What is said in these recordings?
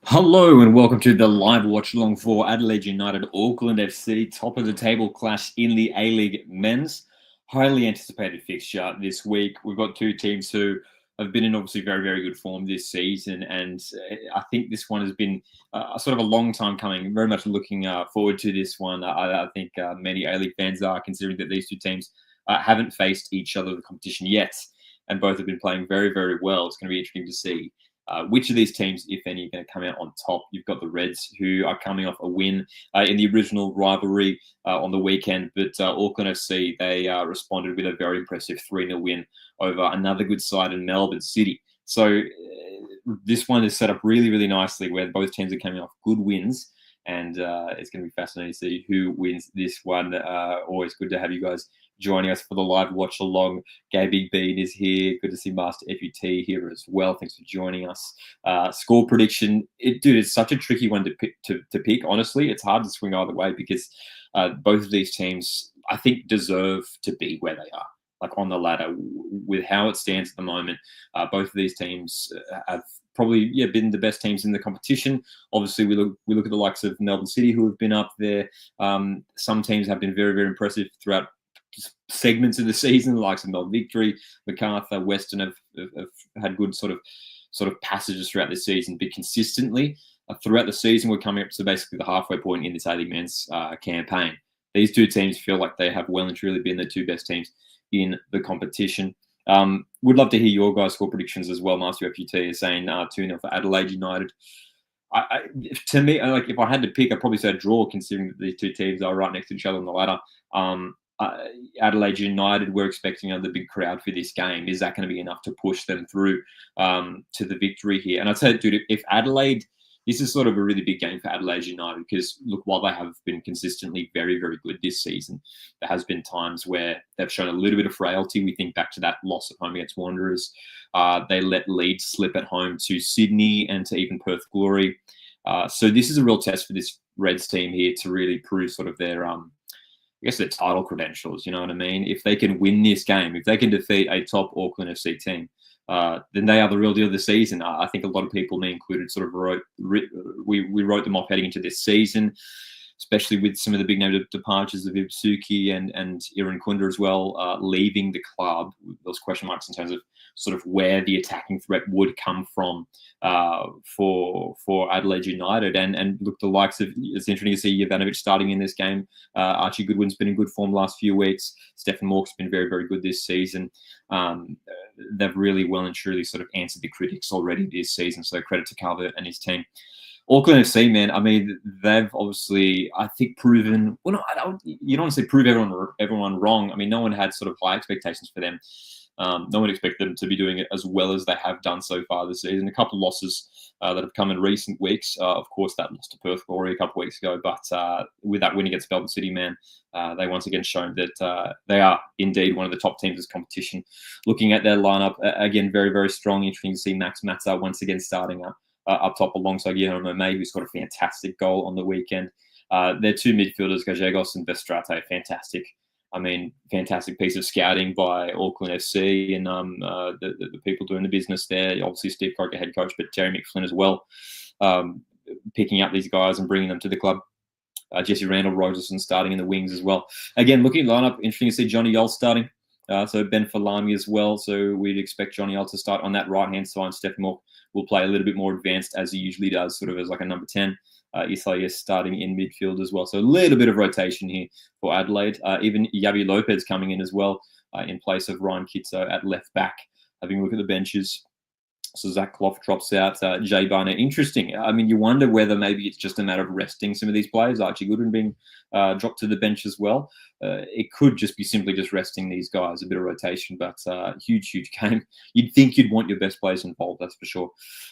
Hello and welcome to the live watch along for Adelaide United Auckland FC top of the table clash in the A-League men's. Highly anticipated fixture this week. We've got two teams who have been in obviously very, very good form this season, and I think this one has been sort of a long time coming. Very much looking forward to this one. I think many A-League fans are, considering that these two teams haven't faced each other in the competition yet, and both have been playing very, very well. It's going to be interesting to see which of these teams, if any, are going to come out on top. You've got the Reds, who are coming off a win in the original rivalry on the weekend, but Auckland FC, they responded with a very impressive 3-0 win over another good side in Melbourne City. So this one is set up really, really nicely, where both teams are coming off good wins, and it's going to be fascinating to see who wins this one. Always good to have you guys joining us for the live watch along. Gabby Bean is here. Good to see Master FUT here as well. Thanks for joining us. Score prediction, dude, it's such a tricky one to pick. Honestly, it's hard to swing either way because both of these teams, I think, deserve to be where they are, like on the ladder. With how it stands at the moment, both of these teams have probably been the best teams in the competition. Obviously, we look at the likes of Melbourne City, who have been up there. Some teams have been very, very impressive throughout segments of the season, the likes of Melbourne Victory, Macarthur, Western have had good sort of passages throughout the season, but consistently throughout the season, we're coming up to basically the halfway point in this A-League men's campaign. These two teams feel like they have well and truly been the two best teams in the competition. Would love to hear your guys' score predictions as well. Master FUT is saying 2-0 for Adelaide United. To me, like, if I had to pick, I'd probably say a draw, considering that these two teams are right next to each other on the ladder. Adelaide United, we're expecting the big crowd for this game. Is that going to be enough to push them through to the victory here? And I'd say, dude, if Adelaide, this is sort of a really big game for Adelaide United, because look, while they have been consistently very, very good this season, there has been times where they've shown a little bit of frailty. We think back to that loss at home against Wanderers. They let Leeds slip at home to Sydney and to even Perth Glory. So this is a real test for this Reds team here to really prove sort of their I guess their title credentials, you know what I mean? If they can win this game, if they can defeat a top Auckland FC team, then they are the real deal of the season. I think a lot of people, me included, sort of wrote them off heading into this season, especially with some of the big name departures of Ibsuki and Iran Kunda as well, leaving the club. Those question marks in terms of sort of where the attacking threat would come from for Adelaide United. And look, the likes of, it's interesting to see Jovanovic starting in this game. Archie Goodwin's been in good form the last few weeks. Stefan Mork's been very, very good this season. They've really well and truly sort of answered the critics already this season. So credit to Calvert and his team. Auckland FC, man, I mean, they've obviously, I think, proven, well, no, you don't want to say prove everyone wrong. I mean, no one had sort of high expectations for them. No one expected them to be doing it as well as they have done so far this season. A couple of losses that have come in recent weeks. Of course, that loss to Perth Glory a couple of weeks ago. But with that win against Melbourne City, man, they once again shown that they are indeed one of the top teams in this competition. Looking at their lineup, again, very, very strong. Interesting to see Max Matza once again starting up top alongside Guillermo May, who scored a fantastic goal on the weekend. Their two midfielders, Gallegos and Bestrate, fantastic. I mean, fantastic piece of scouting by Auckland FC and the people doing the business there. Obviously, Steve Croker, head coach, but Jerry McFlynn as well, picking up these guys and bringing them to the club. Jesse Randall, Rogerson starting in the wings as well. Again, looking at lineup, interesting to see Johnny Yull starting. So Ben Falami as well. So we'd expect Johnny Yull to start on that right-hand side. Stephen Mork will play a little bit more advanced, as he usually does, sort of as like a number 10. Isaias starting in midfield as well. So a little bit of rotation here for Adelaide. Even Yavi Lopez coming in as well in place of Ryan Kitso at left back. Having a look at the benches. So Zach Clough drops out. Jay Barnett, interesting. I mean, you wonder whether maybe it's just a matter of resting some of these players. Archie Goodwin being dropped to the bench as well. It could just be simply just resting these guys, a bit of rotation, but huge, huge game. You'd think you'd want your best players involved, that's for sure.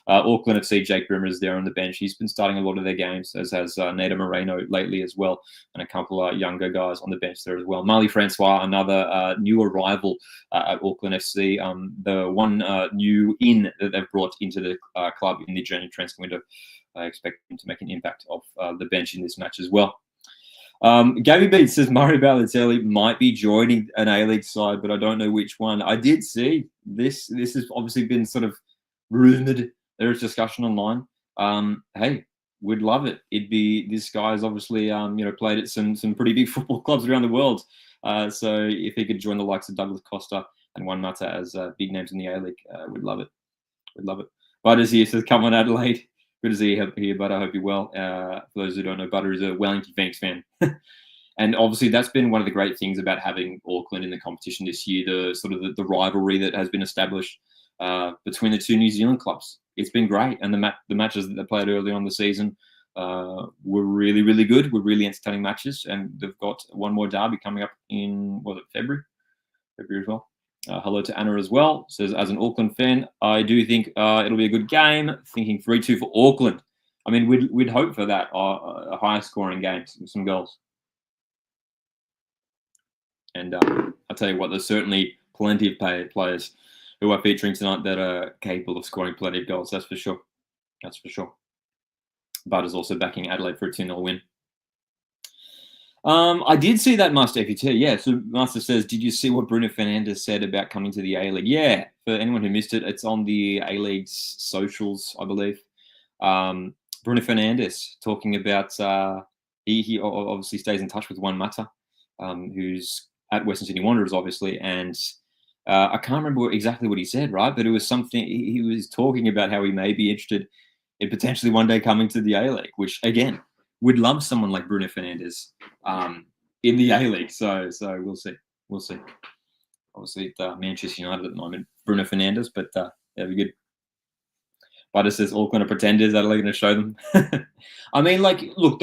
Auckland FC, Jake Brimmer is there on the bench. He's been starting a lot of their games, as has Nader Moreno lately as well, and a couple of younger guys on the bench there as well. Marley Francois, another new arrival at Auckland FC. The one new in that they've brought into the club in the January transfer window. I expect him to make an impact off the bench in this match as well. Gabby Beat says Murray Balotelli might be joining an A-League side, but I don't know which one. I did see this. This has obviously been sort of rumoured. There is discussion online Hey, we'd love it. This guy's obviously played at some pretty big football clubs around the world. So if he could join the likes of Douglas Costa and Juan Mata as big names in the A League, we'd love it. We'd love it. Butters here says, "Come on, Adelaide." Good to see you here, Butter. I hope you're well. For those who don't know, Butter is a Wellington Phoenix fan. And obviously, that's been one of the great things about having Auckland in the competition this year. The sort of the rivalry that has been established between the two New Zealand clubs. It's been great, and the matches that they played early on the season were really, really good. Were really entertaining matches, and they've got one more derby coming up in February as well. Hello to Anna as well. Says, as an Auckland fan, I do think it'll be a good game. Thinking 3-2 for Auckland. I mean, we'd hope for that, a higher scoring game, some goals. And I'll tell you what, there's certainly plenty of players who are featuring tonight that are capable of scoring plenty of goals. That's for sure. That's for sure. Butter's also backing Adelaide for a 2-0 win. I did see that, Master FUT. Yeah, so Master says, did you see what Bruno Fernandes said about coming to the A-League? Yeah, for anyone who missed it, it's on the A-League's socials, I believe. Bruno Fernandes talking about, he obviously stays in touch with Juan Mata, who's at Western Sydney Wanderers, obviously, and I can't remember exactly what he said, right? But it was something, he was talking about how he may be interested in potentially one day coming to the A-League, which, again, would love someone like Bruno Fernandes in the A-League. So we'll see. We'll see. Obviously, it's Manchester United at the moment, Bruno Fernandes, but that'd be good. Butter says Auckland are pretenders. Adelaide going to show them. I mean, like, look,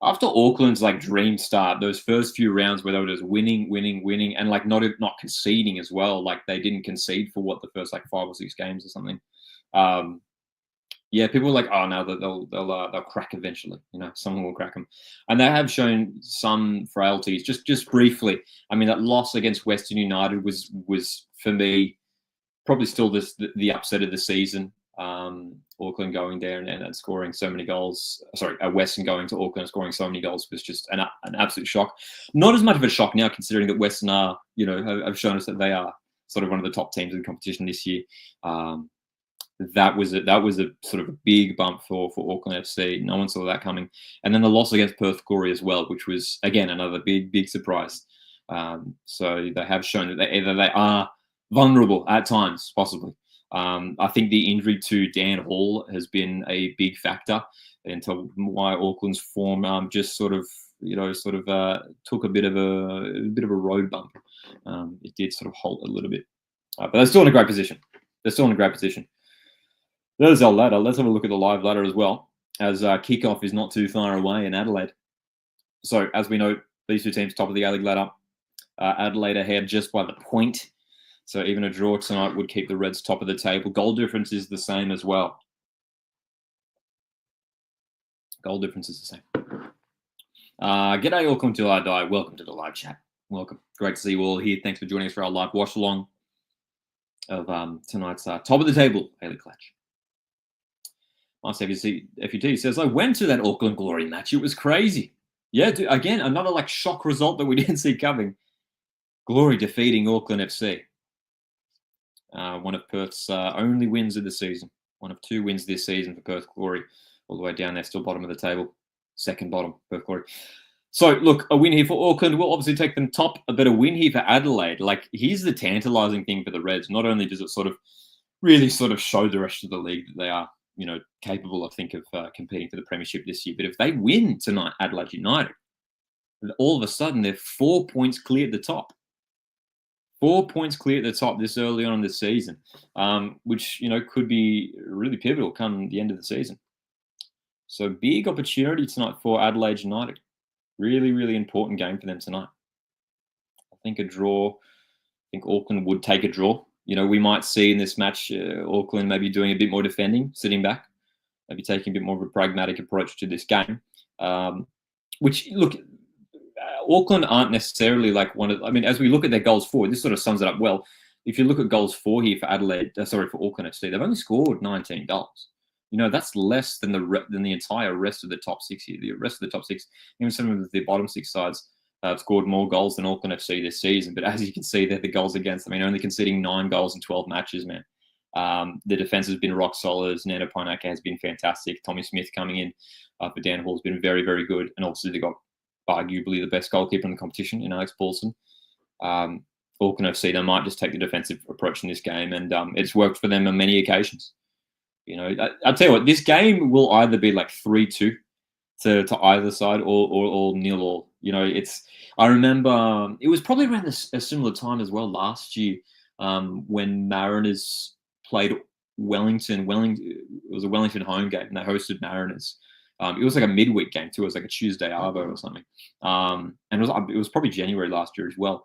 after Auckland's like dream start, those first few rounds where they were just winning, and like not conceding as well. Like they didn't concede for the first like 5 or 6 games or something. Yeah, people were like, oh no, they'll crack eventually. You know, someone will crack them, and they have shown some frailties. Just briefly, I mean, that loss against Western United was for me probably still the upset of the season. Auckland going there and scoring so many goals. Sorry, Western going to Auckland and scoring so many goals was just an absolute shock. Not as much of a shock now, considering that Western are, have shown us that they are sort of one of the top teams in the competition this year. That was a sort of a big bump for Auckland FC. No one saw that coming. And then the loss against Perth Glory as well, which was again another big surprise. So they have shown that they are vulnerable at times, possibly. I think the injury to Dan Hall has been a big factor into why Auckland's form just sort of took a bit of a road bump. It did sort of halt a little bit, but they're still in a great position. There's our ladder. Let's have a look at the live ladder as well, as kickoff is not too far away in Adelaide. So as we know, these two teams top of the A-League ladder. Adelaide ahead just by the point. So even a draw tonight would keep the Reds top of the table. Goal difference is the same as well. G'day, Auckland till I die. Welcome to the live chat. Welcome. Great to see you all here. Thanks for joining us for our live watch along of tonight's top of the table A-League clutch. Master FUT says, I went to that Auckland Glory match. It was crazy. Yeah, dude, again, another like shock result that we didn't see coming. Glory defeating Auckland FC. One of Perth's only wins of the season. One of 2 wins this season for Perth Glory. All the way down there, still bottom of the table. Second bottom, Perth Glory. So, look, a win here for Auckland will obviously take them top. A better win here for Adelaide. Like, here's the tantalising thing for the Reds. Not only does it really show the rest of the league that they are, capable, I think, of competing for the premiership this year. But if they win tonight, Adelaide United, all of a sudden they're 4 points clear at the top. 4 points clear at the top this early on in the season, which, could be really pivotal come the end of the season. So big opportunity tonight for Adelaide United. Really, really important game for them tonight. I think a draw. I think Auckland would take a draw. We might see in this match Auckland maybe doing a bit more defending, sitting back, maybe taking a bit more of a pragmatic approach to this game. Which, look, Auckland aren't necessarily like as we look at their goals for, this sort of sums it up well. If you look at goals for here for for Auckland FC, they've only scored 19 goals. That's less than the entire rest of the top 6 here. The rest of the top 6, even some of the bottom 6 sides, have scored more goals than Auckland FC this season. But as you can see, they're the goals against. Only conceding 9 goals in 12 matches, man. The defense has been rock solid. Nana Poinaka has been fantastic. Tommy Smith coming in for Dan Hall has been very, very good. And also they've got arguably the best goalkeeper in the competition in Alex Paulson. Auckland FC, they might just take the defensive approach in this game, and it's worked for them on many occasions. You know, I'll tell you what, this game will either be like 3-2 to either side, or 0-0. You know, I remember it was probably around a similar time as well last year when Mariners played Wellington. It was a Wellington home game, and they hosted Mariners. It was like a midweek game too. It was like a Tuesday arvo or something, and it was probably January last year as well.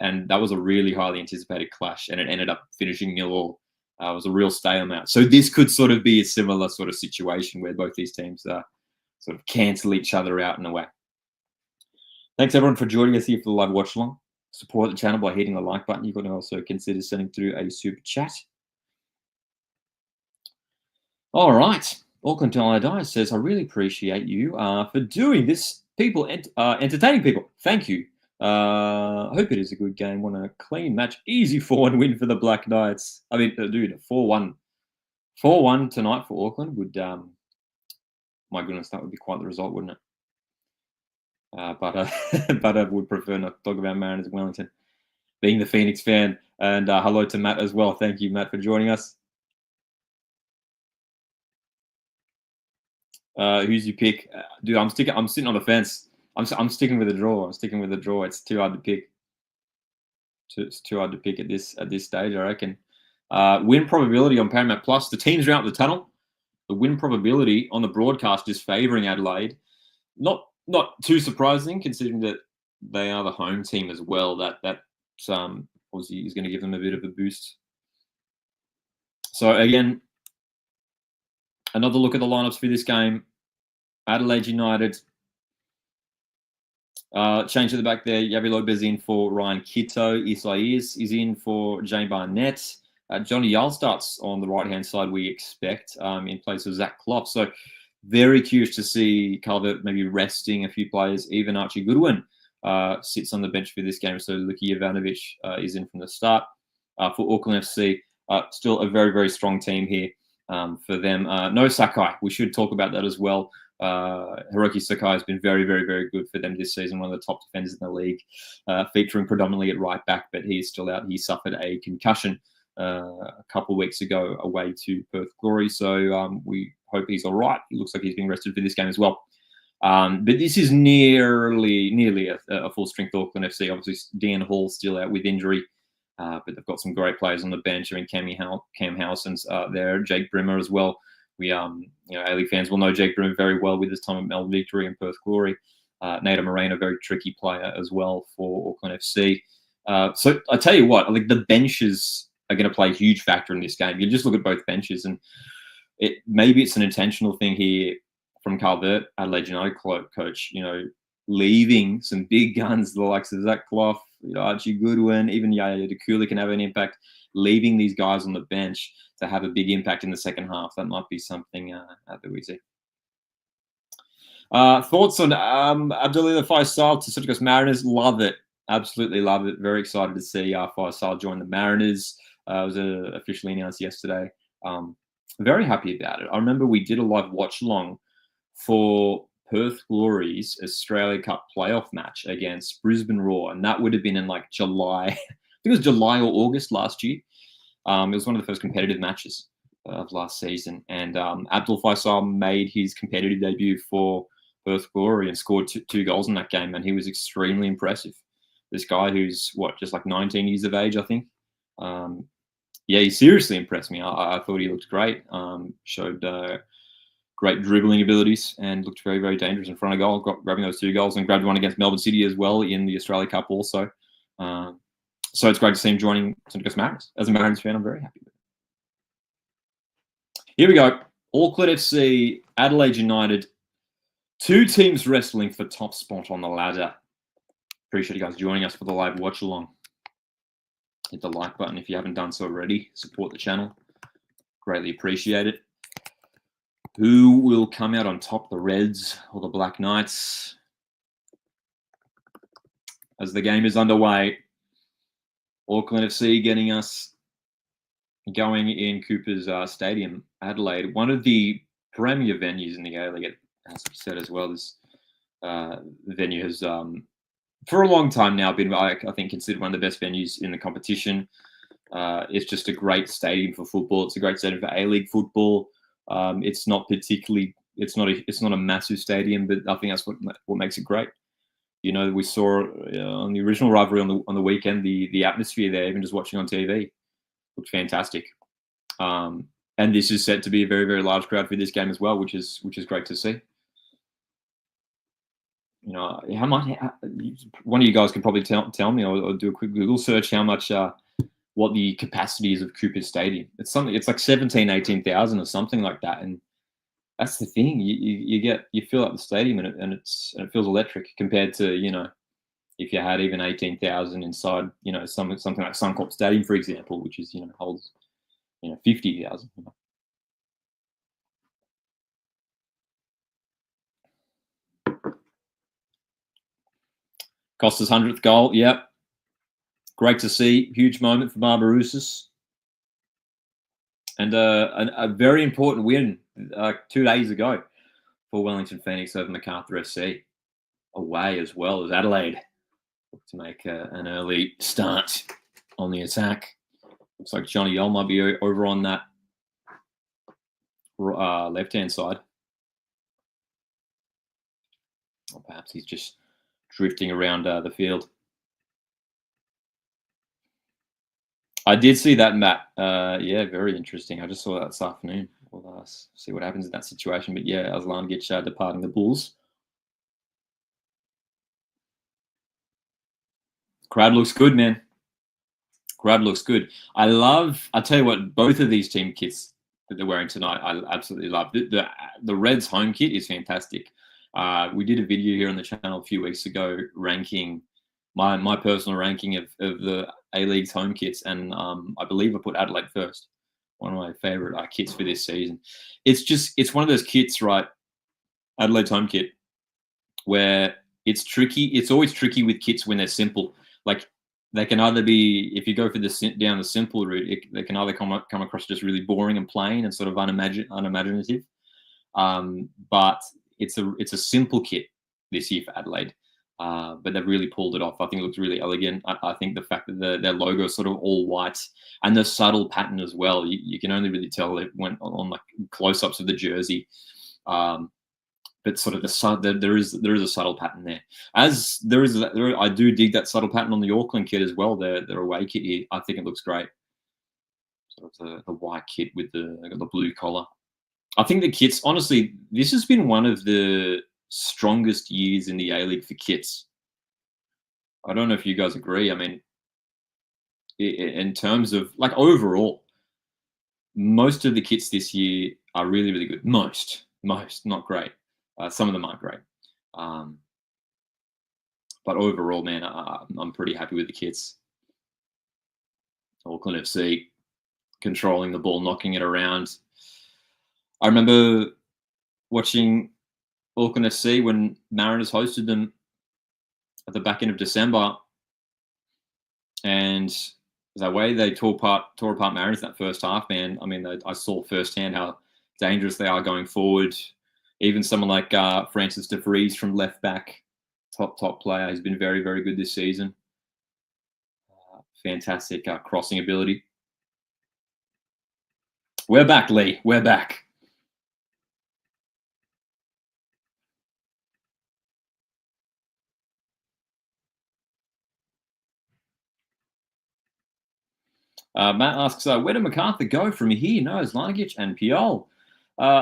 And that was a really highly anticipated clash, and it ended up finishing 0-0. It was a real stalemate. So this could sort of be a similar sort of situation where both these teams sort of cancel each other out in a way. Thanks everyone for joining us here for the live watch along. Support the channel by hitting the like button. You can also consider sending through a super chat. All right. Auckland Till says, I really appreciate you for doing this. People, entertaining people. Thank you. I hope it is a good game. Want a clean match. Easy 4-1 win for the Black Knights. I mean, dude, 4-1. 4-1 tonight for Auckland would, my goodness, that would be quite the result, wouldn't it? But I would prefer not to talk about Mariners and Wellington. Being the Phoenix fan. And hello to Matt as well. Thank you, Matt, for joining us. Who's your pick? Dude, I'm sitting on the fence. I'm sticking with the draw. It's too hard to pick. It's too hard to pick at this stage, I reckon. Win probability on Paramount Plus. The teams are out of the tunnel. The win probability on the broadcast is favouring Adelaide. Not too surprising, considering that they are the home team as well. That obviously is going to give them a bit of a boost. So again, another look at the lineups for this game. Adelaide United. Change to the back there. Yavi Lopez in for Ryan Kitto. Isaias is in for Jane Barnett. Johnny Yull starts on the right-hand side, we expect, in place of Zach Clough. So very curious to see Calvert maybe resting a few players. Even Archie Goodwin sits on the bench for this game. So Luki Ivanovic is in from the start. For Auckland FC, still a very, very strong team here for them. No Sakai. We should talk about that as well. Hiroki Sakai has been very, very, very good for them this season. One of the top defenders in the league, featuring predominantly at right back, but he's still out. He suffered a concussion a couple of weeks ago away to Perth Glory. So we hope he's all right. It looks like he's being rested for this game as well. But this is nearly a full-strength Auckland FC. Obviously, Dan Hall still out with injury, but they've got some great players on the bench. I mean, Cam Howson's there, Jake Brimmer as well. We, A-League fans will know Jake Brimmer very well with his time at Melbourne Victory and Perth Glory. Nato Moreno, very tricky player as well for Auckland FC. So I tell you what, like the benches are going to play a huge factor in this game. You just look at both benches, and maybe it's an intentional thing here from Calvert, Adelaide United coach, leaving some big guns, the likes of Zach Clough, Archie Goodwin, even Yaya Dekula can have an impact. Leaving these guys on the bench to have a big impact in the second half, that might be something that we see. Thoughts on Abdullah Faisal to Central Coast Mariners? Love it. Absolutely love it. Very excited to see Faisal join the Mariners. It was officially announced yesterday. Very happy about it. I remember we did a live watch along for Perth Glory's Australia Cup playoff match against Brisbane Roar, and that would have been in like July. I think it was July or August last year. It was one of the first competitive matches of last season, and Abdul Faisal made his competitive debut for Perth Glory and scored two goals in that game, and he was extremely impressive. This guy who's just like 19 years of age, I think. He seriously impressed me. I thought he looked great. Showed great dribbling abilities and looked very, very dangerous in front of goal. Grabbing those 2 goals and grabbed one against Melbourne City as well in the Australia Cup also. So it's great to see him joining Central Coast Mariners. As a Mariners fan, I'm very happy with it. Here we go. Auckland FC, Adelaide United. 2 teams wrestling for top spot on the ladder. Appreciate you guys joining us for the live watch along. Hit the like button if you haven't done so already. Support the channel. Greatly appreciate it. Who will come out on top, the Reds or the Black Knights? As the game is underway, Auckland FC getting us going in Cooper's Stadium, Adelaide, one of the premier venues in the A-League, as I said as well. This venue has, for a long time now, been, I think, considered one of the best venues in the competition. It's just a great stadium for football. It's a great stadium for A-League football. It's not particularly, it's not a massive stadium, but I think that's what makes it great. You know, we saw on the original rivalry on the weekend, the atmosphere there, even just watching on TV, looked fantastic. And this is set to be a very, very large crowd for this game as well, which is great to see. You know, how much? One of you guys can probably tell me, or do a quick Google search how much, what the capacity is of Cooper Stadium. It's like 17, 18,000 or something like that, and that's the thing. You fill up the stadium and it feels electric compared to, you know, if you had even 18,000 inside, you know, something like Suncorp Stadium, for example, which is, you know, holds, you know, 50,000. You know. Costa's 100th goal. Yep. Great to see. Huge moment for Barbarouses. And a very important win 2 days ago for Wellington Phoenix over Macarthur FC. Away as well as Adelaide. Look to make an early start on the attack. Looks like Johnny Yole might be over on that left-hand side. Or perhaps he's just drifting around the field. I did see that, Matt. Yeah, very interesting. I just saw that this afternoon. We'll see what happens in that situation. But yeah, Aslangic departing the Bulls. Crowd looks good, man. Crowd looks good. I'll tell you what, both of these team kits that they're wearing tonight, I absolutely love. The Reds home kit is fantastic. We did a video here on the channel a few weeks ago ranking my personal ranking of the A-League's home kits, and I believe I put Adelaide first. One of my favourite kits for this season. It's one of those kits, right? Adelaide's home kit, where it's tricky. It's always tricky with kits when they're simple. Like, they can either be, if you go for down the simple route, they can either come across just really boring and plain and sort of unimaginative. But it's a simple kit this year for Adelaide. But they've really pulled it off. I think it looks really elegant. I think the fact that their logo is sort of all white and the subtle pattern as well. You can only really tell it went on like close-ups of the jersey. But sort of there is a subtle pattern there. I do dig that subtle pattern on the Auckland kit as well. Their away kit here, I think it looks great. So it's the white kit with the blue collar. I think the kits, honestly, this has been one of the strongest years in the A-League for kits. I don't know if you guys agree. I mean, in terms of, like, overall, most of the kits this year are really, really good. Most, not great. Some of them aren't great. But overall, man, I'm pretty happy with the kits. Auckland FC controlling the ball, knocking it around. I remember watching Auckland FC when Mariners hosted them at the back end of December, and the way they tore apart Mariners in that first half, man. I mean, I saw firsthand how dangerous they are going forward. Even someone like Francis de Vries from left back, top player, has been very, very good this season. Fantastic crossing ability. We're back, Lee. We're back. Matt asks, where did MacArthur go from here? No, it's Langic and Piol.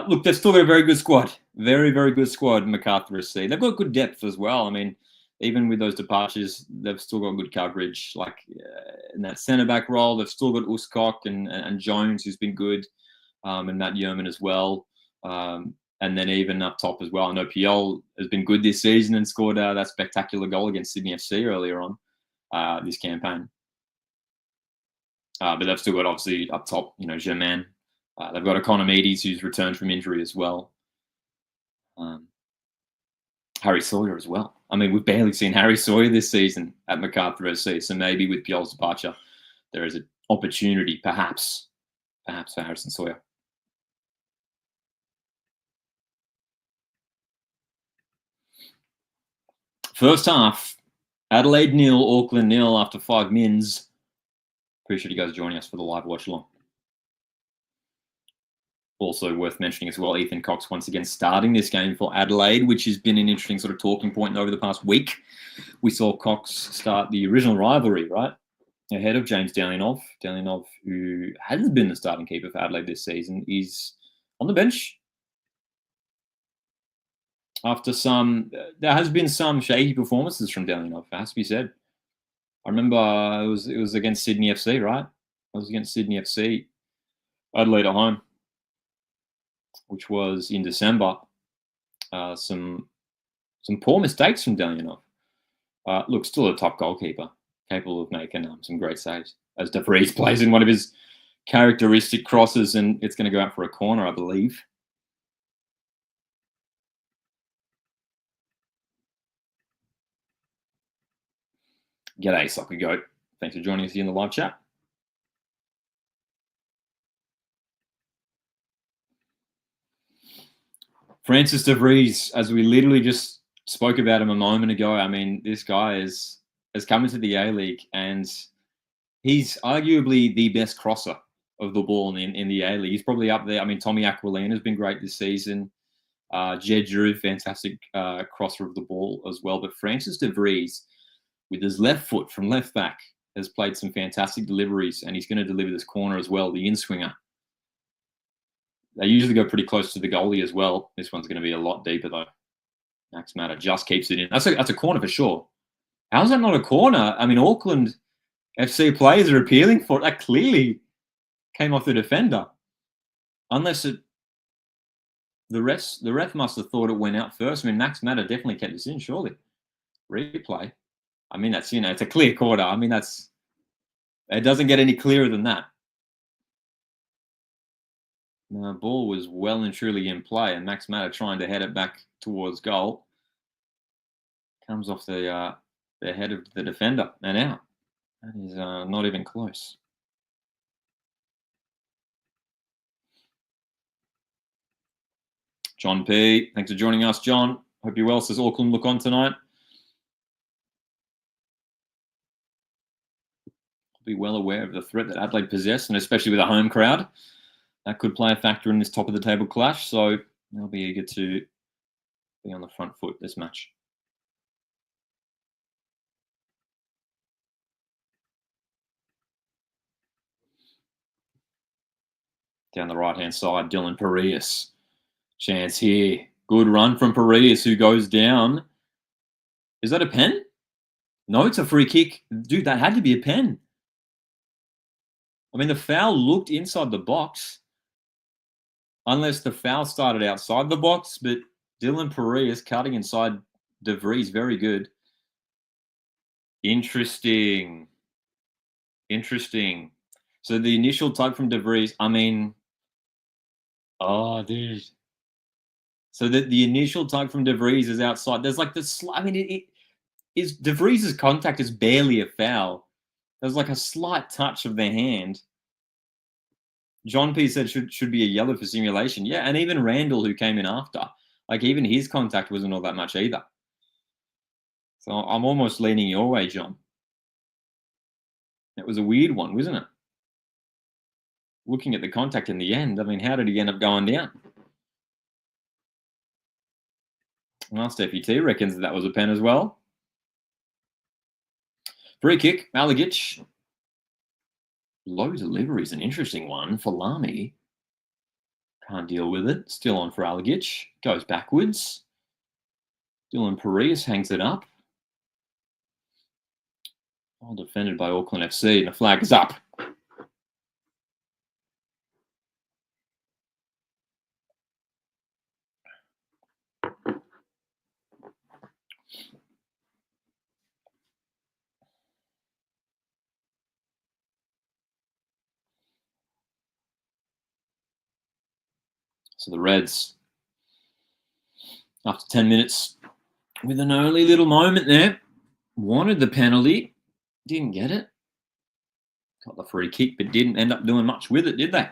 Look, they've still got a very good squad. Very, very good squad, MacArthur SC. They've got good depth as well. I mean, even with those departures, they've still got good coverage. Like in that centre-back role, they've still got Uscock and Jones, who's been good, and Matt Yeoman as well. And then even up top as well. I know Piol has been good this season and scored that spectacular goal against Sydney FC earlier on this campaign. But they've still got, obviously, up top, you know, Germain. They've got Economides, who's returned from injury as well. Harry Sawyer as well. I mean, we've barely seen Harry Sawyer this season at MacArthur FC, so maybe with Piol's departure, there is an opportunity, perhaps, perhaps for Harrison Sawyer. First half, Adelaide 0, Auckland 0 after 5 mins. Appreciate you guys joining us for the live watch along. Also worth mentioning as well, Ethan Cox once again starting this game for Adelaide, which has been an interesting sort of talking point over the past week. We saw Cox start the original rivalry, right, ahead of James Dalianov. Dalianov, who hasn't been the starting keeper for Adelaide this season, is on the bench after there has been some shaky performances from Dalianov, it has to be said. I remember it was against Sydney FC, right? It was against Sydney FC, Adelaide at home, which was in December. Some poor mistakes from Dalianov. Look, still a top goalkeeper, capable of making some great saves. As De Vries plays in one of his characteristic crosses, and it's going to go out for a corner, I believe. G'day, Soccer Goat. Thanks for joining us here in the live chat. Francis De Vries, as we literally just spoke about him a moment ago, I mean, this guy has come into the A-League and he's arguably the best crosser of the ball in the A-League. He's probably up there. I mean, Tommy Aquilina has been great this season. Jed Drew, fantastic crosser of the ball as well. But Francis De Vries, with his left foot from left back, has played some fantastic deliveries, and he's going to deliver this corner as well, the in-swinger. They usually go pretty close to the goalie as well. This one's going to be a lot deeper, though. Max Matter just keeps it in. That's a corner for sure. How's that not a corner? I mean, Auckland FC players are appealing for it. That clearly came off the defender. Unless the ref must have thought it went out first. I mean, Max Matter definitely kept this in, surely. Replay. I mean, that's, it's a clear corner. I mean, it doesn't get any clearer than that. The ball was well and truly in play, and Max Matter trying to head it back towards goal. Comes off the head of the defender and out. That is not even close. John P, thanks for joining us, John. Hope you're well. Says Auckland look on tonight. Be well aware of the threat that Adelaide possess, and especially with a home crowd. That could play a factor in this top of the table clash, so they'll be eager to be on the front foot this match. Down the right-hand side, Dylan Parias. Chance here. Good run from Parias, who goes down. Is that a pen? No, it's a free kick. Dude, that had to be a pen. I mean, the foul looked inside the box. Unless the foul started outside the box, but Dylan Parias cutting inside De Vries, very good. Interesting. So the initial tug from De Vries, I mean, oh, dude. So the initial tug from De Vries is outside. There's like this, I mean, it is De Vries' contact is barely a foul. There's like a slight touch of their hand. John P said should be a yellow for simulation. Yeah, and even Randall, who came in after, like even his contact wasn't all that much either. So I'm almost leaning your way, John. It was a weird one, wasn't it? Looking at the contact in the end, I mean, how did he end up going down? Master FUT reckons that was a pen as well. Free kick, Malagic. Low delivery is an interesting one for Lamy. Can't deal with it. Still on for Alagic. Goes backwards. Dylan Parias hangs it up. Well defended by Auckland FC, and the flag is up. So the Reds, after 10 minutes, with an early little moment there, wanted the penalty, didn't get it. Got the free kick, but didn't end up doing much with it, did they?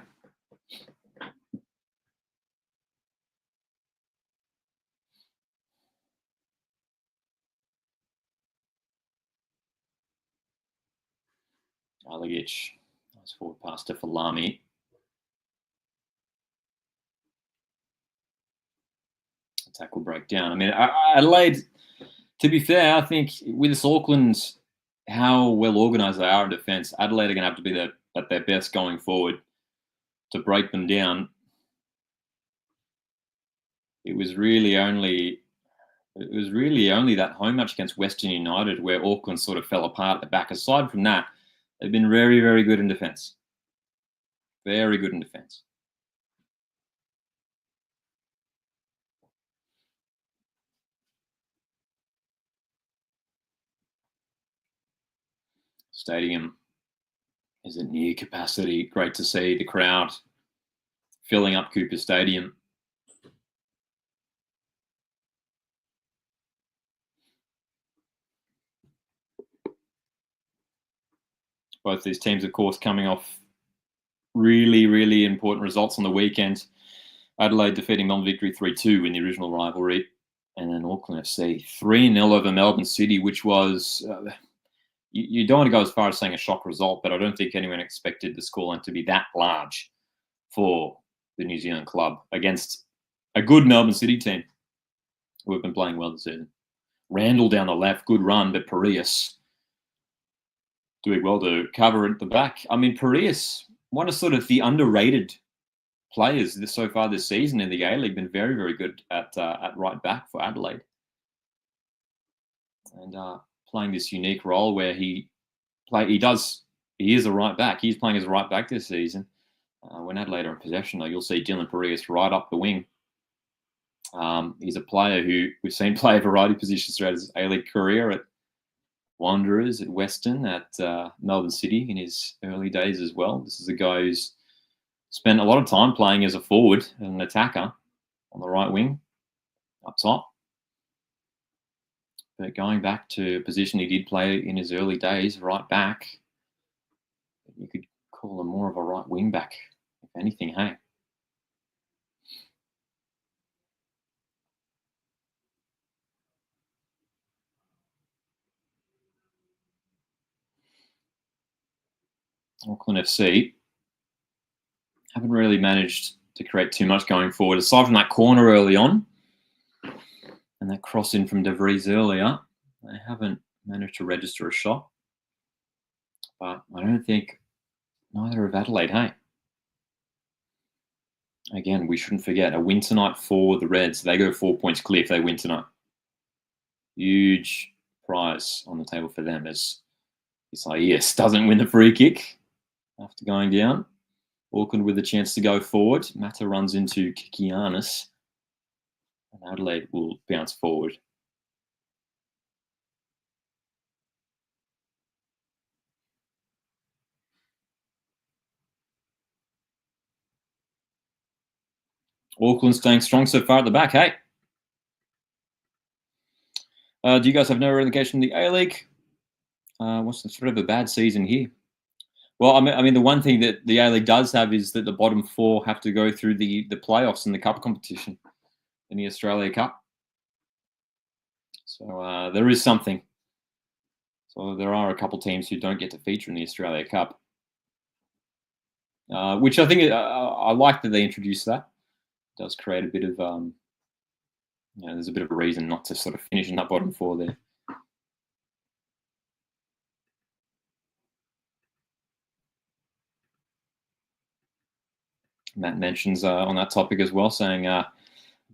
Aligic. Nice forward pass to Falami. Tackle breakdown. I mean, Adelaide, to be fair, I think with this Auckland, how well organised they are in defence, Adelaide are going to have to be at their best going forward to break them down. It was really only that home match against Western United where Auckland sort of fell apart at the back. Aside from that, they've been very, very good in defence. Very good in defence. Stadium is at near capacity. Great to see the crowd filling up Cooper Stadium. Both these teams, of course, coming off really, really important results on the weekend. Adelaide defeating Melbourne Victory 3-2 in the original rivalry. And then Auckland FC 3-0 over Melbourne City, which was, you don't want to go as far as saying a shock result, but I don't think anyone expected the scoreline to be that large for the New Zealand club against a good Melbourne City team who have been playing well this season. Randall down the left, good run, but Parias doing well to cover at the back. I mean, Parias, one of sort of the underrated players so far this season in the A-League, been very, very good at right back for Adelaide. And playing this unique role where he is a right back. He's playing as a right back this season. When Adelaide are in possession, though, you'll see Dylan Parias right up the wing. He's a player who we've seen play a variety of positions throughout his A-League career at Wanderers, at Western, at Melbourne City in his early days as well. This is a guy who's spent a lot of time playing as a forward and an attacker on the right wing, up top. But going back to a position he did play in his early days, right back, you could call him more of a right wing back, if anything, hey? Auckland FC haven't really managed to create too much going forward, aside from that corner early on and that cross in from De Vries earlier. They haven't managed to register a shot. But I don't think neither of Adelaide, hey? Again, we shouldn't forget a win tonight for the Reds. They go 4 points clear if they win tonight. Huge prize on the table for them as Isaias doesn't win the free kick after going down. Auckland with a chance to go forward. Mata runs into Kikianis. And Adelaide will bounce forward. Auckland staying strong so far at the back, hey? Do you guys have no relegation in the A-League? What's the threat of a bad season here? Well, I mean, the one thing that the A-League does have is that the bottom four have to go through the playoffs in the cup competition in the Australia Cup. So there is something. So there are a couple teams who don't get to feature in the Australia Cup, which I think I like that they introduced that. It does create a bit of, there's a bit of a reason not to sort of finish in that bottom four there. Matt mentions on that topic as well, saying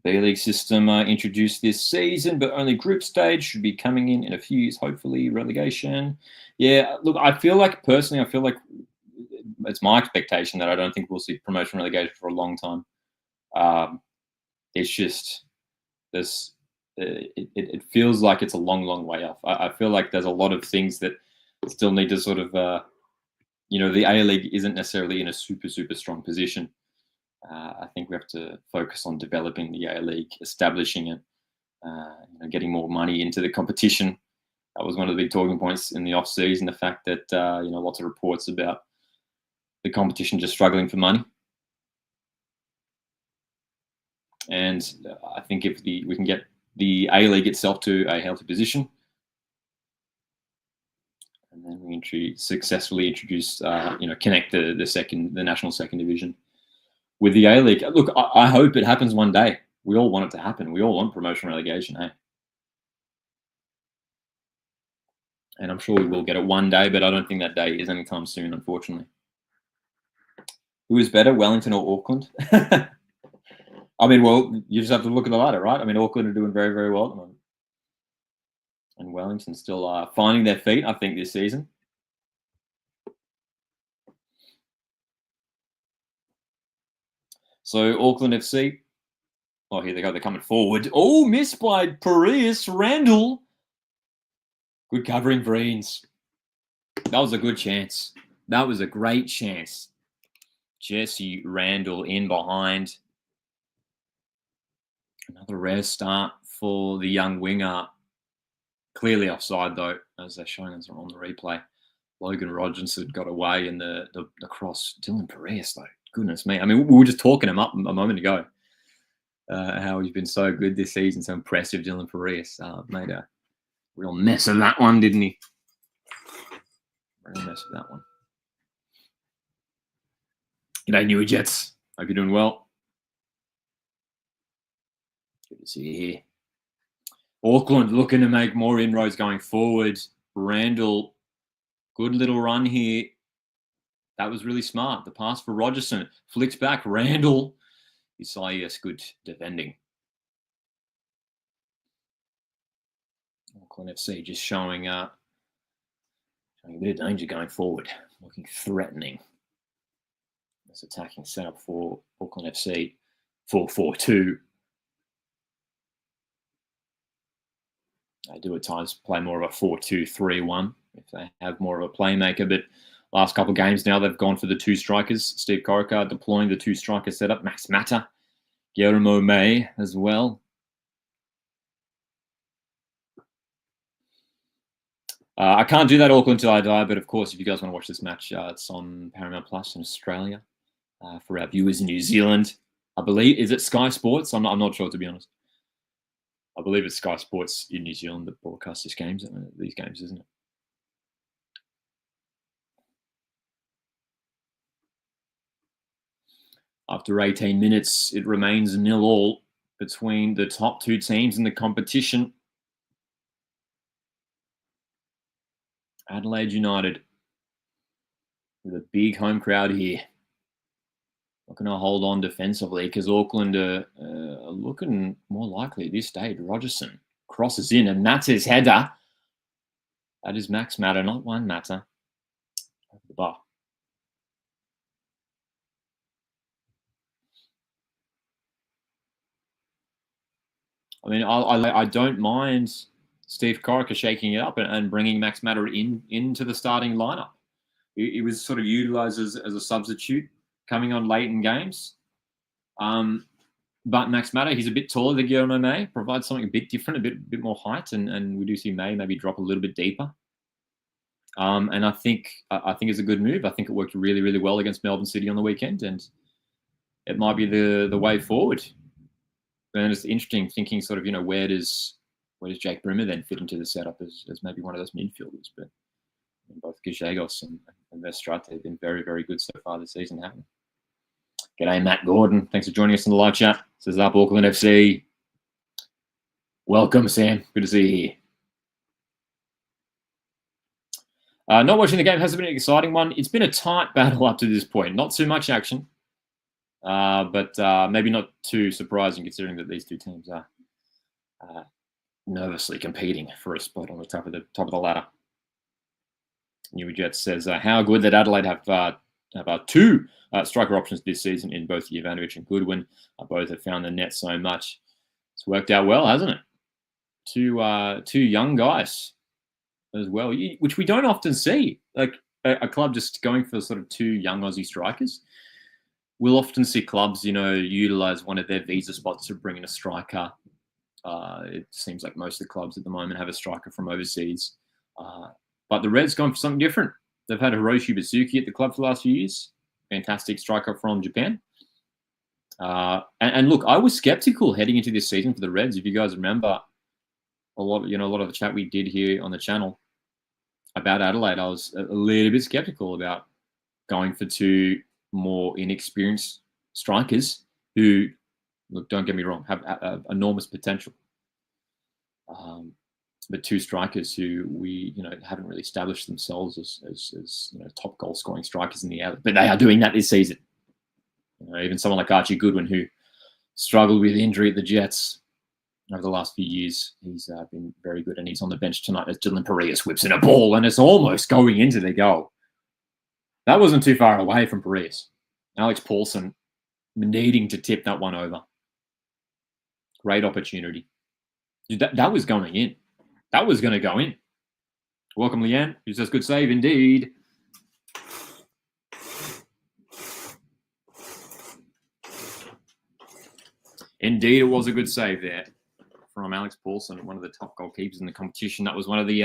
B-League system introduced this season, but only group stage, should be coming in a few years, hopefully relegation. Yeah, look, I feel like it's my expectation that I don't think we'll see promotion relegation for a long time. It's just this. It feels like it's a long, long way off. I feel like there's a lot of things that still need to sort of, the A-League isn't necessarily in a super, super strong position. I think we have to focus on developing the A-League, establishing it, getting more money into the competition. That was one of the big talking points in the off-season, the fact that, lots of reports about the competition just struggling for money. And I think if we can get the A-League itself to a healthy position, and then we can successfully introduce, connect the national second division with the A-League. Look, I hope it happens one day. We all want it to happen. We all want promotion relegation, eh? And I'm sure we will get it one day, but I don't think that day is anytime soon, unfortunately. Who is better, Wellington or Auckland? I mean, well, you just have to look at the ladder, right? I mean, Auckland are doing very, very well at the moment. And Wellington still finding their feet, I think, this season. So, Auckland FC. Oh, here they go. They're coming forward. Oh, missed by Parius Randall. Good covering, Vreens. That was a good chance. That was a great chance. Jesse Randall in behind. Another rare start for the young winger. Clearly offside, though, as they're showing us on the replay. Logan Rogerson got away in the cross. Dylan Parius, though. Goodness me. I mean, we were just talking him up a moment ago. How he's been so good this season. So impressive, Dylan Parius. Made a real mess of that one, didn't he? Real mess of that one. G'day, Newy Jets. Hope you're doing well. Good to see you here. Auckland looking to make more inroads going forward. Randall, good little run here. That was really smart. The pass for Rogerson. Flicked back. Randall. Isaias, good defending. Auckland FC just showing a bit of danger going forward. Looking threatening. This attacking setup for Auckland FC. 4-4-2. They do at times play more of a 4-2-3-1 if they have more of a playmaker. But last couple of games now, they've gone for the two strikers. Steve Corica deploying the two striker setup. Max Mata, Guillermo May as well. I can't do that Auckland till I die, but of course, if you guys want to watch this match, it's on Paramount Plus in Australia. For our viewers in New Zealand, I believe, is it Sky Sports? I'm not sure, to be honest. I believe it's Sky Sports in New Zealand that broadcasts these games, isn't it? After 18 minutes, it remains 0-0 between the top two teams in the competition. Adelaide United with a big home crowd here. Looking to hold on defensively because Auckland are looking more likely at this stage. Rogerson crosses in and Mata's header. That is Max Mata, not one Mata. Over the bar. I mean, I don't mind Steve Corica shaking it up and bringing Max Mata into the starting lineup. He was sort of utilised as a substitute coming on late in games. But Max Mata, he's a bit taller than Guillermo May, provides something a bit different, a bit more height, and we do see May maybe drop a little bit deeper. And I think it's a good move. I think it worked really, really well against Melbourne City on the weekend, and it might be the way forward. And it's interesting thinking sort of, where does Jake Brimmer then fit into the setup as maybe one of those midfielders? But both Gajagos and Verstrate have been very, very good so far this season, haven't they? G'day, Matt Gordon. Thanks for joining us in the live chat. Says up Auckland FC. Welcome, Sam. Good to see you here. Not watching the game hasn't been an exciting one. It's been a tight battle up to this point. Not too much action, but maybe not too surprising considering that these two teams are nervously competing for a spot on the top of the ladder. Newy Jets says, how good that Adelaide have two striker options this season in both Jovanovic and Goodwin. Both have found the net so much. It's worked out well, hasn't it? Two young guys as well, which we don't often see. Like a club just going for sort of two young Aussie strikers. We'll often see clubs, utilise one of their visa spots to bring in a striker. It seems like most of the clubs at the moment have a striker from overseas. But the Reds gone for something different. They've had Hiroshi Batsuki at the club for the last few years. Fantastic striker from Japan. And look, I was skeptical heading into this season for the Reds. If you guys remember a lot of the chat we did here on the channel, about Adelaide, I was a little bit skeptical about going for two more inexperienced strikers who, look, don't get me wrong, have enormous potential. But two strikers who we, haven't really established themselves as top goal scoring strikers in the air, but they are doing that this season. Even someone like Archie Goodwin, who struggled with injury at the Jets over the last few years, he's been very good, and he's on the bench tonight as Dylan Parias whips in a ball, and it's almost going into the goal. That wasn't too far away from Parias. Alex Paulson needing to tip that one over. Great opportunity. That was going in. That was going to go in. Welcome, Leanne, who says, good save indeed. Indeed, it was a good save there from Alex Paulson, one of the top goalkeepers in the competition. That was one of the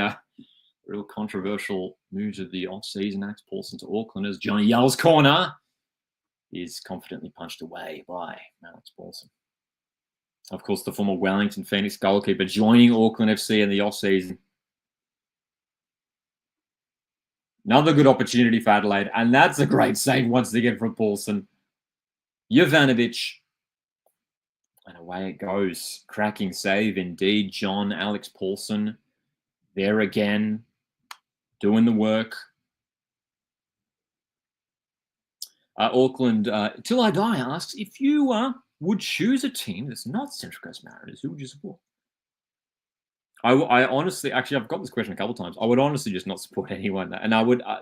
real controversial moves of the off-season. Alex Paulson to Auckland as Johnny Yell's corner is confidently punched away by Alex Paulson. Of course, the former Wellington Phoenix goalkeeper joining Auckland FC in the off-season. Another good opportunity for Adelaide, and that's a great save once again from Paulson. Jovanovic. And away it goes. Cracking save indeed. John, Alex Paulson, there again, doing the work. Auckland, Till I Die asks, if you would choose a team that's not Central Coast Mariners, who would you support? I honestly, actually, I've got this question a couple of times. I would honestly just not support anyone, and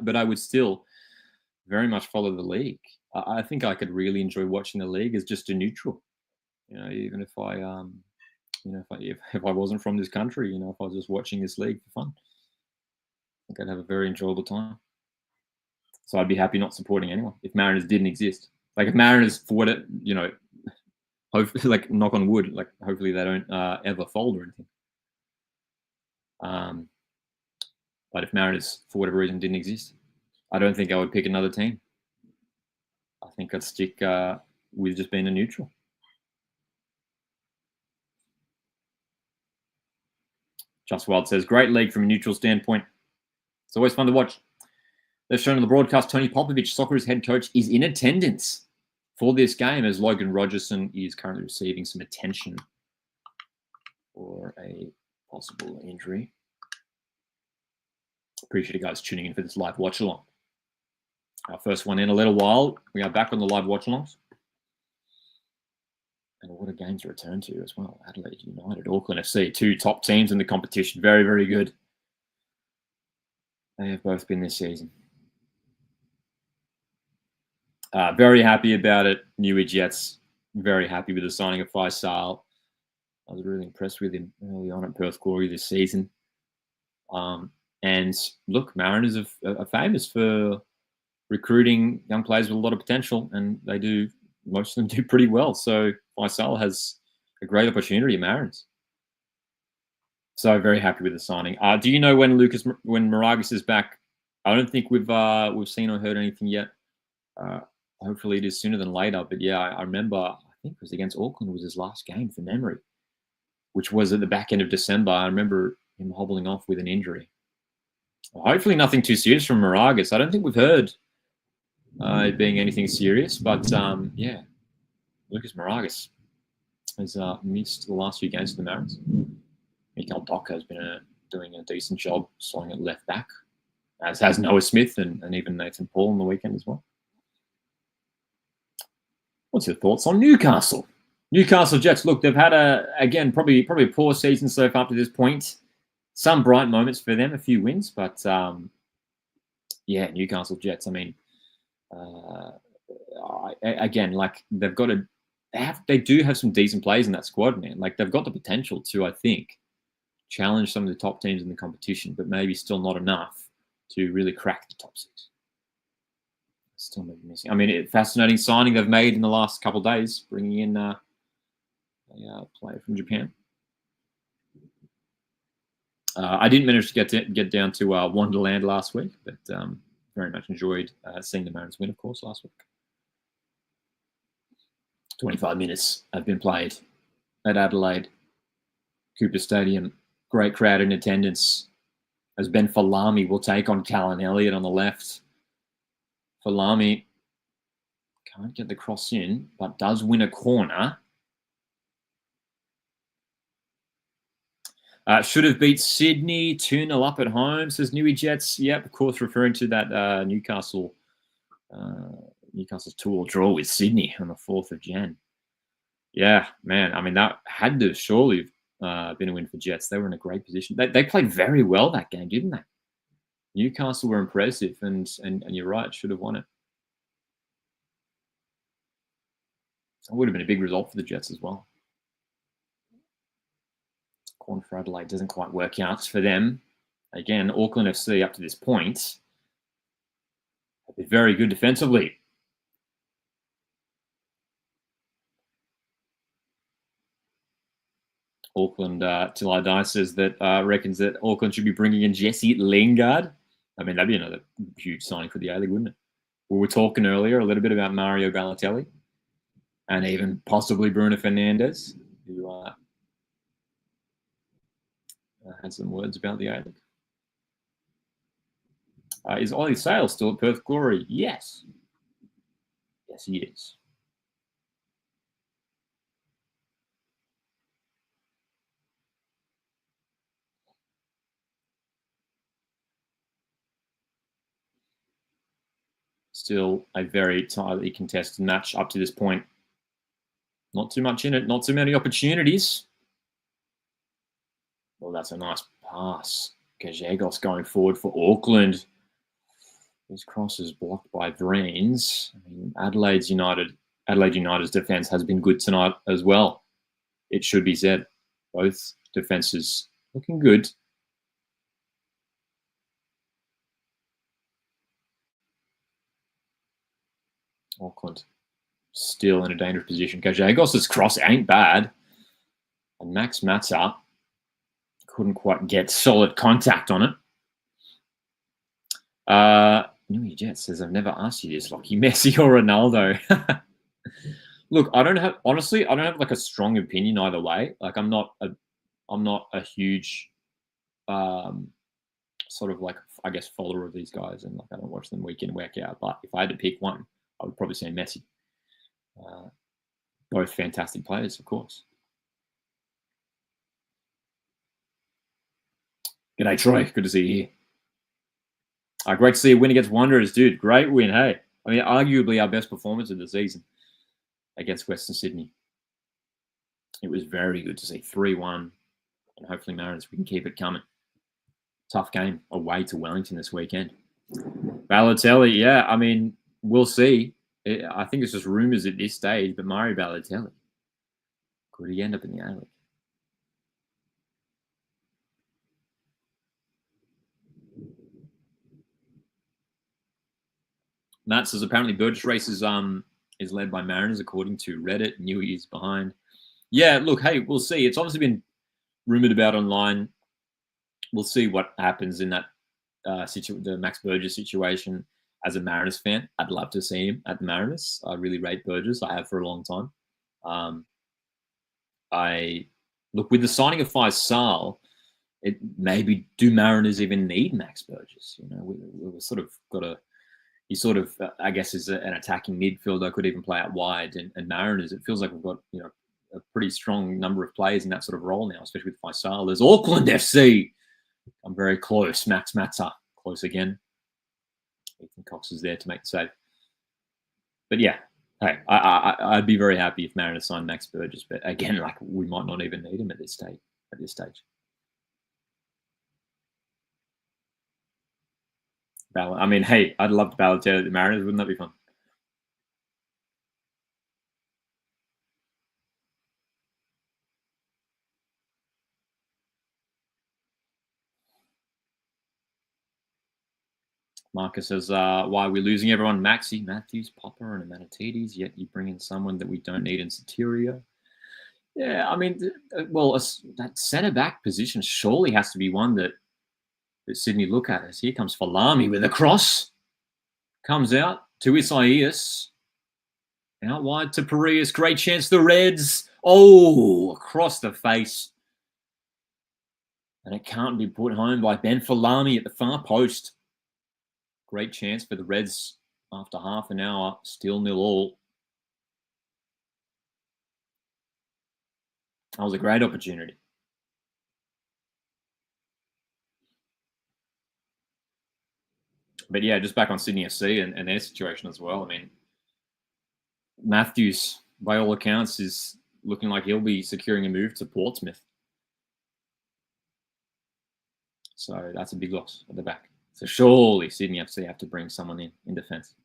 but I would still very much follow the league. I think I could really enjoy watching the league as just a neutral. Even if I, if I wasn't from this country, if I was just watching this league for fun, I think I'd have a very enjoyable time. So I'd be happy not supporting anyone if Mariners didn't exist. Like if Mariners, for what it, hopefully, like knock on wood, like hopefully they don't ever fold or anything. But if Mariners, for whatever reason, didn't exist, I don't think I would pick another team. I think I'd stick with just being a neutral. Just Wild says, great league from a neutral standpoint. It's always fun to watch. They've shown on the broadcast Tony Popovich, Socceroos head coach, is in attendance for this game as Logan Rogerson is currently receiving some attention for a possible injury. Appreciate you guys tuning in for this live watch-along. Our first one in a little while. We are back on the live watch-alongs. And what a game to return to as well. Adelaide United, Auckland FC, two top teams in the competition. Very, very good. They have both been this season. Very happy about it. Newey Jets, very happy with the signing of Faisal. I was really impressed with him early on at Perth Glory this season. And look, Mariners are famous for recruiting young players with a lot of potential, and they do. Most of them do pretty well. So Faisal has a great opportunity at Mariners. So very happy with the signing. Do you know when Moragas is back? I don't think we've seen or heard anything yet. Hopefully it is sooner than later. But yeah, I remember, I think it was against Auckland, was his last game for memory, which was at the back end of December. I remember him hobbling off with an injury. Well, hopefully nothing too serious from Moragas. I don't think we've heard it being anything serious, but yeah, Lucas Moragas has missed the last few games for the Mariners. Mikael Docker has been doing a decent job slotting at left back, as has Noah Smith and even Nathan Paul on the weekend as well. What's your thoughts on Newcastle? Newcastle Jets, look, they've had again probably a poor season so far up to this point. Some bright moments for them, a few wins, but yeah, Newcastle Jets. I mean, again, like they do have some decent players in that squad, man. Like they've got the potential to, I think, challenge some of the top teams in the competition, but maybe still not enough to really crack the top six. Still maybe missing. I mean, fascinating signing they've made in the last couple of days, bringing in a player from Japan. I didn't manage to get down to Wonderland last week, but very much enjoyed seeing the Mariners win, of course, last week. 25 minutes have been played at Adelaide Cooper Stadium. Great crowd in attendance. as Ben Falami will take on Callan Elliott on the left. Falami can't get the cross in, but does win a corner. Should have beat Sydney 2-0 up at home, says Newey Jets. Yep, of course, referring to that Newcastle's 2-2 draw with Sydney on the 4th of Jan. Yeah, man. I mean, that had to surely have been a win for Jets. They were in a great position. They played very well that game, didn't they? Newcastle were impressive, and you're right, should have won it. It would have been a big result for the Jets as well. Corner for Adelaide doesn't quite work out for them. Again, Auckland FC up to this point have been very good defensively. Auckland, Till I Die, says that reckons that Auckland should be bringing in Jesse Lingard. I mean, that'd be another huge signing for the A-League, wouldn't it? We were talking earlier a little bit about Mario Balotelli and even possibly Bruno Fernandes, who had some words about the A-League. Is Ollie Sale still at Perth Glory? Yes. Yes, he is. Still a very tightly contested match up to this point. Not too much in it, not too many opportunities. Well, that's a nice pass. Gallegos going forward for Auckland. His cross is blocked by Greens. I mean, Adelaide United's defence has been good tonight as well. It should be said. Both defences looking good. Auckland still in a dangerous position. Gallegos' cross ain't bad. And Max Mata couldn't quite get solid contact on it. Newey Jet says, I've never asked you this, Lockie, Messi or Ronaldo? Look, I don't have like a strong opinion either way. Like I'm not a huge sort of like, I guess, follower of these guys, and like I don't watch them week in, week out. But if I had to pick one, I would probably say Messi. Both fantastic players, of course. G'day, Troy. Good to see you here. Great to see a win against Wanderers, dude. Great win, hey. I mean, arguably our best performance of the season against Western Sydney. It was very good to see 3-1, and hopefully Mariners, we can keep it coming. Tough game away to Wellington this weekend. Balotelli, yeah, I mean, we'll see. I think it's just rumours at this stage, but Mario Balotelli, could he end up in the A-League? Matt says apparently Burgess Race is led by Mariners according to Reddit. Newey is behind. Yeah, look, hey, we'll see. It's obviously been rumoured about online. We'll see what happens in that the Max Burgess situation. As a Mariners fan, I'd love to see him at the Mariners. I really rate Burgess. I have for a long time. I look with the signing of Faisal. It maybe do Mariners even need Max Burgess? You know, we've sort of got a. He sort of, I guess, is an attacking midfielder. Could even play out wide. And Mariners, it feels like we've got a pretty strong number of players in that sort of role now, especially with Faisal. There's Auckland FC. I'm very close. Max Mata close again. Ethan Cox is there to make the save. But yeah, hey, I'd be very happy if Mariners signed Max Burgess. But again, like we might not even need him at this stage. I mean, hey, I'd love to Balotelli at the Mariners. Wouldn't that be fun? Marcus says, why are we losing everyone? Maxi, Matthews, Popper, and Manatides, yet you bring in someone that we don't need in Soteria. Yeah, I mean, well, that centre-back position surely has to be one that Sydney look at. As here comes Falami with a cross. Comes out to Isaias. Out wide to Parias. Great chance, the Reds. Oh, across the face. And it can't be put home by Ben Falami at the far post. Great chance for the Reds after half an hour. Still 0-0. That was a great opportunity. But yeah, just back on Sydney FC and their situation as well. I mean, Matthews, by all accounts, is looking like he'll be securing a move to Portsmouth. So that's a big loss at the back. So surely Sydney FC have to bring someone in defence.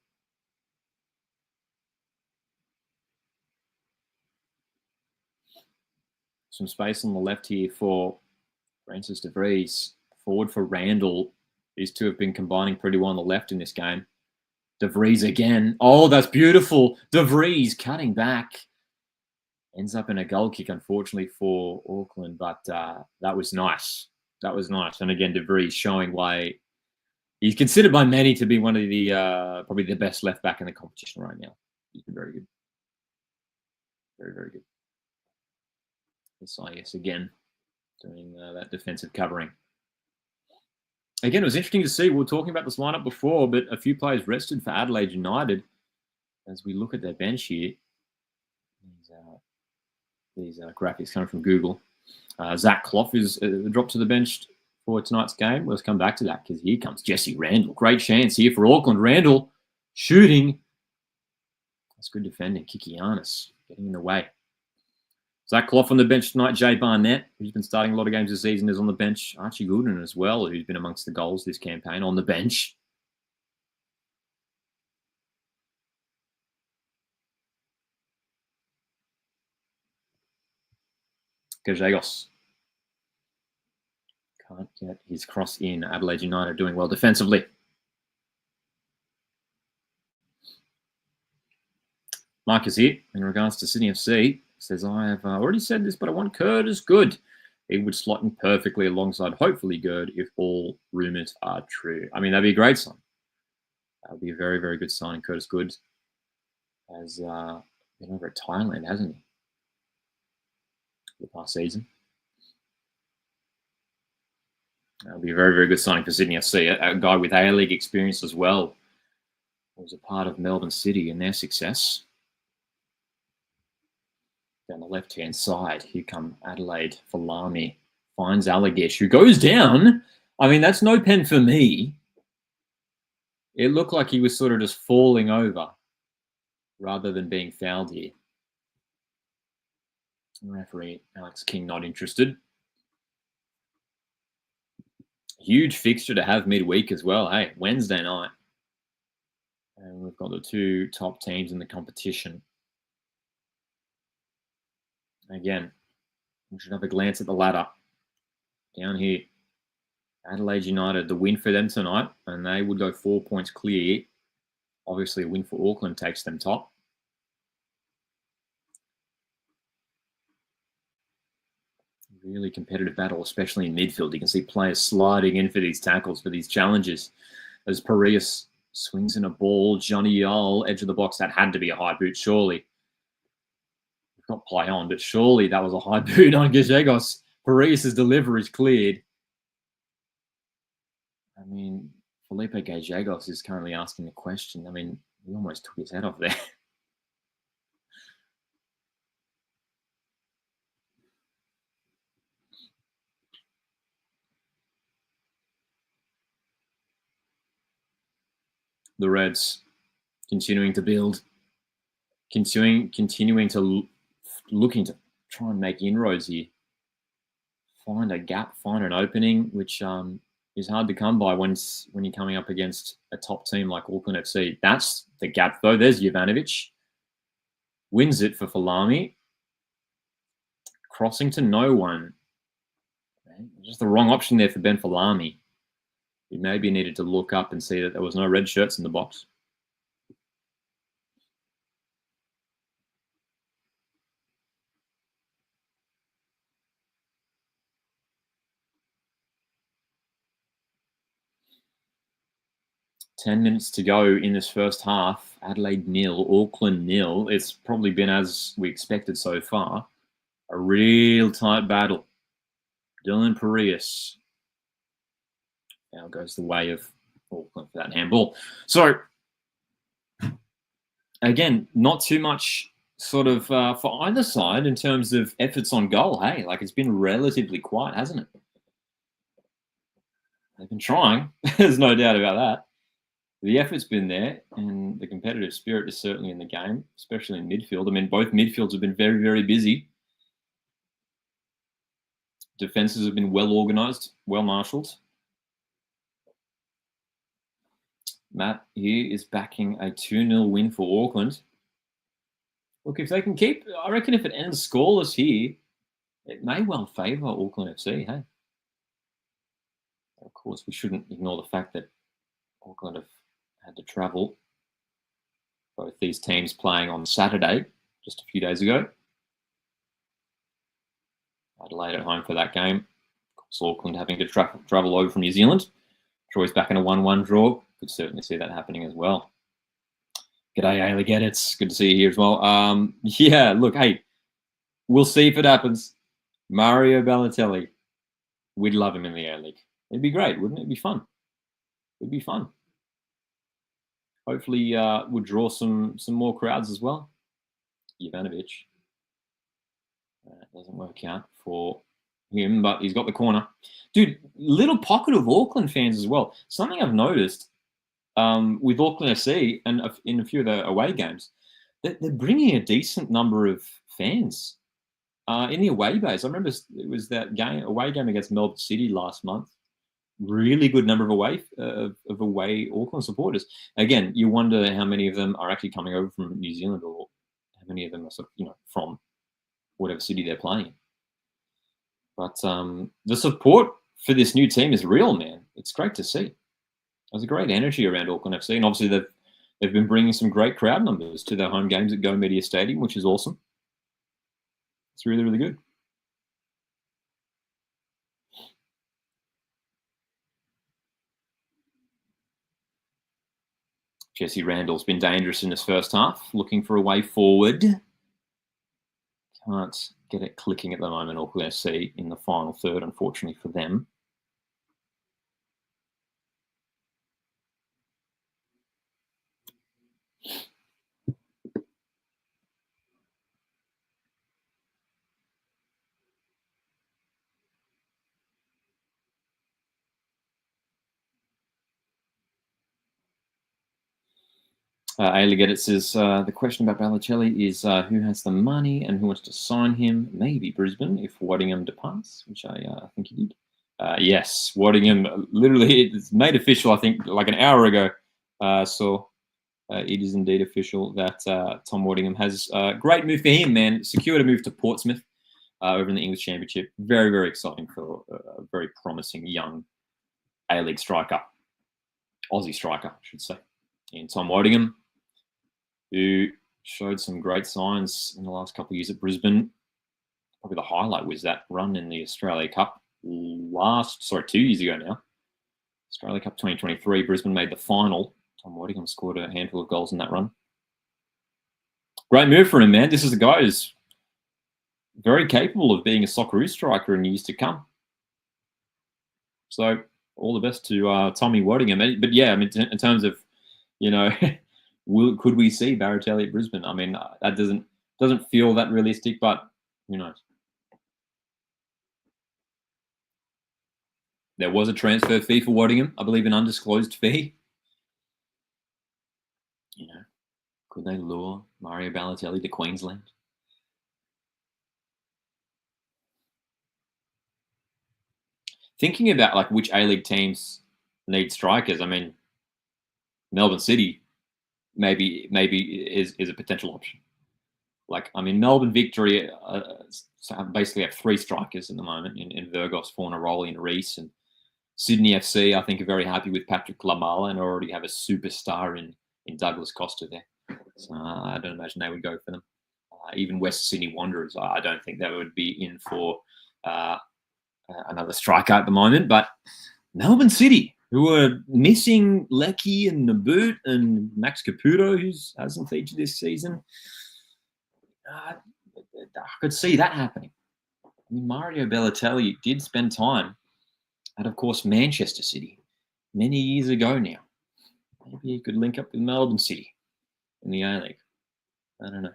Some space on the left here for Francis de Vries. Forward for Randall. These two have been combining pretty well on the left in this game. De Vries again. Oh, that's beautiful. De Vries cutting back. Ends up in a goal kick, unfortunately, for Auckland. But that was nice. That was nice. And again, De Vries showing why he's considered by many to be one of the probably the best left back in the competition right now. He's been very good. Very, very good. SIS again doing that defensive covering. Again, it was interesting to see. We were talking about this lineup before, but a few players rested for Adelaide United. As we look at their bench here, these graphics coming from Google. Zach Clough is dropped to the bench for tonight's game. Let's come back to that because here comes Jesse Randall. Great chance here for Auckland. Randall shooting. That's good defending. Kikianis getting in the way. Zach Clough on the bench tonight. Jay Barnett, who's been starting a lot of games this season, is on the bench. Archie Goodwin as well, who's been amongst the goals this campaign, on the bench. Gajagos can't get his cross in. Adelaide United doing well defensively. Marcus here, in regards to Sydney FC, says, I have already said this, but I want Curtis Good. He would slot in perfectly alongside, hopefully, Good if all rumours are true. I mean, that'd be a great sign. That would be a very, very good sign. Curtis Good has been over at Thailand, hasn't he? The past season. That would be a very, very good signing for Sydney FC. A guy with A-League experience as well. Was a part of Melbourne City and their success. Down the left-hand side, here come Adelaide. Falami finds Alagesh, who goes down. I mean, that's no pen for me. It looked like he was sort of just falling over rather than being fouled here. Referee Alex King not interested. Huge fixture to have midweek as well. Hey, Wednesday night. And we've got the two top teams in the competition. Again, we should have a glance at the ladder. Down here, Adelaide United, the win for them tonight, and they would go 4 points clear. Obviously, a win for Auckland takes them top. Really competitive battle, especially in midfield. You can see players sliding in for these tackles, for these challenges. As Parias swings in a ball, Johnny Yole, edge of the box. That had to be a high boot, surely. Not play on, but surely that was a high boot on Gajagos. Parias' delivery is cleared. I mean, Felipe Gajagos is currently asking the question. I mean, he almost took his head off there. The Reds continuing to build, continuing to looking to try and make inroads here. Find a gap, find an opening, which is hard to come by when you're coming up against a top team like Auckland FC. That's the gap, though. There's Jovanovic. Wins it for Falami. Crossing to no one. Just the wrong option there for Ben Falami. He maybe needed to look up and see that there was no red shirts in the box. Ten minutes to go in this first half. Adelaide 0, Auckland 0. It's probably been as we expected so far. A real tight battle. Dylan Parias. Now goes the way of Auckland for that handball. So, again, not too much sort of for either side in terms of efforts on goal. Hey, like it's been relatively quiet, hasn't it? They've been trying. There's no doubt about that. The effort's been there, and the competitive spirit is certainly in the game, especially in midfield. I mean, both midfields have been very, very busy. Defenses have been well organised, well marshalled. Matt here is backing a 2-0 win for Auckland. Look, if they can keep, I reckon if it ends scoreless here, it may well favour Auckland FC, hey? Of course, we shouldn't ignore the fact that Auckland have had to travel. Both these teams playing on Saturday, just a few days ago. Adelaide at home for that game. Of course, Auckland having to travel over from New Zealand. Troy's back in a 1-1 draw. Could certainly see that happening as well. G'day, Ailey It's good to see you here as well. Yeah, look, hey, we'll see if it happens. Mario Balotelli. We'd love him in the A-League. It'd be great, wouldn't it? It'd be fun. It'd be fun. Hopefully, we'll draw some more crowds as well. Ivanovic. Doesn't work out for him, but he's got the corner. Dude, little pocket of Auckland fans as well. Something I've noticed with Auckland FC and in a few of the away games, they're bringing a decent number of fans in the away base. I remember it was that away game against Melbourne City last month. Really good number of away Auckland supporters. Again, you wonder how many of them are actually coming over from New Zealand, or how many of them are sort of, from whatever city they're playing in. But the support for this new team is real, man. It's great to see. There's a great energy around Auckland FC, and obviously they've been bringing some great crowd numbers to their home games at Go Media Stadium, which is awesome. It's really, really good. Jesse Randall's been dangerous in his first half, looking for a way forward. Can't get it clicking at the moment, Auckland FC, in the final third, unfortunately for them. Ailigetit says, the question about Balotelli is who has the money and who wants to sign him? Maybe Brisbane if Waddingham departs, which I think he did. Yes, Waddingham, literally, it's made official, I think, like an hour ago. So it is indeed official that Tom Waddingham has a great move for him, man. Secured a move to Portsmouth over in the English Championship. Very, very exciting for a very promising young A-League striker. Aussie striker, I should say. In Tom Waddingham, who showed some great signs in the last couple of years at Brisbane. Probably the highlight was that run in the Australia Cup 2 years ago now. Australia Cup 2023, Brisbane made the final. Tom Waddingham scored a handful of goals in that run. Great move for him, man. This is a guy who's very capable of being a Socceroo striker in years to come. So all the best to Tommy Waddingham. But yeah, I mean, in terms of, could we see Balotelli at Brisbane? I mean, that doesn't feel that realistic, but who knows? There was a transfer fee for Waddingham, I believe, an undisclosed fee. Could they lure Mario Balotelli to Queensland? Thinking about like which A-League teams need strikers, I mean, Melbourne City maybe is a potential option. Like, I mean, Melbourne Victory basically have 3 strikers at the moment in Virgos, Fornaroli and Reese. And Sydney FC, I think, are very happy with Patrick Lamala and already have a superstar in Douglas Costa there. So I don't imagine they would go for them. Even West Sydney Wanderers, I don't think they would be in for another striker at the moment. But Melbourne City, who are missing Lecky and Naboot and Max Caputo, who hasn't featured this season, I could see that happening. Mario Balotelli did spend time at, of course, Manchester City many years ago now. Maybe he could link up with Melbourne City in the A-League. I don't know.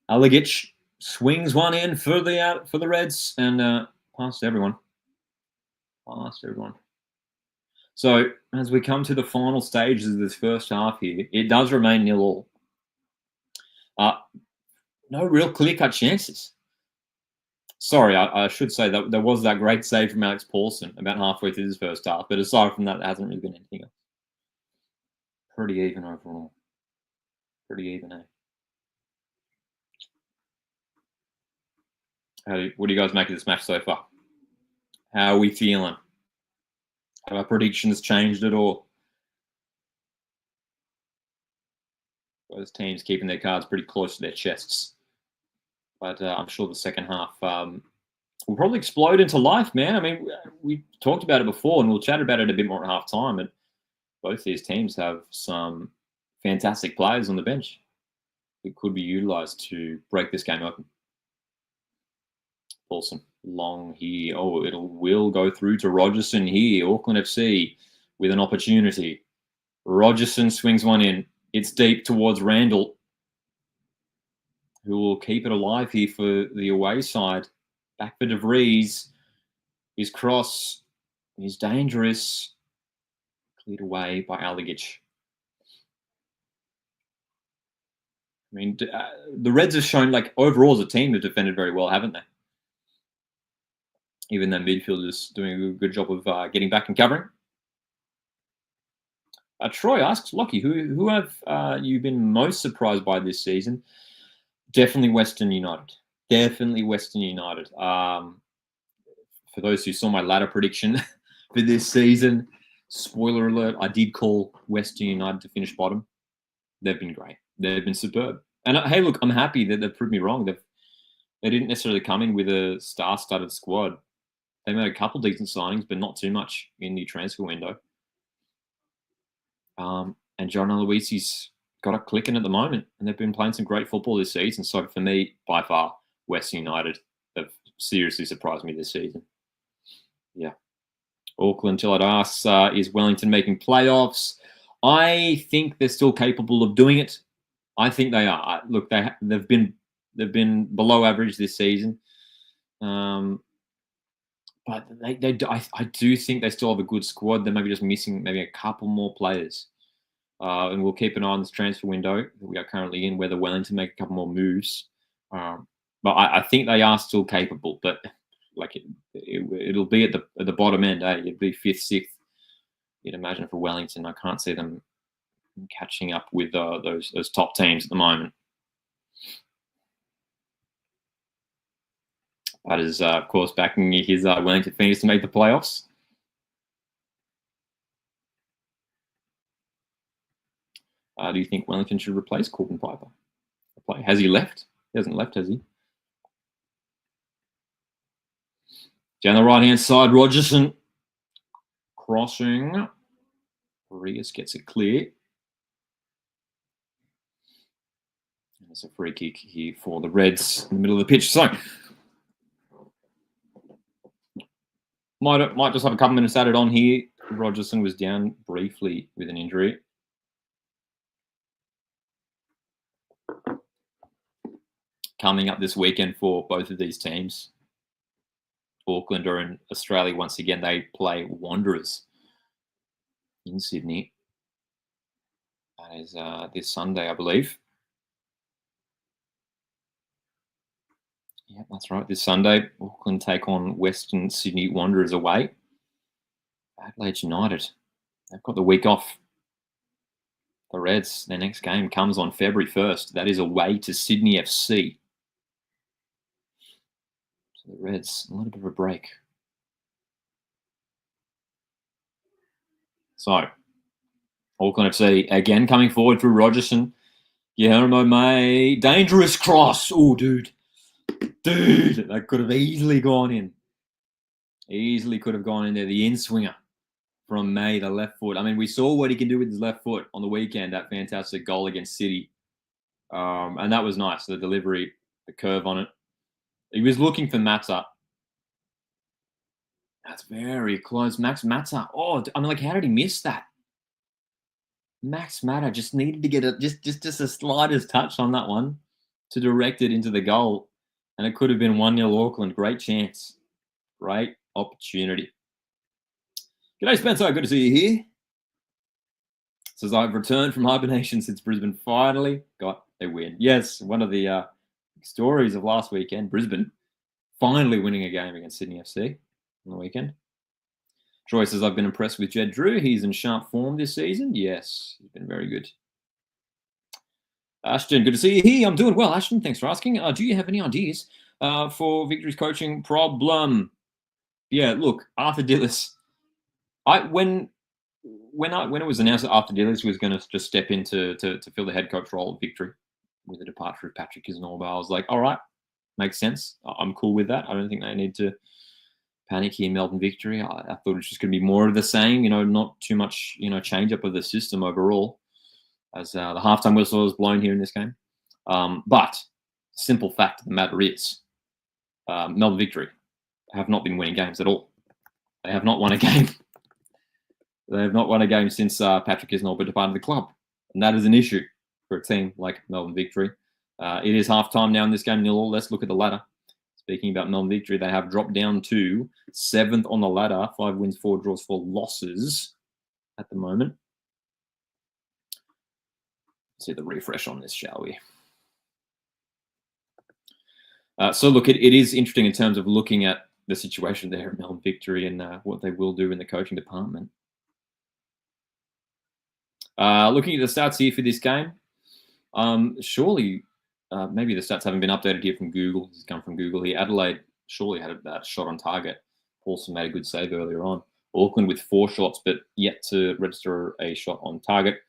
Aligic swings one in further out for the Reds and past everyone. So as we come to the final stages of this first half here, it does remain 0-0. No real clear-cut chances. Sorry, I should say that there was that great save from Alex Paulson about halfway through this first half, but aside from that, there hasn't really been anything else. Pretty even overall. Pretty even, eh? What do you guys make of this match so far? How are we feeling? Have our predictions changed at all? Both teams keeping their cards pretty close to their chests. But I'm sure the second half will probably explode into life, man. I mean, we talked about it before, and we'll chat about it a bit more at half time. And both these teams have some fantastic players on the bench that could be utilised to break this game open. Paulson, long here. Oh, will go through to Rogerson here. Auckland FC with an opportunity. Rogerson swings one in. It's deep towards Randall, who will keep it alive here for the away side. Back for De Vries. His cross is dangerous. Cleared away by Aligic. I mean, the Reds have shown, like, overall as a team, have defended very well, haven't they? Even though midfielders doing a good job of getting back and covering. Troy asks, Lockie, who have you been most surprised by this season? Definitely Western United. Definitely Western United. For those who saw my ladder prediction for this season, spoiler alert, I did call Western United to finish bottom. They've been great. They've been superb. And hey, look, I'm happy that they've proved me wrong. They didn't necessarily come in with a star-studded squad. They made a couple decent signings, but not too much in the transfer window. And John Aloisi's got it clicking at the moment, and they've been playing some great football this season. So for me, by far, Western United have seriously surprised me this season. Yeah. Auckland, till it asks, is Wellington making playoffs? I think they're still capable of doing it. I think they are. Look, they've been below average this season, but I do think they still have a good squad. They may be just missing maybe a couple more players, and we'll keep an eye on this transfer window that we are currently in, whether Wellington make a couple more moves. But I think they are still capable. But like it'll be at the bottom end. It'd be 5th, 6th. You'd imagine for Wellington. I can't see them catching up with those top teams at the moment. That is, of course, backing his Wellington Phoenix to make the playoffs. Do you think Wellington should replace Corbin Piper? Has he left? He hasn't left, has he? Down the right-hand side, Rogerson crossing. Rodriguez gets it clear. There's a free kick here for the Reds in the middle of the pitch. So might just have a couple minutes added on here. Rogerson was down briefly with an injury. Coming up this weekend for both of these teams. Auckland are in Australia once again. They play Wanderers in Sydney. That is this Sunday, I believe. Yeah, that's right. This Sunday, Auckland take on Western Sydney Wanderers away. Adelaide United, they've got the week off. The Reds, their next game comes on February 1st. That is away to Sydney FC. So the Reds, a little bit of a break. So, Auckland FC again coming forward through Rogerson. Guillermo May, dangerous cross. Oh, dude, that could have easily gone in. Easily could have gone in there. The in-swinger from May, the left foot. I mean, we saw what he can do with his left foot on the weekend, that fantastic goal against City. And that was nice, the delivery, the curve on it. He was looking for Mata. That's very close. Max Mata. Oh, I mean, like, how did he miss that? Max Mata just needed to get just the slightest touch on that one to direct it into the goal, and it could have been 1-0 Auckland. Great chance. Great opportunity. G'day, Spencer. Good to see you here. Says, I've returned from hibernation since Brisbane finally got a win. Yes, one of the stories of last weekend, Brisbane finally winning a game against Sydney FC on the weekend. Troy says, I've been impressed with Jed Drew. He's in sharp form this season. Yes, he's been very good. Ashton, good to see you here. I'm doing well, Ashton. Thanks for asking. Do you have any ideas for Victory's coaching problem? Yeah, look, Arthur Dillis. When it was announced that Arthur Dillis was going to just step in to fill the head coach role at Victory with the departure of Patrick Kisnorbo, I was like, all right, makes sense. I'm cool with that. I don't think they need to panic here in Melbourne Victory. I thought it was just going to be more of the same, not too much, change up of the system overall, as the halftime whistle was blown here in this game. But simple fact of the matter is, Melbourne Victory have not been winning games at all. They have not won a game. They have not won a game since Patrick Kisnorbo departed the club, and that is an issue for a team like Melbourne Victory. It is halftime now in this game, 0-0. Let's look at the ladder. Speaking about Melbourne Victory, they have dropped down to 7th on the ladder, 5 wins, 4 draws, 4 losses at the moment. Let's see the refresh on this, shall we? So look, it is interesting in terms of looking at the situation there at Melbourne Victory and what they will do in the coaching department. Looking at the stats here for this game, surely maybe the stats haven't been updated here from Google. This has come from Google here. Adelaide surely had that shot on target. Paulson made a good save earlier on. Auckland with 4 shots, but yet to register a shot on target.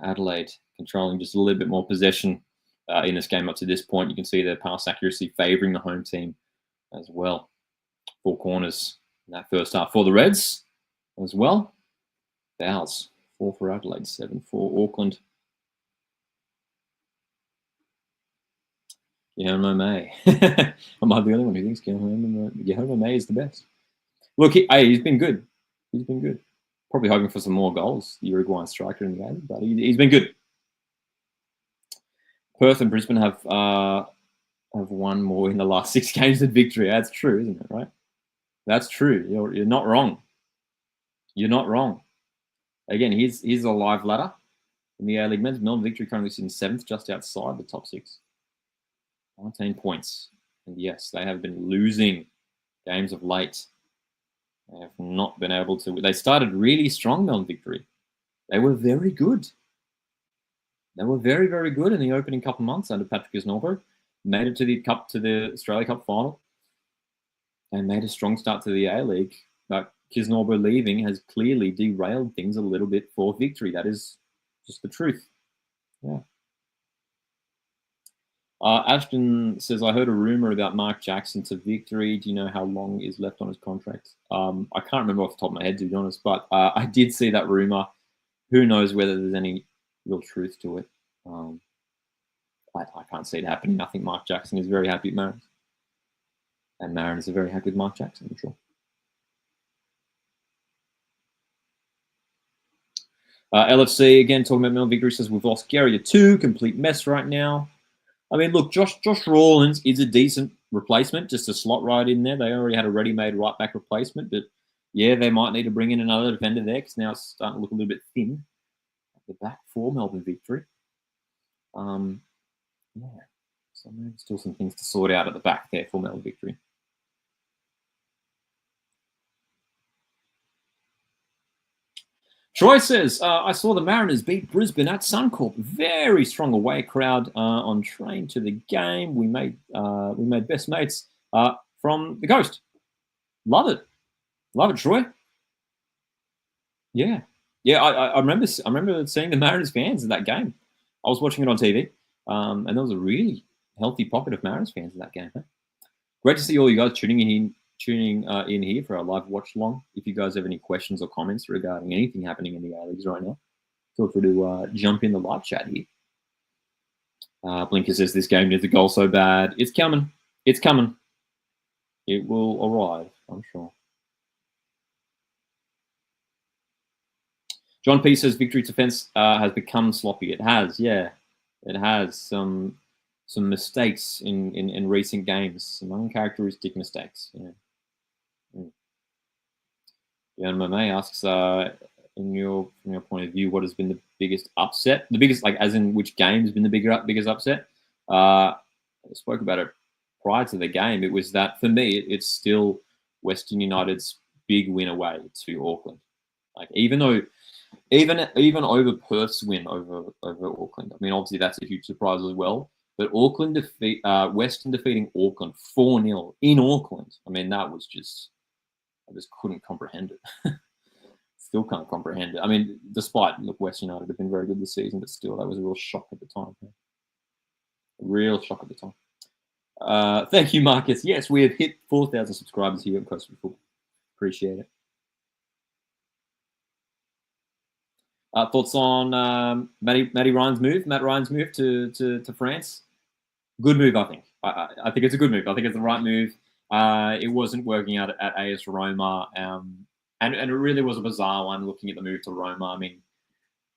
Adelaide controlling just a little bit more possession in this game up to this point. You can see their pass accuracy favouring the home team as well. 4 corners in that first half for the Reds as well. Fouls. 4 for Adelaide, 7 for Auckland. Guillermo May. Am I the only one who thinks Guillermo May is the best? Look, he's been good. He's been good. Probably hoping for some more goals, the Uruguayan striker in the game, but he's been good. Perth and Brisbane have won more in the last 6 games than Victory. That's true, isn't it, right? That's true. You're not wrong. You're not wrong. Again, here's a live ladder in the A-League men's. Melbourne Victory currently sits in 7th, just outside the top 6. 19 points. And yes, they have been losing games of late. They have not been able to. They started really strong, Melbourne Victory. They were very good. They were very, very good in the opening couple of months under Patrick Kisnorbo. Made it to the Australia Cup final. And made a strong start to the A-League. But Kisnorbo leaving has clearly derailed things a little bit for Victory. That is just the truth. Yeah. Ashton says, I heard a rumor about Mark Jackson to Victory. Do you know how long is left on his contract? I can't remember off the top of my head, to be honest, but I did see that rumor. Who knows whether there's any real truth to it. I can't see it happening. I think Mark Jackson is very happy at Mariners. And Mariners are very happy with Mark Jackson, I'm sure. LFC, again, talking about Melbourne Victory, says, we've lost Gary to 2. Complete mess right now. I mean, look, Josh Rawlins is a decent replacement, just a slot right in there. They already had a ready-made right-back replacement, but yeah, they might need to bring in another defender there because now it's starting to look a little bit thin at the back for Melbourne Victory. Yeah, so maybe still some things to sort out at the back there for Melbourne Victory. Troy says, I saw the Mariners beat Brisbane at Suncorp. Very strong away crowd on train to the game. We made best mates from the coast. Love it, Troy. Yeah. I remember seeing the Mariners fans in that game. I was watching it on TV, and there was a really healthy pocket of Mariners fans in that game. Huh? Great to see all you guys tuning in here for our live watch along. If you guys have any questions or comments regarding anything happening in the A-Leagues right now, feel free to jump in the live chat here. Blinker says this game needs a goal so bad. It's coming. It's coming. It will arrive, I'm sure. John P says Victory's defense has become sloppy. It has, yeah. It has some mistakes in recent games, some uncharacteristic mistakes. Yeah. MMA asks, from your point of view, what has been the biggest upset? The biggest, like, as in which game has been the biggest upset? I spoke about it prior to the game. It was that, for me, it's still Western United's big win away to Auckland. Like, even over Perth's win over Auckland. I mean, obviously that's a huge surprise as well. But Western defeating Auckland 4-0 in Auckland. I mean, I just couldn't comprehend it. Still can't comprehend it. I mean, despite Western United have been very good this season, but still, that was a real shock at the time. A real shock at the time. Thank you, Marcus. Yes, we have hit 4,000 subscribers here at Coast Football. Appreciate it. Thoughts on Matt Ryan's move to France? Good move, I think. I think it's a good move. I think it's the right move. It wasn't working out at AS Roma, and it really was a bizarre one. Looking at the move to Roma, I mean,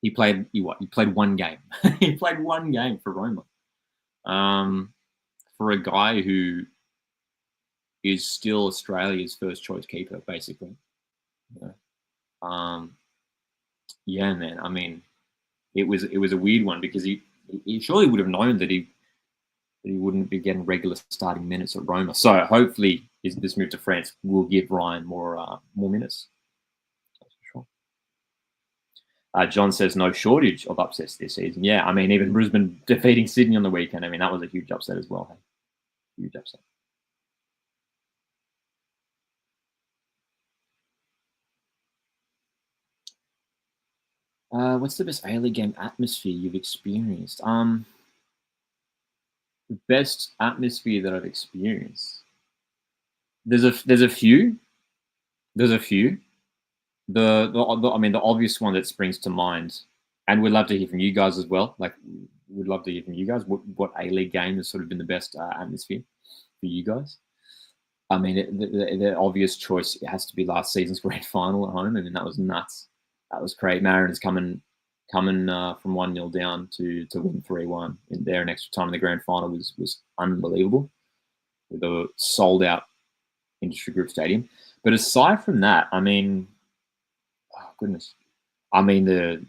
he played one game. He played one game for Roma. For a guy who is still Australia's first choice keeper, basically. Yeah, man. I mean, it was a weird one because he surely would have known that he wouldn't be getting regular starting minutes at Roma. So hopefully this move to France will give Ryan more minutes. That's for sure. John says no shortage of upsets this season. Yeah, I mean, even Brisbane defeating Sydney on the weekend. I mean, that was a huge upset as well. Hey? Huge upset. What's the best A-League game atmosphere you've experienced? The best atmosphere that I've experienced. There's a few. There's a few. I mean, the obvious one that springs to mind, and we'd love to hear from you guys as well. Like, we'd love to hear from you guys. What A-League game has sort of been the best atmosphere for you guys? I mean, the obvious choice, it has to be last season's grand final at home. I mean, that was nuts. That was great. Mariners coming from 1-0 down to win 3-1 in there in extra time in the grand final was unbelievable. With a sold out Industry Group Stadium. But aside from that, I mean, oh goodness, I mean the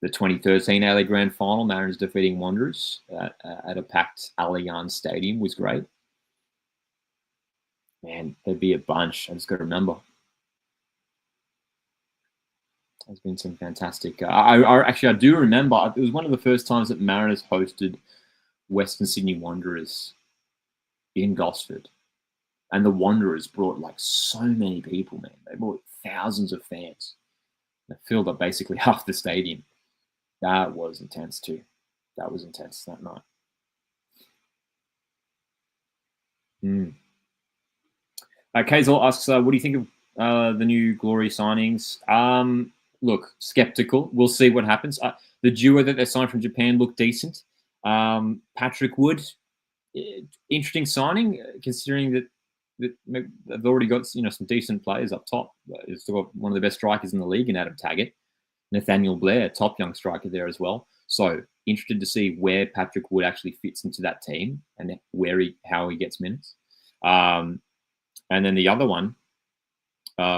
2013 A-League Grand Final, Mariners defeating Wanderers at a packed Allianz Stadium was great. Man, there'd be a bunch. I just got to remember. There's been some fantastic. I do remember. It was one of the first times that Mariners hosted Western Sydney Wanderers in Gosford, and the Wanderers brought like so many people. Man, they brought thousands of fans. They filled up basically half the stadium. That was intense too. That was intense that night. Kazel asks, what do you think of the new Glory signings? Look, skeptical. We'll see what happens. The duo that they signed from Japan looked decent. Patrick Wood, interesting signing, considering that they've already got some decent players up top. They've still got one of the best strikers in the league in Adam Taggart. Nathaniel Blair, top young striker there as well. So interested to see where Patrick Wood actually fits into that team and how he gets minutes. And then the other one,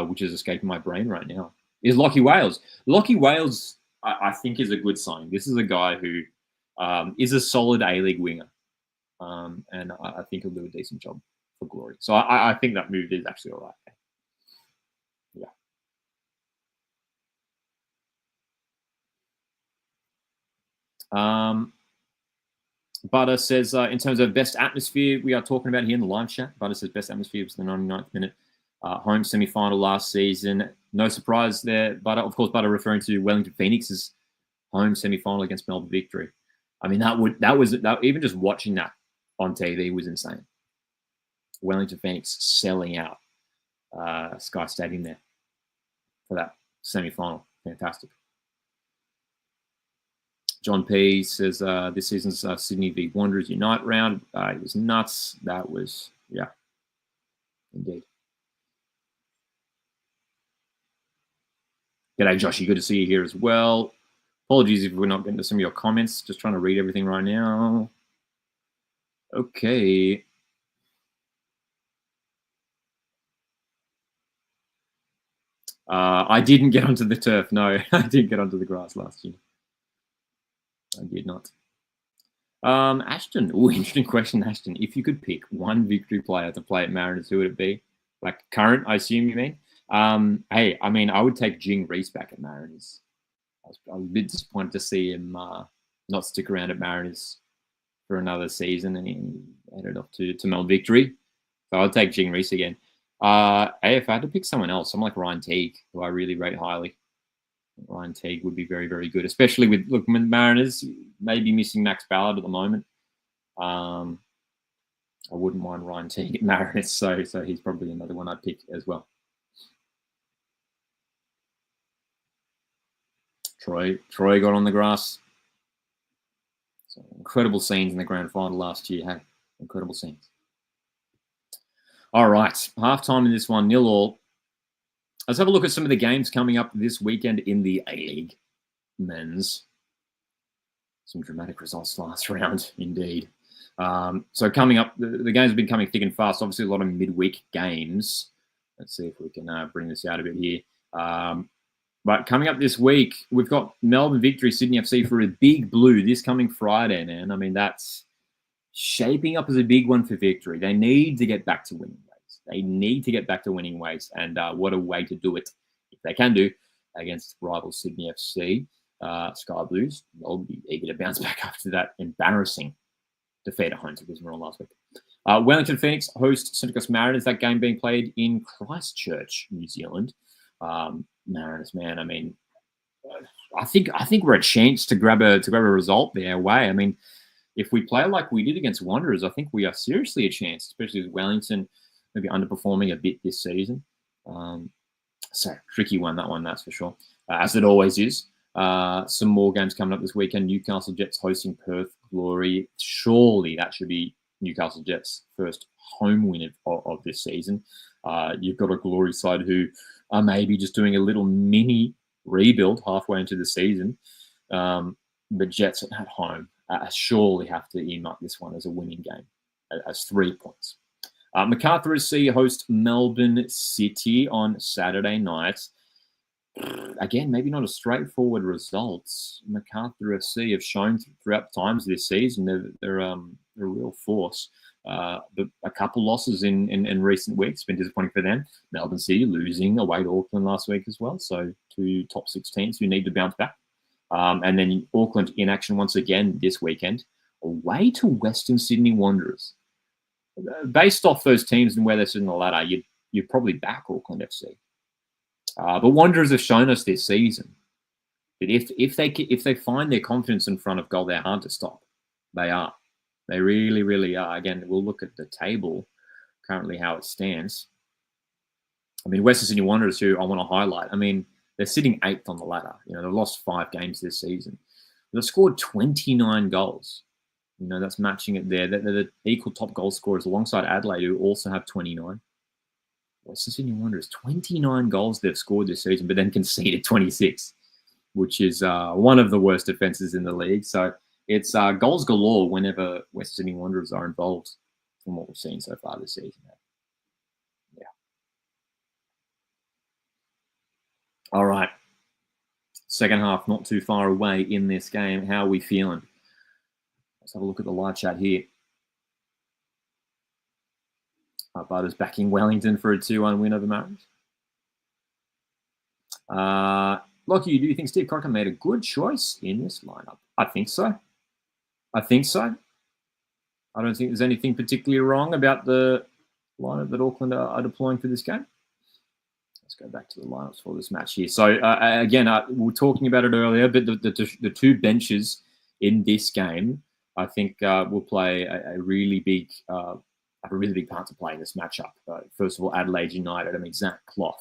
which is escaping my brain right now, is Lockie Wales. Lockie Wales, I think, is a good sign. This is a guy who is a solid A-League winger. And I think he'll do a decent job for Glory. So I think that move is actually all right. Yeah. Butter says, in terms of best atmosphere, we are talking about here in the live chat. Butter says best atmosphere was the 99th minute home semi-final last season. No surprise there. Butter, of course, Butter referring to Wellington Phoenix's home semi-final against Melbourne Victory. I mean, that was even just watching that on TV was insane. Wellington Phoenix selling out Sky Stadium there for that semi-final. Fantastic. John P says this season's Sydney v Wanderers Unite round. It was nuts. That was, yeah. Indeed. G'day, Joshy. Good to see you here as well. Apologies if we're not getting to some of your comments. Just trying to read everything right now. Okay. I didn't get onto the turf. No, I didn't get onto the grass last year. I did not. Ashton. Oh, interesting question, Ashton. If you could pick one victory player to play at Mariners, who would it be? Like current, I assume you mean? Hey, I mean, I would take Jing Reese back at Mariners. I was a bit disappointed to see him not stick around at Mariners for another season, and he headed off to Melbourne Victory. So I'll take Jing Reese again. Hey, if I had to pick someone else, someone like Ryan Teague, who I really rate highly. Ryan Teague would be very, very good, especially with Mariners maybe missing Max Ballard at the moment. I wouldn't mind Ryan Teague at Mariners, so he's probably another one I'd pick as well. Troy got on the grass. So incredible scenes in the grand final last year. Hey, incredible scenes. All right, halftime in this one, 0-0. Let's have a look at some of the games coming up this weekend in the A-League men's. Some dramatic results last round, indeed. So coming up, the games have been coming thick and fast. Obviously, a lot of midweek games. Let's see if we can bring this out a bit here. But coming up this week, we've got Melbourne Victory, Sydney FC for a big blue this coming Friday, man. I mean, that's shaping up as a big one for Victory. They need to get back to winning ways. They need to get back to winning ways. And what a way to do it, if they can do, against rival Sydney FC. Sky Blues, they'll be eager to bounce back after that embarrassing defeat at home to Brisbane last week. Wellington Phoenix host Central Coast Mariners. That game being played in Christchurch, New Zealand. Mariners, man. I mean, I think we're a chance to grab a result their way. I mean, if we play like we did against Wanderers, I think we are seriously a chance, especially with Wellington maybe underperforming a bit this season. So tricky one, that one, that's for sure. As it always is. Some more games coming up this weekend. Newcastle Jets hosting Perth Glory. Surely that should be Newcastle Jets' first home win of this season. You've got a Glory side who are maybe just doing a little mini rebuild halfway into the season. But Jets at home surely have to earmark this one as a winning game, as 3 points. Macarthur FC host Melbourne City on Saturday night. Again, maybe not a straightforward result. Macarthur FC have shown throughout times this season they're a real force. But a couple losses in recent weeks been disappointing for them. Melbourne City losing away to Auckland last week as well. So 2 top 6 teams who need to bounce back. And then Auckland in action once again this weekend, away to Western Sydney Wanderers. Based off those teams and where they're sitting on the ladder, you'd probably back Auckland FC. But Wanderers have shown us this season that if they find their confidence in front of goal, they're hard to stop. They are. They really, really are. Again, we'll look at the table currently, how it stands. I mean, Western Sydney Wanderers, who I want to highlight, I mean, they're sitting 8th on the ladder. You know, they've lost 5 games this season. They've scored 29 goals. You know, that's matching it there. They're the equal top goal scorers alongside Adelaide, who also have 29. Western Sydney Wanderers, 29 goals they've scored this season, but then conceded 26, which is one of the worst defenses in the league. So it's goals galore whenever Western Sydney Wanderers are involved from what we've seen so far this season. Yeah. All right. Second half, not too far away in this game. How are we feeling? Let's have a look at the live chat here. Butters backing Wellington for a 2-1 win over Mariners. Lockie, do you think Steve Crocker made a good choice in this lineup? I think so. I don't think there's anything particularly wrong about the lineup that Auckland are deploying for this game. Let's go back to the lineups for this match here. So again, we were talking about it earlier, but the 2 benches in this game, I think, will play a really big part to play in this matchup. First of all, Adelaide United. I mean, Zach Clough,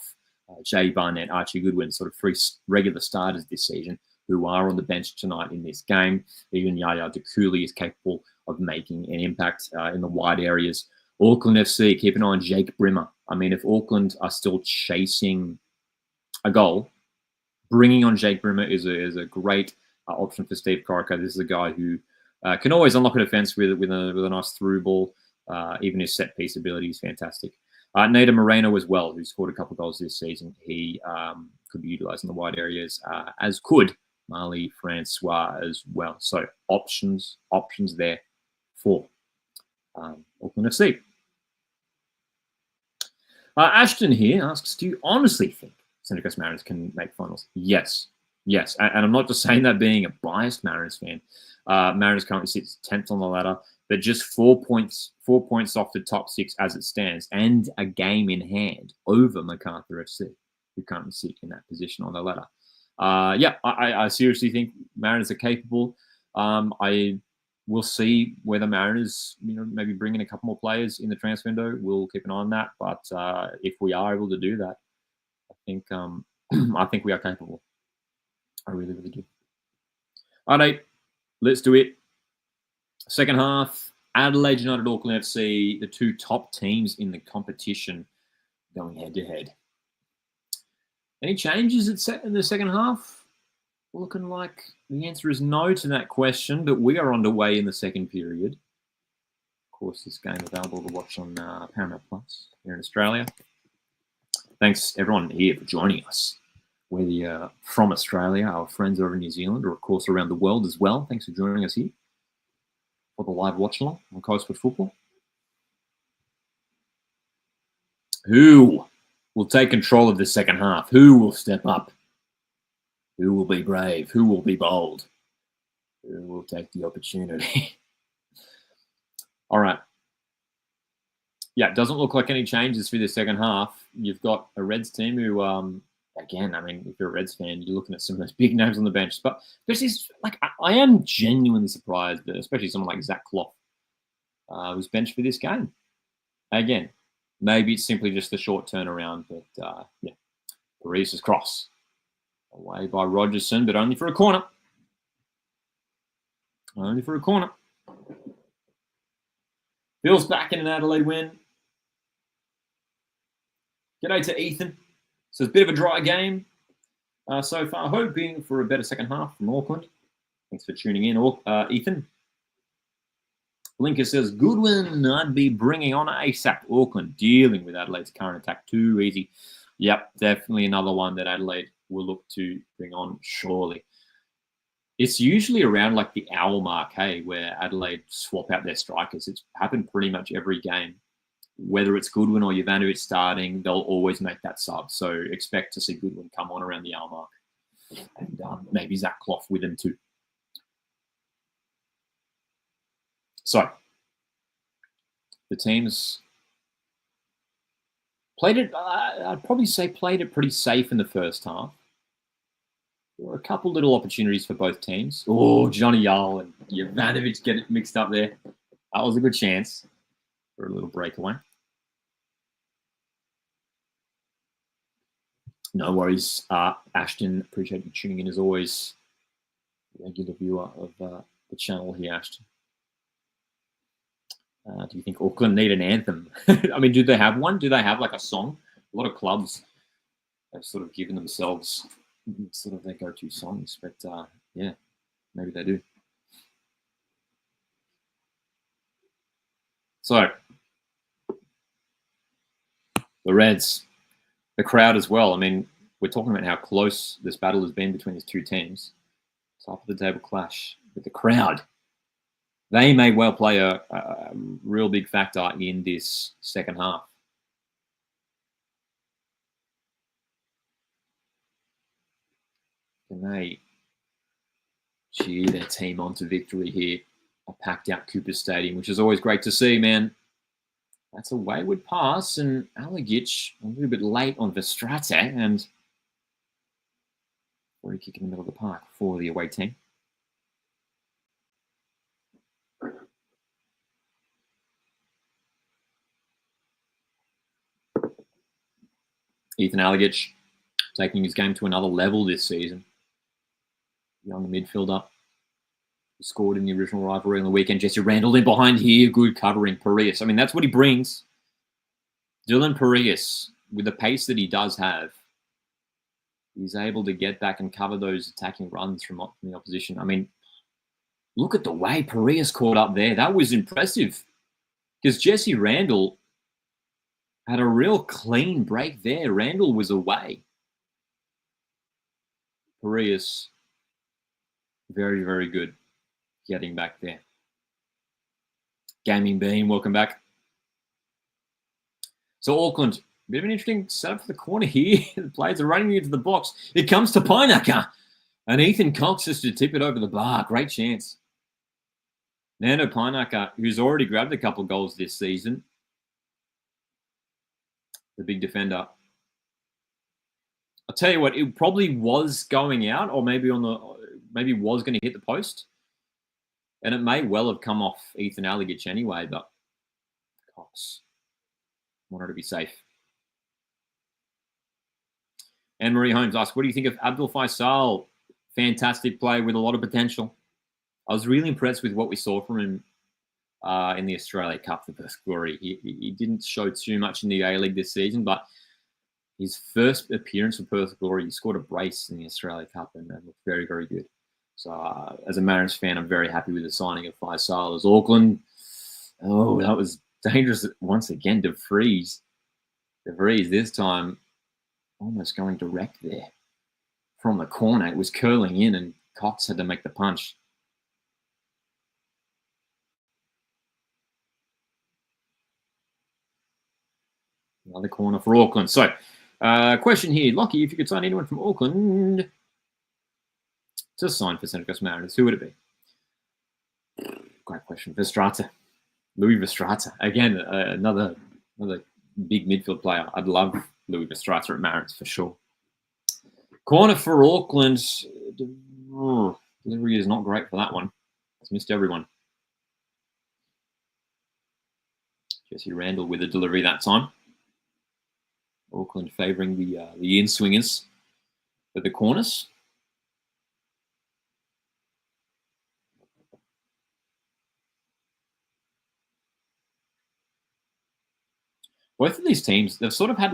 Jay Barnett, Archie Goodwin, sort of 3 regular starters this season who are on the bench tonight in this game. Even Yaya Dekuli is capable of making an impact in the wide areas. Auckland FC, keep an eye on Jake Brimmer, I mean, if Auckland are still chasing a goal, bringing on Jake Brimmer is a great option for Steve Corica. This is a guy who can always unlock a defense with a nice through ball. Even his set piece ability is fantastic. Nader Moreno as well, who scored a couple of goals this season. He could be utilised in the wide areas, as could Marley Francois as well. So options there for Auckland FC. Ashton here asks, do you honestly think Central Coast Mariners can make finals? Yes. And I'm not just saying that being a biased Mariners fan. Mariners currently sits 10th on the ladder, but just 4 points off the top 6 as it stands, and a game in hand over MacArthur FC, who currently sit in that position on the ladder. I seriously think Mariners are capable. I will see whether Mariners, maybe bring in a couple more players in the transfer window. We'll keep an eye on that. But if we are able to do that, I think I think we are capable. I really, really do. All right, let's do it. Second half, Adelaide United, Auckland FC, the two top teams in the competition, going head-to-head. Any changes in the second half? Looking like the answer is no to that question, but we are underway in the second period. Of course, this game available to watch on Paramount Plus here in Australia. Thanks, everyone here, for joining us. Whether you're from Australia, our friends over in New Zealand, or, of course, around the world as well. Thanks for joining us here for the live watch-along on Coastwood Football. Who will take control of the second half? Who will step up? Who will be brave? Who will be bold? Who will take the opportunity? All right. Yeah, it doesn't look like any changes for the second half. You've got a Reds team who, again, I mean, if you're a Reds fan, you're looking at some of those big names on the bench. But especially, like, I am genuinely surprised that, especially someone like Zach Clough was benched for this game. Again, maybe it's simply just a short turnaround, but yeah, Paris's cross. Away by Rogerson, but only for a corner. Only for a corner. Bill's back in an Adelaide win. G'day to Ethan. So it's a bit of a dry game so far. Hoping for a better second half from Auckland. Thanks for tuning in, Ethan. Blinker says, Goodwin, I'd be bringing on ASAP. Auckland dealing with Adelaide's current attack too easy. Yep, definitely another one that Adelaide will look to bring on surely. It's usually around like the hour mark, hey, where Adelaide swap out their strikers. It's happened pretty much every game. Whether it's Goodwin or Jovanovic starting, they'll always make that sub. So expect to see Goodwin come on around the hour mark. And maybe Zach Clough with him too. So the teams played it, I'd probably say played it pretty safe in the first half. There were a couple little opportunities for both teams. Oh, Johnny Yull and Jovanovic get it mixed up there. That was a good chance for a little breakaway. No worries, Ashton. Appreciate you tuning in as always. Regular viewer of the channel here, Ashton. Do you think Auckland need an anthem? I mean, do they have one? Do they have like a song? A lot of clubs have sort of given themselves sort of their go-to songs, but yeah, maybe they do. So, the Reds, the crowd as well. I mean, we're talking about how close this battle has been between these two teams. Top of the table clash with the crowd. They may well play a real big factor in this second half. Can they cheer their team on to victory here? A packed out Cooper Stadium, which is always great to see, man. That's a wayward pass, and Alagic a little bit late on Verstrate, and free kick in the middle of the park for the away team. Ethan Alagic taking his game to another level this season. Young midfielder who scored in the original rivalry on the weekend. Jesse Randall in behind here. Good covering. Paris. I mean, that's what he brings. Dylan Parias, with the pace that he does have, he's able to get back and cover those attacking runs from the opposition. I mean, look at the way Parias caught up there. That was impressive. Because Jesse Randall had a real clean break there. Randall was away. Parias, very, very good getting back there. Gaming Bean, welcome back. So Auckland, bit of an interesting setup for the corner here. The players are running into the box. It comes to Pinaka. And Ethan Cox has to tip it over the bar. Great chance. Nando Pinaka, who's already grabbed a couple goals this season. The big defender. I'll tell you what, it probably was going out, or maybe was going to hit the post. And it may well have come off Ethan Alligich anyway, but Cox wanted to be safe. Anne-Marie Holmes asks, what do you think of Abdul Faisal? Fantastic play with a lot of potential. I was really impressed with what we saw from him in the Australia Cup for Perth Glory. He didn't show too much in the A-League this season, but his first appearance for Perth Glory, he scored a brace in the Australia Cup and looked very, very good. So as a Mariners fan, I'm very happy with the signing of Faisal. As Auckland, oh, that was dangerous once again. De Vries this time almost going direct there from the corner. It was curling in and Cox had to make the punch. Another corner for Auckland. So, question here. Lockie, if you could sign anyone from Auckland to sign for Central Coast Mariners, who would it be? Great question. Verstrata. Louis Verstrata. Again, another big midfield player. I'd love Louis Verstrata at Mariners for sure. Corner for Auckland. Delivery is not great for that one. It's missed everyone. Jesse Randall with a delivery that time. Auckland favouring the in-swingers for the corners. Both of these teams, they've sort of had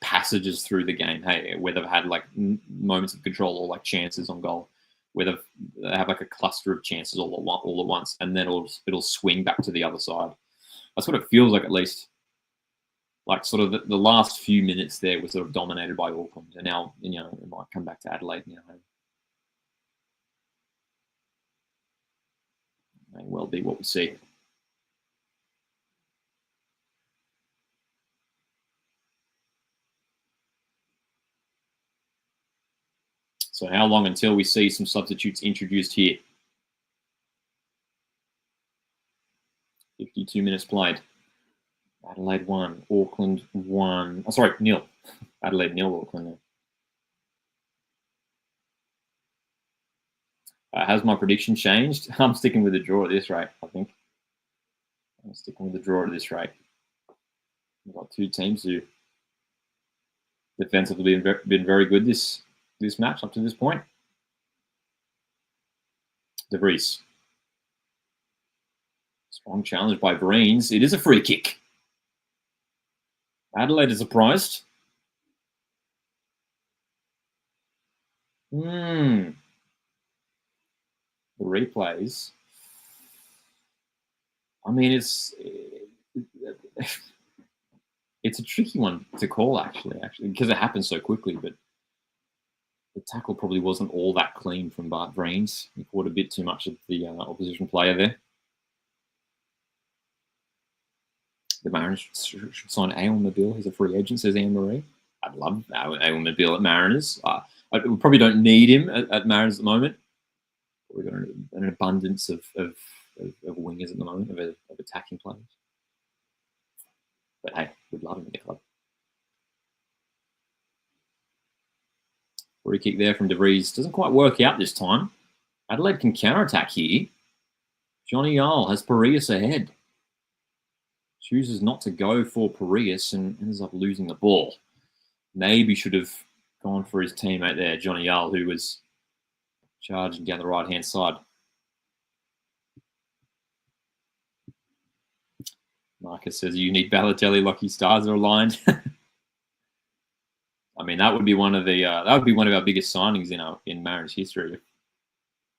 passages through the game, hey, where they've had like moments of control or like chances on goal, where they have like a cluster of chances all at once, and then it'll swing back to the other side. That's what it feels like, at least. Like sort of the last few minutes there was sort of dominated by Auckland, and now it might come back to Adelaide now. May well be what we see. So how long until we see some substitutes introduced here? 52 minutes played. Adelaide 1, Auckland 1. Oh, sorry, 0. Adelaide 0, Auckland 0. Has my prediction changed? I'm sticking with the draw at this rate, I think. I'm sticking with the draw at this rate. We've got two teams who defensively been very good this match up to this point. De Vries. Strong challenge by Breens. It is a free kick. Adelaide is surprised. The replays. I mean, it's a tricky one to call, actually, because it happened so quickly. But the tackle probably wasn't all that clean from Bart Breens. He caught a bit too much of the opposition player there. The Mariners should sign Aon Mobile. He's a free agent, says Anne-Marie. I'd love Aon Mobile at Mariners. We probably don't need him at Mariners at the moment. We've got an abundance of wingers at the moment, of attacking players. But hey, we'd love him in the club. Free kick there from De Vries. Doesn't quite work out this time. Adelaide can counter-attack here. Johnny Yule has Parias ahead. Chooses not to go for Parias and ends up losing the ball. Maybe should have gone for his teammate there, Johnny Yule, who was charging down the right-hand side. Marcus says you need Balotelli like his stars are aligned. I mean, that would be one of our biggest signings in Mariners history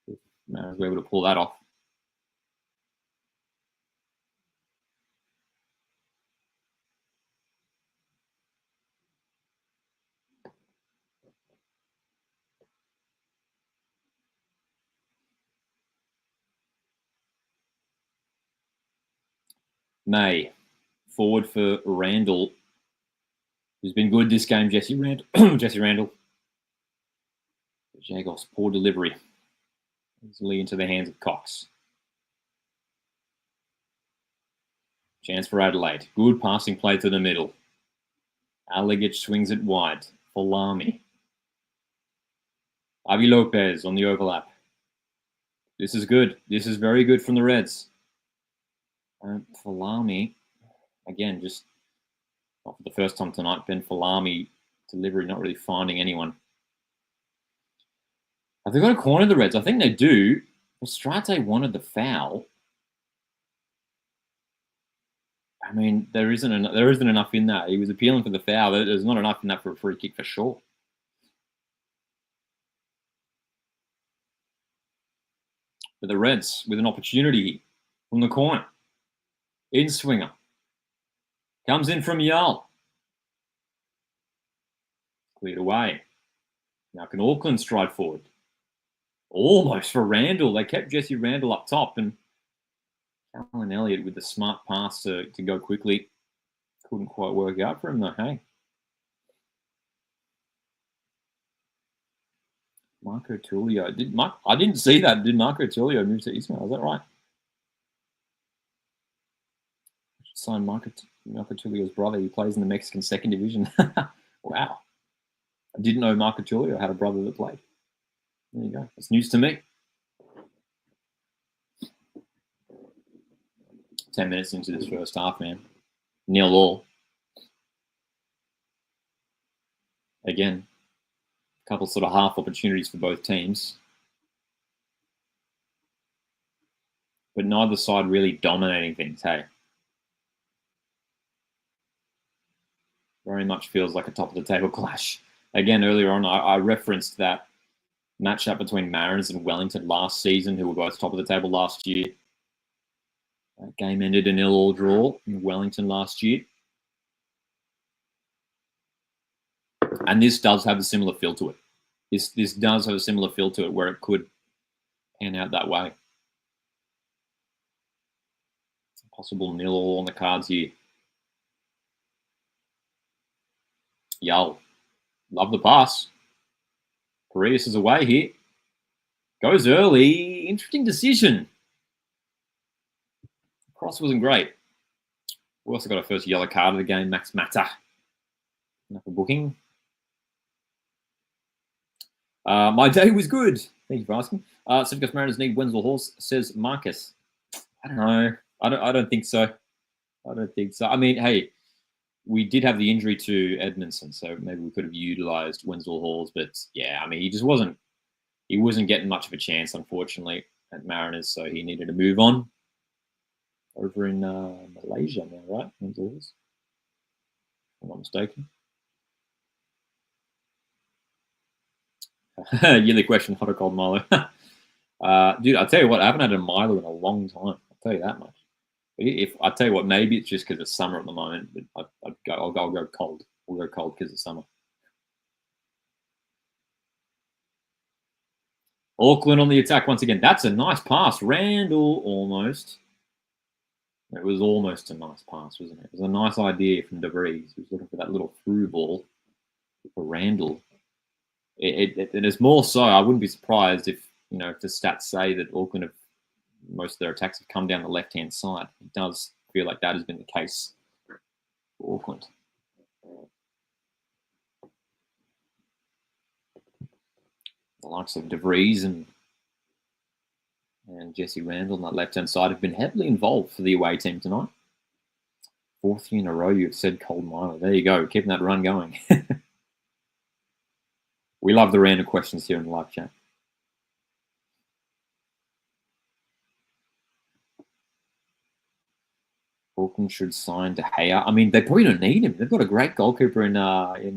if Mariners were able to pull that off. May, forward for Randall, who's been good this game. Jesse Randall. Jesse Randall. Jagos, poor delivery. Easily into the hands of Cox. Chance for Adelaide. Good passing play to the middle. Aligic swings it wide. Falami. Avi Lopez on the overlap. This is good. This is very good from the Reds. Falami, again, just not for the first time tonight. Ben Falami delivery, not really finding anyone. Have they got a corner, the Reds? I think they do. Strate wanted the foul. I mean, there isn't enough in that. He was appealing for the foul. There's not enough in that for a free kick for sure. But the Reds with an opportunity from the corner. In swinger. Comes in from Yarl. Cleared away. Now can Auckland stride forward? Almost for Randall. They kept Jesse Randall up top, and Alan Elliott with the smart pass to go quickly. Couldn't quite work out for him though, hey? Marco Tullio. I didn't see that. Did Marco Tullio move to Ismail? Is that right? I should sign Marco Tullio's brother. He plays in the Mexican second division. Wow. I didn't know Marco Tullio had a brother that played. There you go. That's news to me. 10 minutes into this first half, man. 0-0. Again, a couple sort of half opportunities for both teams. But neither side really dominating things, hey? Very much feels like a top-of-the-table clash. Again, earlier on, I referenced that matchup between Mariners and Wellington last season, who were both top of the table last year. That game ended in 0-0 draw in Wellington last year. And this does have a similar feel to it. This does have a similar feel to it where it could pan out that way. Possible 0-0 on the cards here. Yull. Love the pass. Paredes is away here. Goes early. Interesting decision. Cross wasn't great. We also got a first yellow card of the game. Max Mata. Enough for booking. My day was good. Thank you for asking. Civic Mariners need Wenzel Horse, says Marcus. I don't know. I don't think so. I don't think so. I mean, hey, we did have the injury to Edmondson, so maybe we could have utilised Wenzel Halls, but yeah, I mean, he just wasn't getting much of a chance, unfortunately, at Mariners, so he needed to move on. Over in Malaysia now, right? Wenzel Halls, if I'm not mistaken. Yearly question, hot or cold Milo? Dude, I'll tell you what, I haven't had a Milo in a long time. I'll tell you that much. If I tell you what, maybe it's just because it's summer at the moment, but I'll go cold. We'll go cold because it's summer. Auckland on the attack once again. That's a nice pass. Randall almost. It was almost a nice pass, wasn't it? It was a nice idea from DeVries. He was looking for that little through ball for Randall. It is more so. I wouldn't be surprised if if the stats say that Auckland have. Most of their attacks have come down the left-hand side. It does feel like that has been the case for Auckland. The likes of DeVries and Jesse Randall on that left-hand side have been heavily involved for the away team tonight. 4th year in a row you've said cold Milo. There you go, keeping that run going. We love the random questions here in the live chat. Auckland should sign De Gea. I mean, they probably don't need him. They've got a great goalkeeper in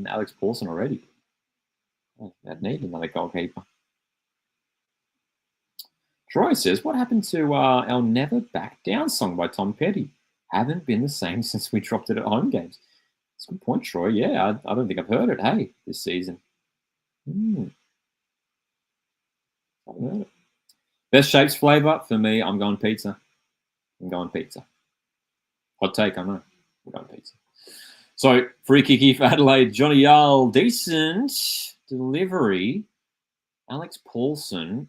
Alex Paulson already. Oh, they'd need another goalkeeper. Troy says, what happened to our Never Back Down song by Tom Petty? Haven't been the same since we dropped it at home games. That's a good point, Troy. Yeah, I don't think I've heard it, hey, this season. I haven't heard it. Best shapes flavour? For me, I'm going pizza. Hot take, I know. I'm going pizza. So, free kicky for Adelaide. Johnny Yull, decent delivery. Alex Paulson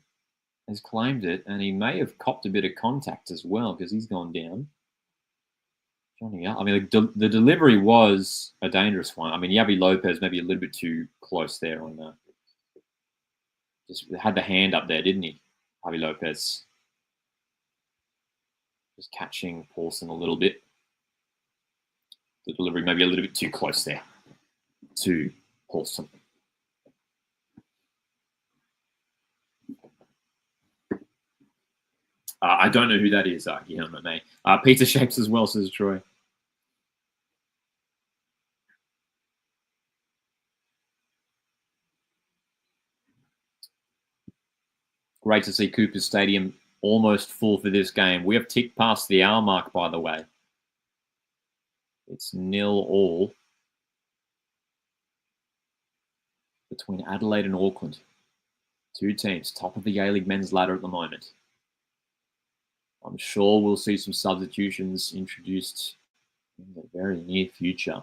has claimed it, and he may have copped a bit of contact as well because he's gone down. Johnny Yull. I mean, the delivery was a dangerous one. I mean, Yavi Lopez maybe a little bit too close there on that. Just had the hand up there, didn't he? Javi Lopez. Just catching Paulson a little bit. The delivery maybe a little bit too close there to Paulson. I don't know who that is. Pizza shapes as well, says Troy. Great to see Cooper Stadium almost full for this game. We have ticked past the hour mark, by the way. It's 0-0 between Adelaide and Auckland. Two teams, top of the A-League men's ladder at the moment. I'm sure we'll see some substitutions introduced in the very near future.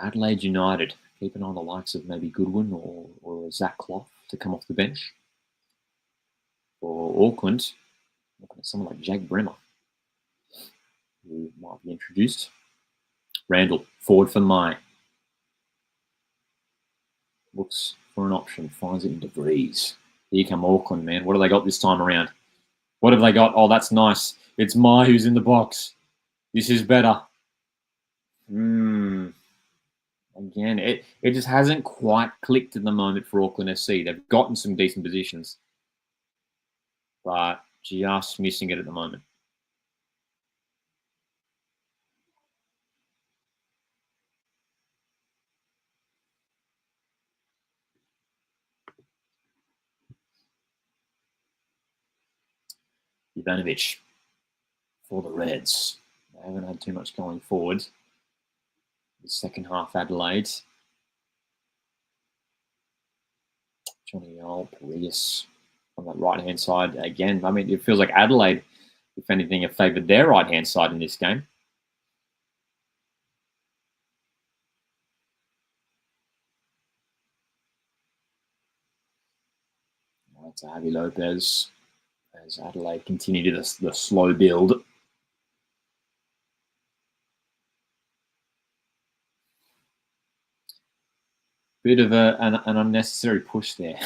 Adelaide United, keep an eye on the likes of maybe Goodwin or Zach Clough to come off the bench. For Auckland, looking at someone like Jake Bremer, who might be introduced. Randall, forward for Mai. Looks for an option, finds it in DeVries. Here come Auckland, man. What have they got this time around? What have they got? Oh, that's nice. It's Mai who's in the box. This is better. Again, it just hasn't quite clicked at the moment for Auckland FC. They've gotten some decent positions, but just missing it at the moment. Ivanovic for the Reds. They haven't had too much going forward. The second half, Adelaide. Johnny Yull, Parias on that right-hand side. Again, I mean, it feels like Adelaide, if anything, have favoured their right-hand side in this game. That's Javi Lopez as Adelaide continue to the slow build. Bit of an unnecessary push there.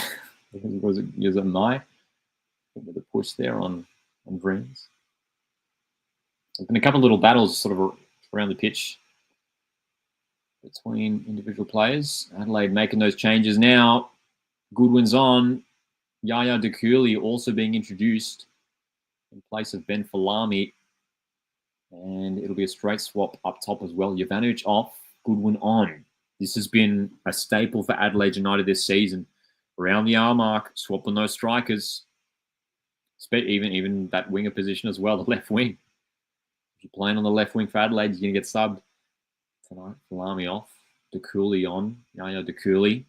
was it Mai? With a push there on Vreens. There's been a couple of little battles sort of around the pitch between individual players. Adelaide making those changes now. Goodwin's on. Yaya Dekuli also being introduced in place of Ben Falami. And it'll be a straight swap up top as well. Jovanovic off, Goodwin on. This has been a staple for Adelaide United this season. Around the hour mark, swapping those strikers. Even that winger position as well, the left wing. If you're playing on the left wing for Adelaide, you're going to get subbed tonight. Falami off, Dekuli on, Yaya Dekuli.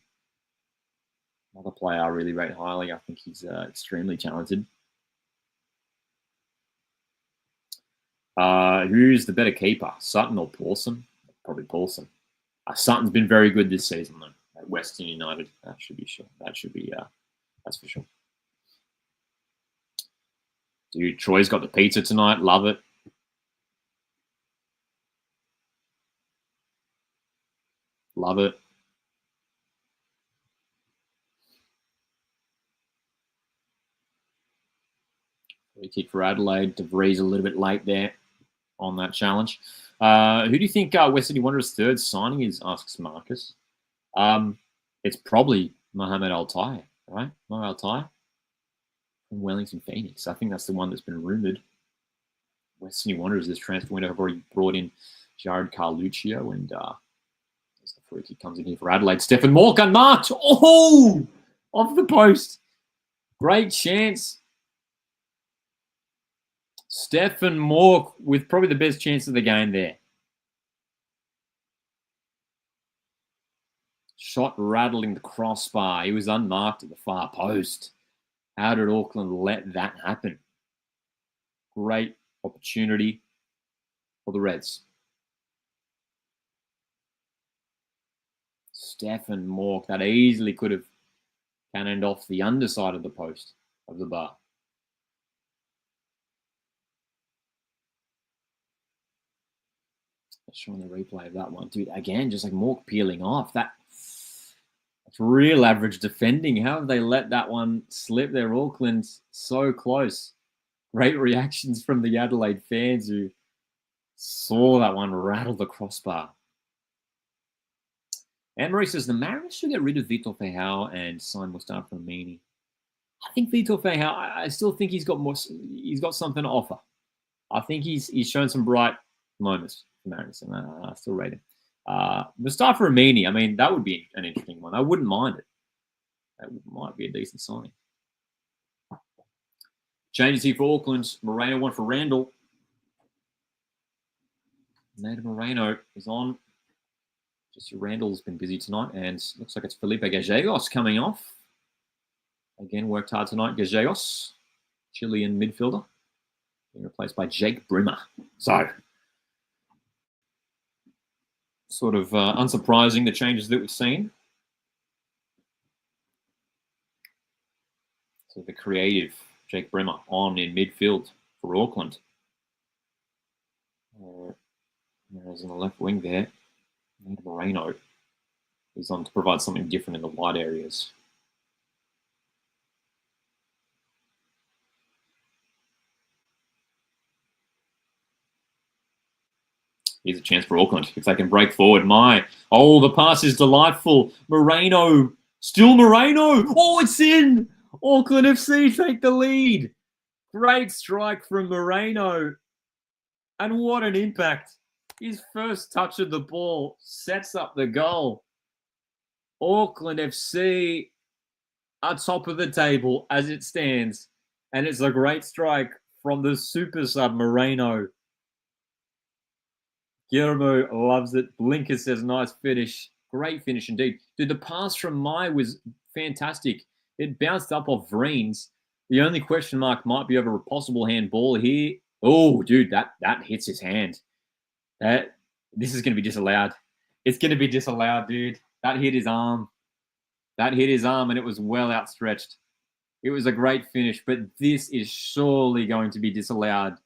Another player I really rate highly. I think he's extremely talented. Who's the better keeper, Sutton or Paulson? Probably Paulson. Sutton's been very good this season, though, at Western United. That should be sure. That's for sure. Dude, Troy's got the pizza tonight. Love it. Love it. Free kick for Adelaide. DeVries a little bit late there on that challenge. Who do you think West Sydney Wanderers' third signing is, asks Marcus. It's probably Mohamed Altai, right? Mohamed Altai from Wellington Phoenix. I think that's the one that's been rumoured. Western Wanderers this transfer window have already brought in Jared Carluccio, and as the free kick comes in here for Adelaide, Stephen Mork unmarked. Oh, off the post. Great chance. Stephen Mork with probably the best chance of the game there. Shot rattling the crossbar. He was unmarked at the far post. How did Auckland let that happen? Great opportunity for the Reds. Stephen Mork, that easily could have cannoned off the underside of the post of the bar. Showing the replay of that one. Dude, again, just like Mork peeling off. That's real average defending. How have they let that one slip there? Auckland so close. Great reactions from the Adelaide fans who saw that one rattle the crossbar. Anne-Marie says, the Mariners should get rid of Vitor Ferrao and sign Mustafa Amini. I think Vitor Ferrao, I still think he's got something to offer. I think he's shown some bright moments for Mariners, and I still rate him. Mustafa Amini, I mean, that would be an interesting one. I wouldn't mind it. That might be a decent signing. Changes here for Auckland. Moreno one for Randall. Native Moreno is on. Jesse Randall's been busy tonight, and looks like it's Felipe Gallegos coming off. Again, worked hard tonight. Gallegos, Chilean midfielder, being replaced by Jake Brimmer. So, sort of unsurprising, the changes that we've seen. So the creative Jake Brimmer on in midfield for Auckland. Whereas in the left wing there, Moreno is on to provide something different in the wide areas. Here's a chance for Auckland if they can break forward. The pass is delightful. Moreno, still Moreno. Oh, it's in. Auckland FC take the lead. Great strike from Moreno. And what an impact. His first touch of the ball sets up the goal. Auckland FC are top of the table as it stands. And it's a great strike from the super sub Moreno. Guillermo loves it. Blinker says, nice finish. Great finish indeed. Dude, the pass from Mai was fantastic. It bounced up off Vreens. The only question mark might be over a possible handball here. Oh, dude, that hits his hand. This is going to be disallowed. It's going to be disallowed, dude. That hit his arm. And it was well outstretched. It was a great finish, but this is surely going to be disallowed.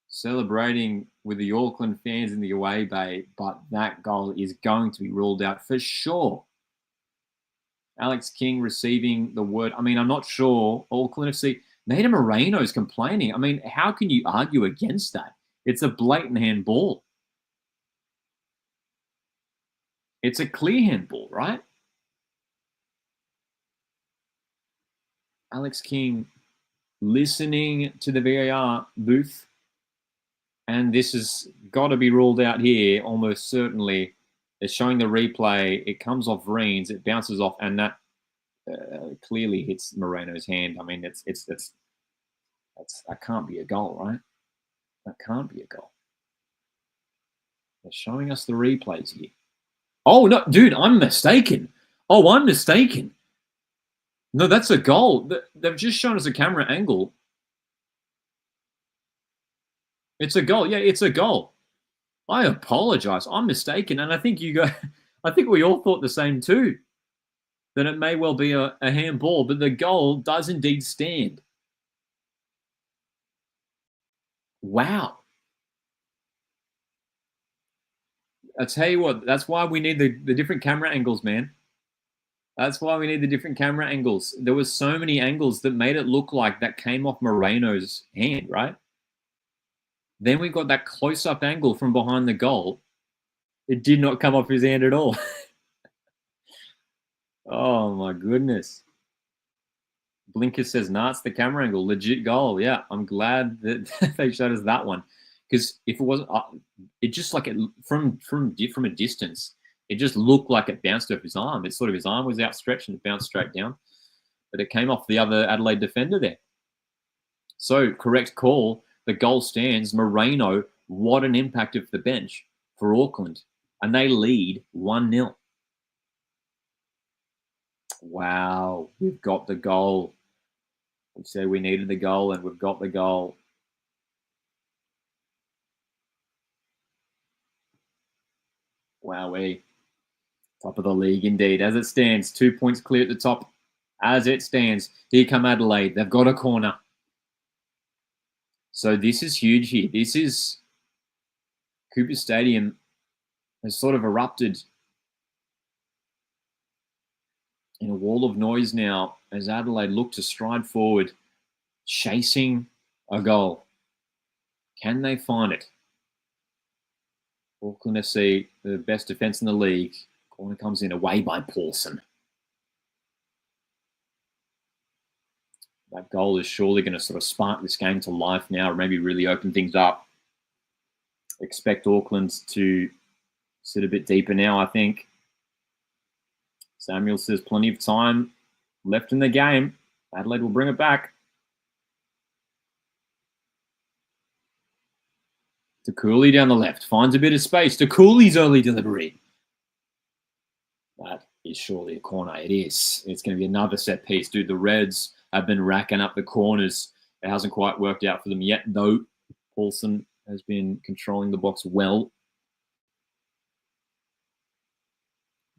Celebrating with the Auckland fans in the away bay, but that goal is going to be ruled out for sure. Alex King receiving the word. I mean, I'm not sure. Auckland FC. Nader Moreno's complaining. I mean, how can you argue against that? It's a blatant handball. It's a clear handball, right? Alex King listening to the VAR booth. And this has got to be ruled out here, almost certainly. They're showing the replay. It comes off Vreens. It bounces off, and that clearly hits Moreno's hand. I mean, that can't be a goal, right? That can't be a goal. They're showing us the replays here. Oh, no, dude, I'm mistaken. Oh, I'm mistaken. No, that's a goal. They've just shown us a camera angle. It's a goal. Yeah, it's a goal. I apologize. I'm mistaken. And I think we all thought the same too. That it may well be a handball, but the goal does indeed stand. Wow. I tell you what, that's why we need the different camera angles, man. That's why we need the different camera angles. There were so many angles that made it look like that came off Moreno's hand, right? Then we got that close-up angle from behind the goal. It did not come off his hand at all. Oh, my goodness. Blinker says, nah, it's the camera angle. Legit goal. Yeah, I'm glad that they showed us that one. Because if it wasn't, it just like from a distance, it just looked like it bounced off his arm. It's sort of his arm was outstretched and it bounced straight down. But it came off the other Adelaide defender there. So, correct call. The goal stands. Moreno, what an impact of the bench for Auckland. And they lead 1-0. Wow, we've got the goal. We said we needed the goal, and we've got the goal. Wowee. Top of the league indeed. As it stands, 2 points clear at the top. As it stands, here come Adelaide. They've got a corner. So this is huge here. This is Cooper Stadium has sort of erupted in a wall of noise now as Adelaide look to stride forward, chasing a goal. Can they find it? Auckland FC, the best defence in the league. Corner comes in away by Paulson. That goal is surely going to sort of spark this game to life now, or maybe really open things up. Expect Auckland to sit a bit deeper now, I think. Samuel says plenty of time left in the game. Adelaide will bring it back. To Cooley down the left. Finds a bit of space. To Cooley's early delivery. That is surely a corner. It is. It's going to be another set piece. Dude, the Reds have been racking up the corners. It hasn't quite worked out for them yet, though. Paulson has been controlling the box well.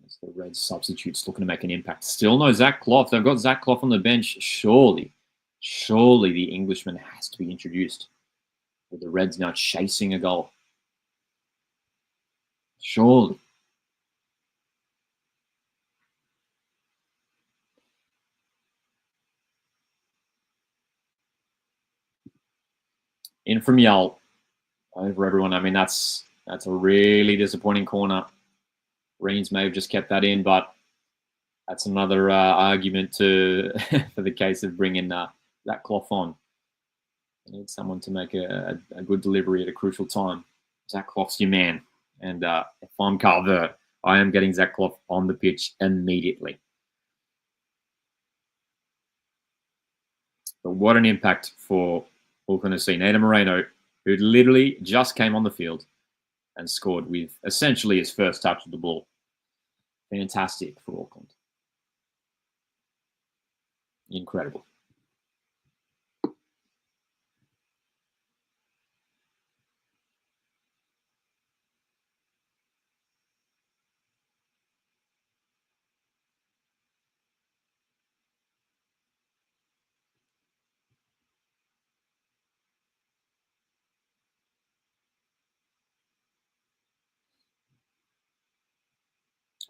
As the Reds substitutes looking to make an impact. Still no Zach Clough. They've got Zach Clough on the bench. Surely the Englishman has to be introduced. With the Reds now chasing a goal. Surely. In from Yell over everyone. I mean, that's a really disappointing corner. Reens may have just kept that in, but that's another argument to for the case of bringing that Clough on. I need someone to make a good delivery at a crucial time. Zach Clough's your man. And if I'm Carver, I am getting Zach Clough on the pitch immediately. But what an impact for Auckland FC. Nathan Moreno, who literally just came on the field and scored with essentially his first touch of the ball. Fantastic for Auckland. Incredible.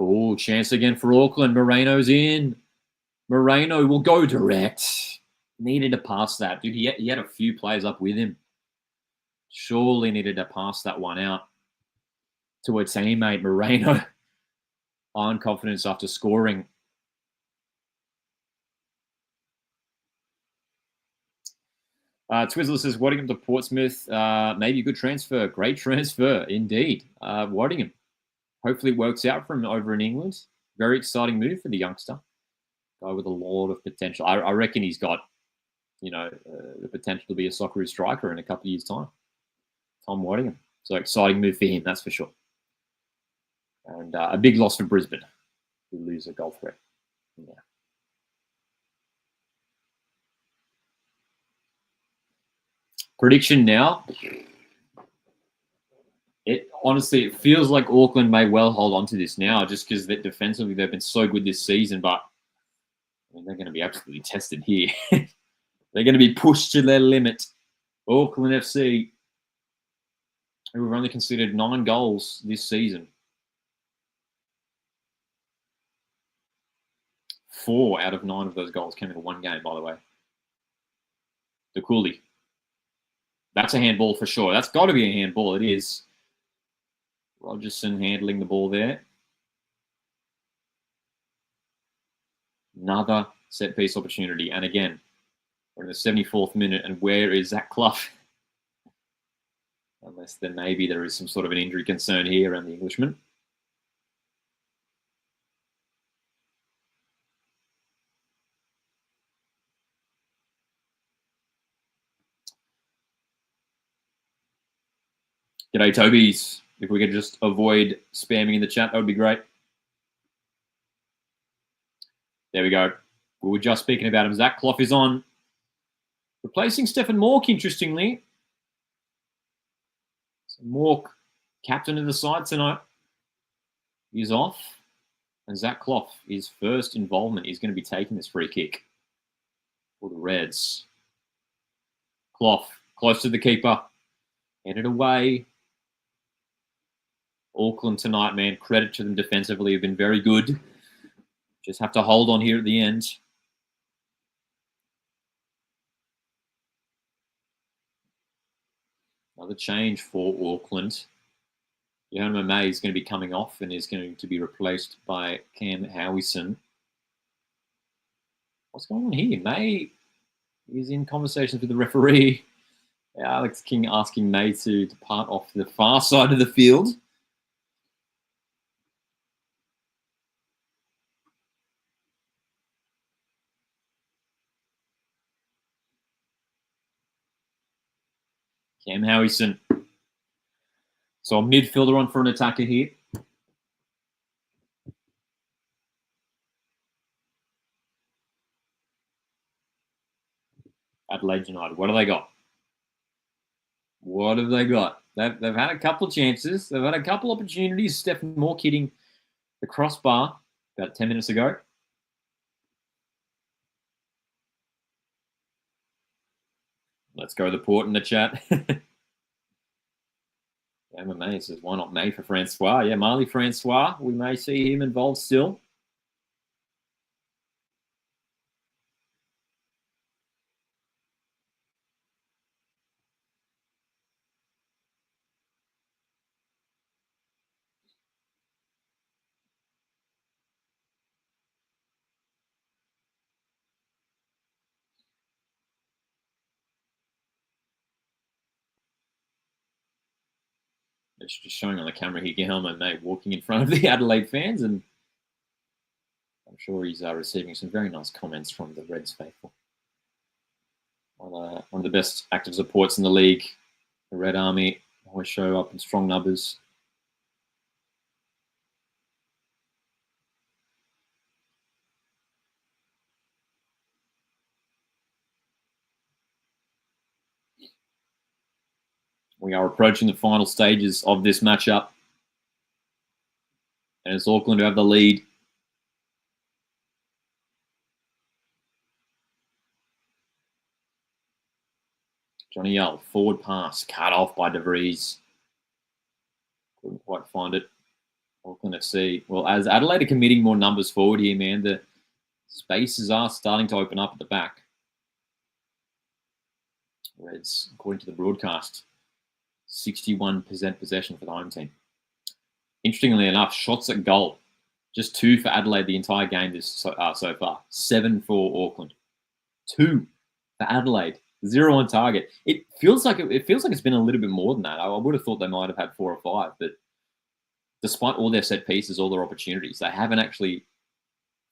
Oh, chance again for Auckland. Moreno's in. Moreno will go direct. Needed to pass that. Dude, he had a few players up with him. Surely needed to pass that one out to a teammate. Moreno on confidence after scoring. Twizzler says, Waddingham to Portsmouth. Maybe a good transfer. Great transfer, indeed. Waddingham. Hopefully it works out for him over in England. Very exciting move for the youngster. Guy with a lot of potential. I reckon he's got, the potential to be a Socceroo striker in a couple of years' time. Tom Waddingham. So exciting move for him, that's for sure. And a big loss for Brisbane, who lose a goal threat. Yeah. Prediction now. It feels like Auckland may well hold on to this now, just because defensively they've been so good this season. But I mean, they're going to be absolutely tested here. They're going to be pushed to their limit. Auckland FC, who have only conceded 9 goals this season. 4 out of 9 of those goals came in one game, by the way. The Cooley. That's a handball for sure. That's got to be a handball. It is. Rogerson handling the ball there. Another set piece opportunity. And again, we're in the 74th minute, and where is Zach Clough? Unless then maybe there is some sort of an injury concern here around the Englishman. G'day, Tobies. If we could just avoid spamming in the chat, that would be great. There we go. We were just speaking about him. Zach Clough is on. Replacing Stefan Mork, interestingly. So Mork, captain of the side tonight, is off. And Zach Clough, his first involvement, is going to be taking this free kick for the Reds. Clough, close to the keeper. Headed away. Auckland tonight, man. Credit to them defensively. Have been very good. Just have to hold on here at the end. Another change for Auckland. Johan May is going to be coming off and is going to be replaced by Cam Howison. What's going on here? May is in conversations with the referee. Alex King asking May to depart off the far side of the field. Cam Howison. So a midfielder on for an attacker here. Adelaide United. What do they got? What have they got? They've had a couple of chances. They've had a couple of opportunities. Stephen Mork hitting the crossbar about 10 minutes ago. Let's go to the port in the chat. MMA says, why not May for Francois? Yeah, Marley Francois. We may see him involved still. It's just showing on the camera here, Guillermo May walking in front of the Adelaide fans, and I'm sure he's receiving some very nice comments from the Reds faithful. One of the best active supports in the league. The Red Army always show up in strong numbers. We are approaching the final stages of this matchup. And it's Auckland who have the lead. Johnny Yull, forward pass, cut off by De Vries. Couldn't quite find it. Auckland FC. Well, as Adelaide are committing more numbers forward here, man, the spaces are starting to open up at the back. Reds, according to the broadcast, 61% possession for the home team. Interestingly enough, shots at goal, just 2 for Adelaide the entire game so far. 7 for Auckland. 2 for Adelaide. 0 on target. It feels like it's been a little bit more than that. I would have thought they might have had 4 or 5, but despite all their set pieces, all their opportunities, they haven't actually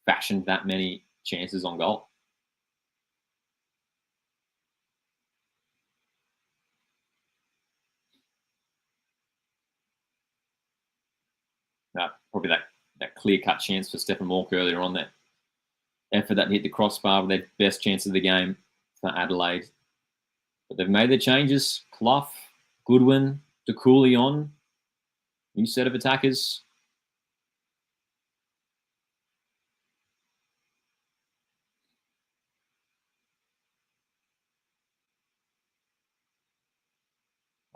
fashioned that many chances on goal. Probably that clear-cut chance for Stephen Mork earlier on, that effort that hit the crossbar with their best chance of the game for Adelaide. But they've made their changes. Clough, Goodwin, De Cooley on. New set of attackers.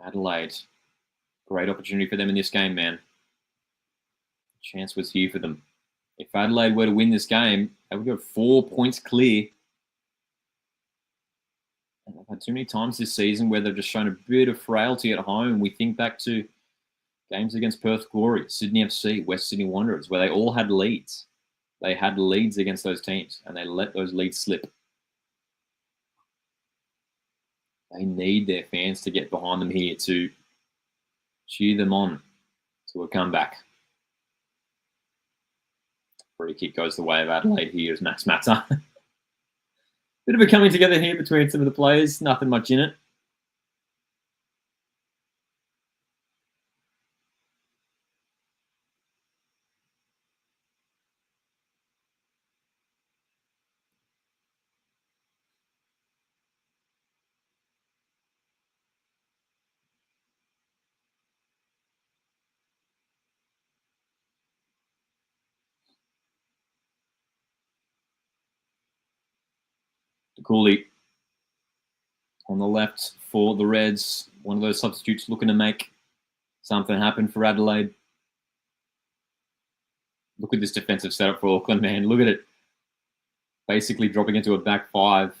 Adelaide. Great opportunity for them in this game, man. Chance was here for them. If Adelaide were to win this game, they would go 4 points clear. And they've had too many times this season where they've just shown a bit of frailty at home. We think back to games against Perth Glory, Sydney FC, West Sydney Wanderers, where they all had leads. They had leads against those teams, and they let those leads slip. They need their fans to get behind them here to cheer them on to a comeback. Free kick goes the way of Adelaide here as Max Matter. Bit of a coming together here between some of the players. Nothing much in it. Cooley on the left for the Reds. One of those substitutes looking to make something happen for Adelaide. Look at this defensive setup for Auckland, man. Look at it. Basically dropping into a back five.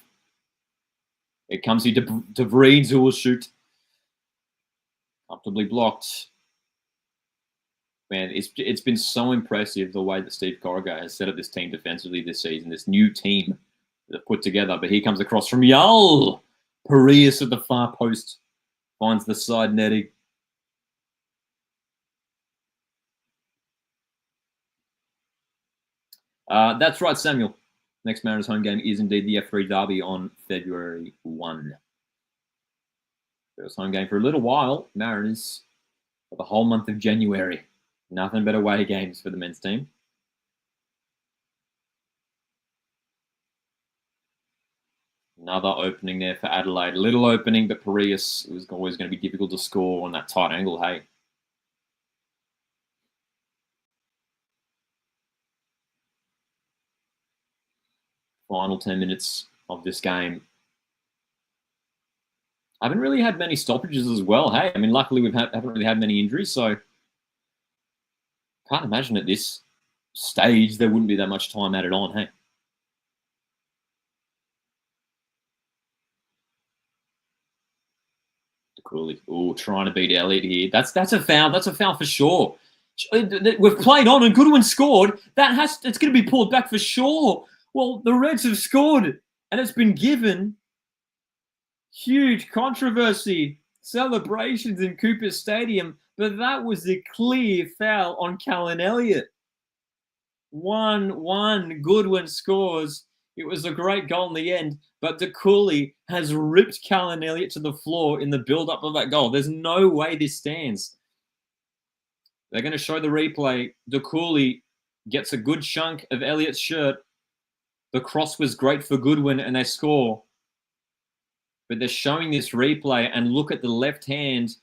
It comes here to Vreeds, who will shoot. Comfortably blocked. Man, it's been so impressive the way that Steve Corrigan has set up this team defensively this season. This new team that they've put together. But here comes across from Yull. Parias at the far post finds the side netting. That's right, Samuel. Next Mariners home game is indeed the F3 Derby on February 1. First home game for a little while. Mariners for the whole month of January. Nothing but away games for the men's team. Another opening there for Adelaide. Little opening, but Parias was always going to be difficult to score on that tight angle, hey? Final 10 minutes of this game. I haven't really had many stoppages as well, hey? I mean, luckily we haven't really had many injuries, so can't imagine at this stage there wouldn't be that much time added on, hey? Cooley. Oh, trying to beat Elliott here. That's a foul. That's a foul for sure. We've played on and Goodwin scored. It's going to be pulled back for sure. Well, the Reds have scored and it's been given. Huge controversy. Celebrations in Cooper Stadium. But that was a clear foul on Callan Elliott. 1-1. Goodwin scores. It was a great goal in the end, but De Cooley has ripped Callan Elliott to the floor in the build-up of that goal. There's no way this stands. They're going to show the replay. De Cooley gets a good chunk of Elliott's shirt. The cross was great for Goodwin, and they score. But they're showing this replay, and look at the left hand.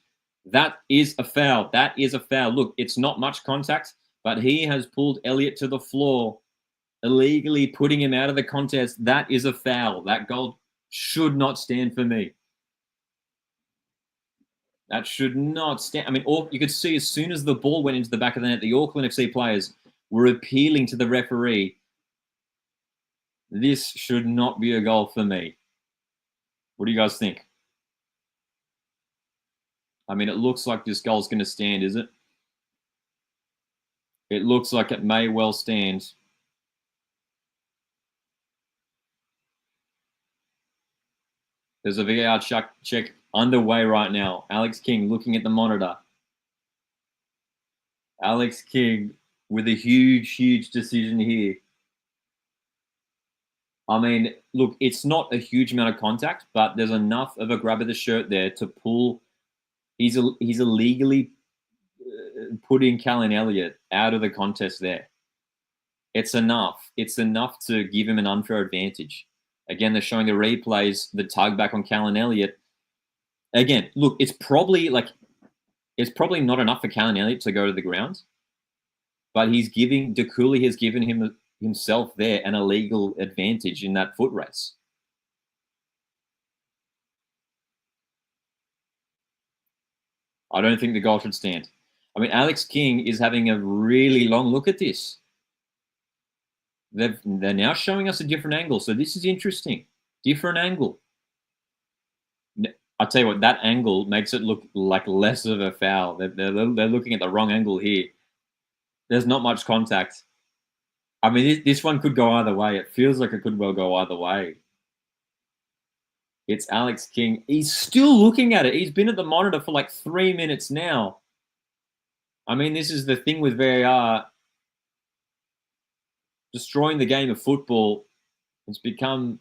That is a foul. That is a foul. Look, it's not much contact, but he has pulled Elliott to the floor, illegally putting him out of the contest. That is a foul. That goal should not stand for me. That should not stand. I mean, you could see as soon as the ball went into the back of the net, the Auckland FC players were appealing to the referee. This should not be a goal for me. What do you guys think? I mean, it looks like this goal's going to stand, is it? It looks like it may well stand. There's a VAR check underway right now. Alex King looking at the monitor. Alex King with a huge, huge decision here. I mean, look, it's not a huge amount of contact, but there's enough of a grab of the shirt there to pull. He's illegally putting Callan Elliott out of the contest there. It's enough. It's enough to give him an unfair advantage. Again, they're showing the replays, the tug back on Callan Elliott. Again, look, it's probably not enough for Callan Elliott to go to the ground, but De Cooley has given himself there an illegal advantage in that foot race. I don't think the goal should stand. I mean, Alex King is having a really long look at this. They're now showing us a different angle. So this is interesting. Different angle. I'll tell you what, that angle makes it look like less of a foul. They're looking at the wrong angle here. There's not much contact. I mean, this one could go either way. It feels like it could well go either way. It's Alex King. He's still looking at it. He's been at the monitor for like 3 minutes now. I mean, this is the thing with VAR. Destroying the game of football. It's become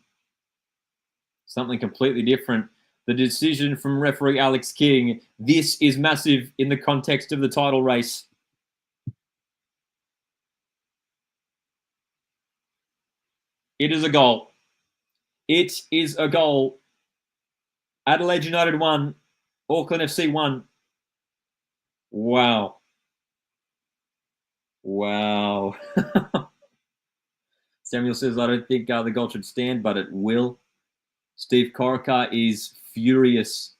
something completely different. The decision from referee Alex King. This is massive in the context of the title race. It is a goal. It is a goal. Adelaide United 1. Auckland FC 1. Wow. Wow. Samuel says, I don't think the goal should stand, but it will. Steve Corica is furious.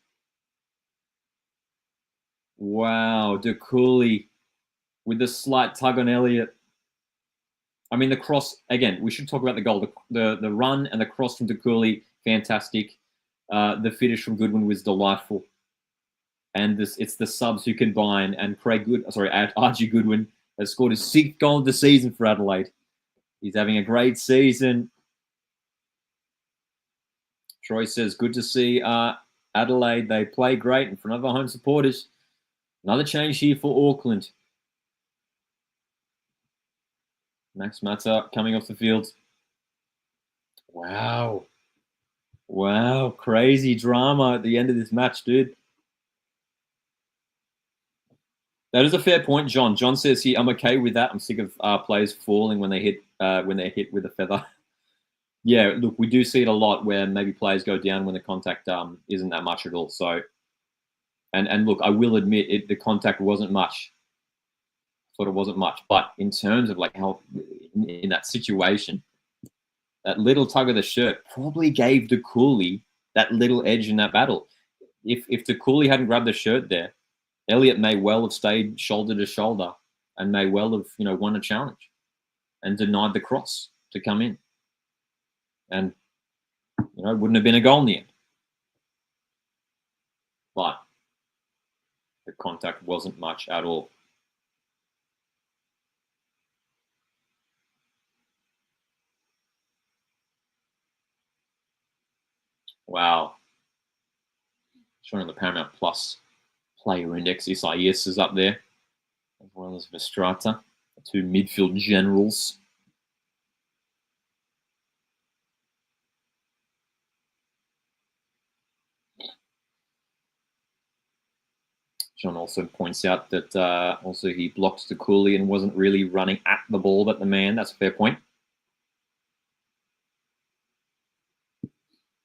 Wow. De Cooley with the slight tug on Elliott. I mean, the cross, again, we should talk about the goal. The run and the cross from De Cooley, fantastic. The finish from Goodwin was delightful. And it's the subs who combine. And Archie Goodwin has scored his 6th goal of the season for Adelaide. He's having a great season. Troy says, good to see Adelaide. They play great in front of our home supporters. Another change here for Auckland. Max Mata coming off the field. Wow. Wow. Crazy drama at the end of this match, dude. That is a fair point, John. John says here, I'm okay with that. I'm sick of players falling when they're hit with a feather. Yeah, look, we do see it a lot where maybe players go down when the contact isn't that much at all. So, and look, I will admit the contact wasn't much. I thought it wasn't much, but in terms of like how in that situation, that little tug of the shirt probably gave De Cooley that little edge in that battle. If De Cooley hadn't grabbed the shirt there, Elliott may well have stayed shoulder to shoulder and may well have, won a challenge and denied the cross to come in. And, it wouldn't have been a goal in the end. But the contact wasn't much at all. Wow. Showing the Paramount Plus player index, Isaias is up there, as well as Vestrata, the 2 midfield generals. John also points out that also he blocked De Cooley and wasn't really running at the ball, but the man. That's a fair point.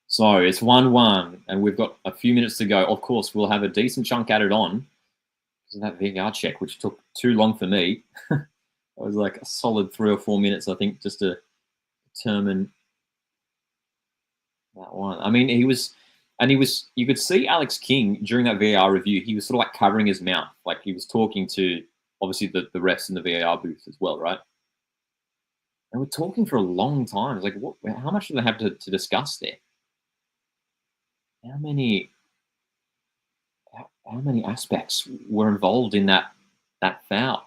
So it's 1-1, and we've got a few minutes to go. Of course, we'll have a decent chunk added on because of that VAR check, which took too long for me. It was like a solid 3 or 4 minutes, I think, just to determine that one. I mean, you could see Alex King during that VAR review. He was sort of like covering his mouth, like he was talking to obviously the refs in the VAR booth as well, right? And we're talking for a long time. It's like, how much do they have to discuss there? How many aspects were involved in that foul?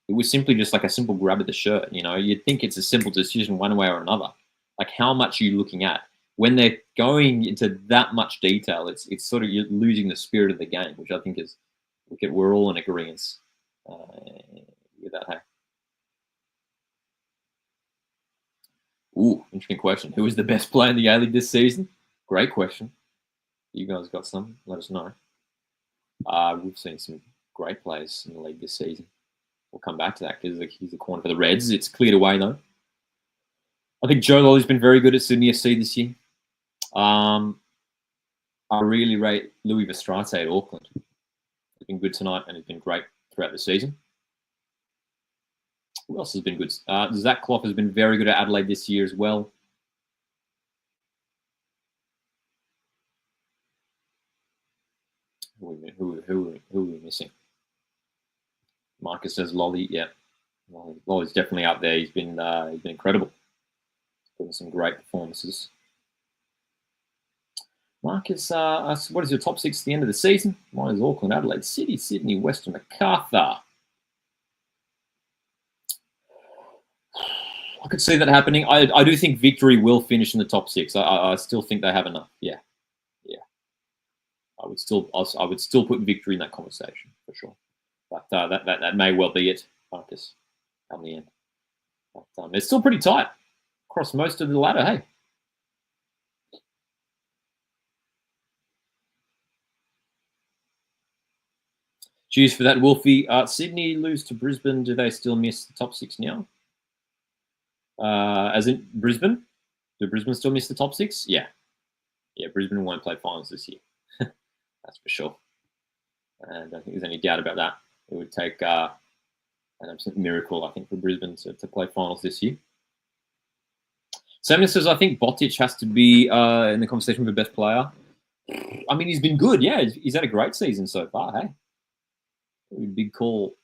It was simply just like a simple grab of the shirt. You'd think it's a simple decision one way or another. Like, how much are you looking at? When they're going into that much detail, it's sort of you're losing the spirit of the game, which I think is, we're all in agreement with that. Hey? Ooh, interesting question. Who is the best player in the A-League this season? Great question. You guys got some? Let us know. We've seen some great players in the league this season. We'll come back to that because he's the corner for the Reds. It's cleared away, though. I think Joe Lolly's been very good at Sydney FC this year. I really rate Louis Vestrate at Auckland. He's been good tonight and he's been great throughout the season. Who else has been good? Zach Clough has been very good at Adelaide this year as well. Who are we missing? Marcus says Lolly. Yeah, Lolly's definitely up there. He's been incredible. He's putting some great performances. Marcus, what is your top 6 at the end of the season? Mine is Auckland, Adelaide City, Sydney, Western, Macarthur. I could see that happening. I do think Victory will finish in the top 6. I still think they have enough. Yeah. I would still put Victory in that conversation for sure. But that may well be it, Marcus, come the end. But it's still pretty tight across most of the ladder. Hey. Cheers for that, Wolfie. Sydney lose to Brisbane. Do they still miss the top 6 now? As in Brisbane? Do Brisbane still miss the top 6? Yeah. Yeah, Brisbane won't play finals this year. That's for sure. And I don't think there's any doubt about that. It would take an absolute miracle, I think, for Brisbane to play finals this year. Samuel says, I think Botic has to be in the conversation with the best player. I mean, he's been good. Yeah, he's had a great season so far. Hey, big call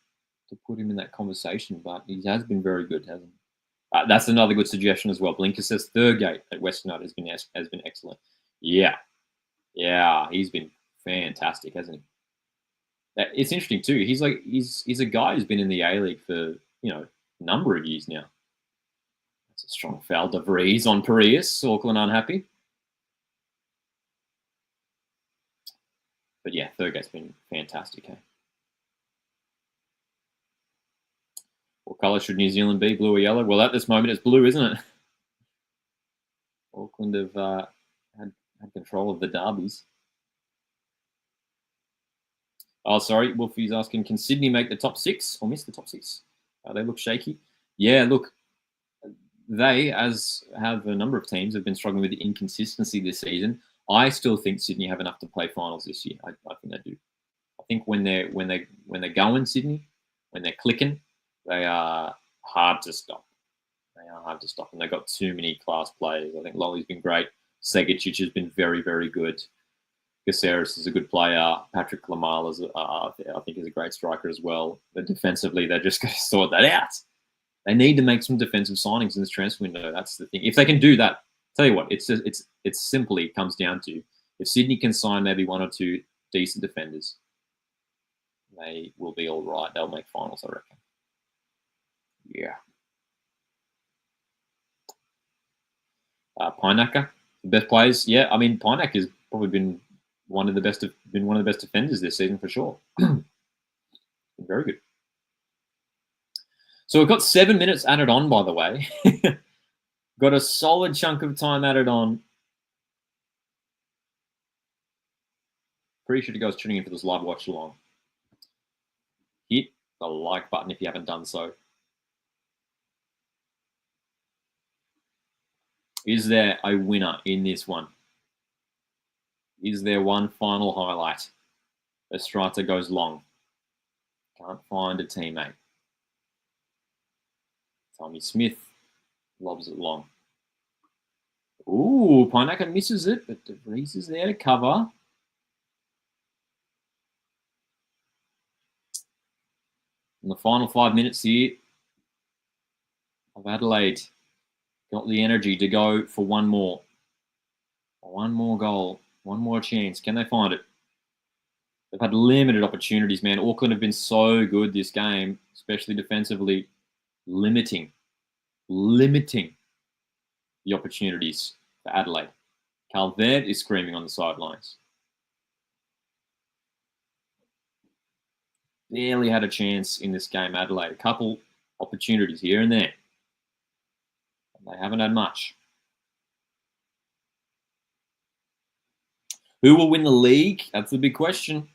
to put him in that conversation, but he has been very good, hasn't he? That's another good suggestion as well. Blinker says Thurgate at West United has been excellent. Yeah, he's been fantastic, hasn't he? It's interesting too. He's a guy who's been in the A-League for a number of years now. That's a strong foul. De Vries on Piraeus. Auckland unhappy. But yeah, Thurgate's been fantastic. Hey? What colour should New Zealand be? Blue or yellow? Well, at this moment, it's blue, isn't it? Auckland have had control of the derbies. Oh, sorry. Wolfie's asking, can Sydney make the top 6 or miss the top 6? They look shaky. Yeah, look, they, as have a number of teams, have been struggling with the inconsistency this season. I still think Sydney have enough to play finals this year. I think they do. I think when they're going, Sydney, when they're clicking, they are hard to stop. And they've got too many class players. I think Lolly's been great. Segicic has been very, very good. Caceres is a good player. Patrick Lamala, I think, is a great striker as well. But defensively, they're just going to sort that out. They need to make some defensive signings in this transfer window. That's the thing. If they can do that, tell you what, it simply comes down to if Sydney can sign maybe 1 or 2 decent defenders, they will be all right. They'll make finals, I reckon. Yeah. Pinaka, the best players. Yeah, I mean, Pinaka has probably been one of the best defenders this season for sure. Very good. So we've got 7 minutes added on, by the way. Got a solid chunk of time added on. Appreciate you guys tuning in for this live watch along. Hit the like button if you haven't done so. Is there a winner in this one? Is there one final highlight? Estrata goes long. Can't find a teammate. Tommy Smith lobs it long. Ooh, Pinaka misses it, but De Vries is there to cover. In the final 5 minutes here of Adelaide, got the energy to go for one more. One more goal, one more chance. Can they find it? They've had limited opportunities, man. Auckland have been so good this game, especially defensively, limiting the opportunities for Adelaide. Calvert is screaming on the sidelines. Barely had a chance in this game, Adelaide. A couple opportunities here and there. They haven't had much. Who will win the league? That's the big question.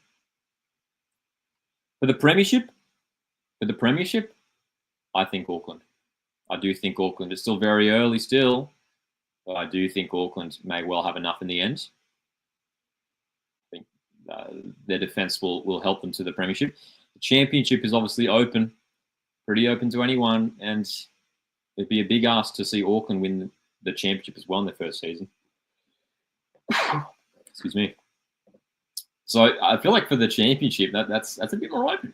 For the premiership, I think Auckland. I do think Auckland. It's still very early still, but I do think Auckland may well have enough in the end. I think their defence will help them to the premiership. The championship is obviously open, pretty open to anyone, and it'd be a big ask to see Auckland win the championship as well in their first season. Excuse me. So I feel like for the championship, that's a bit more open.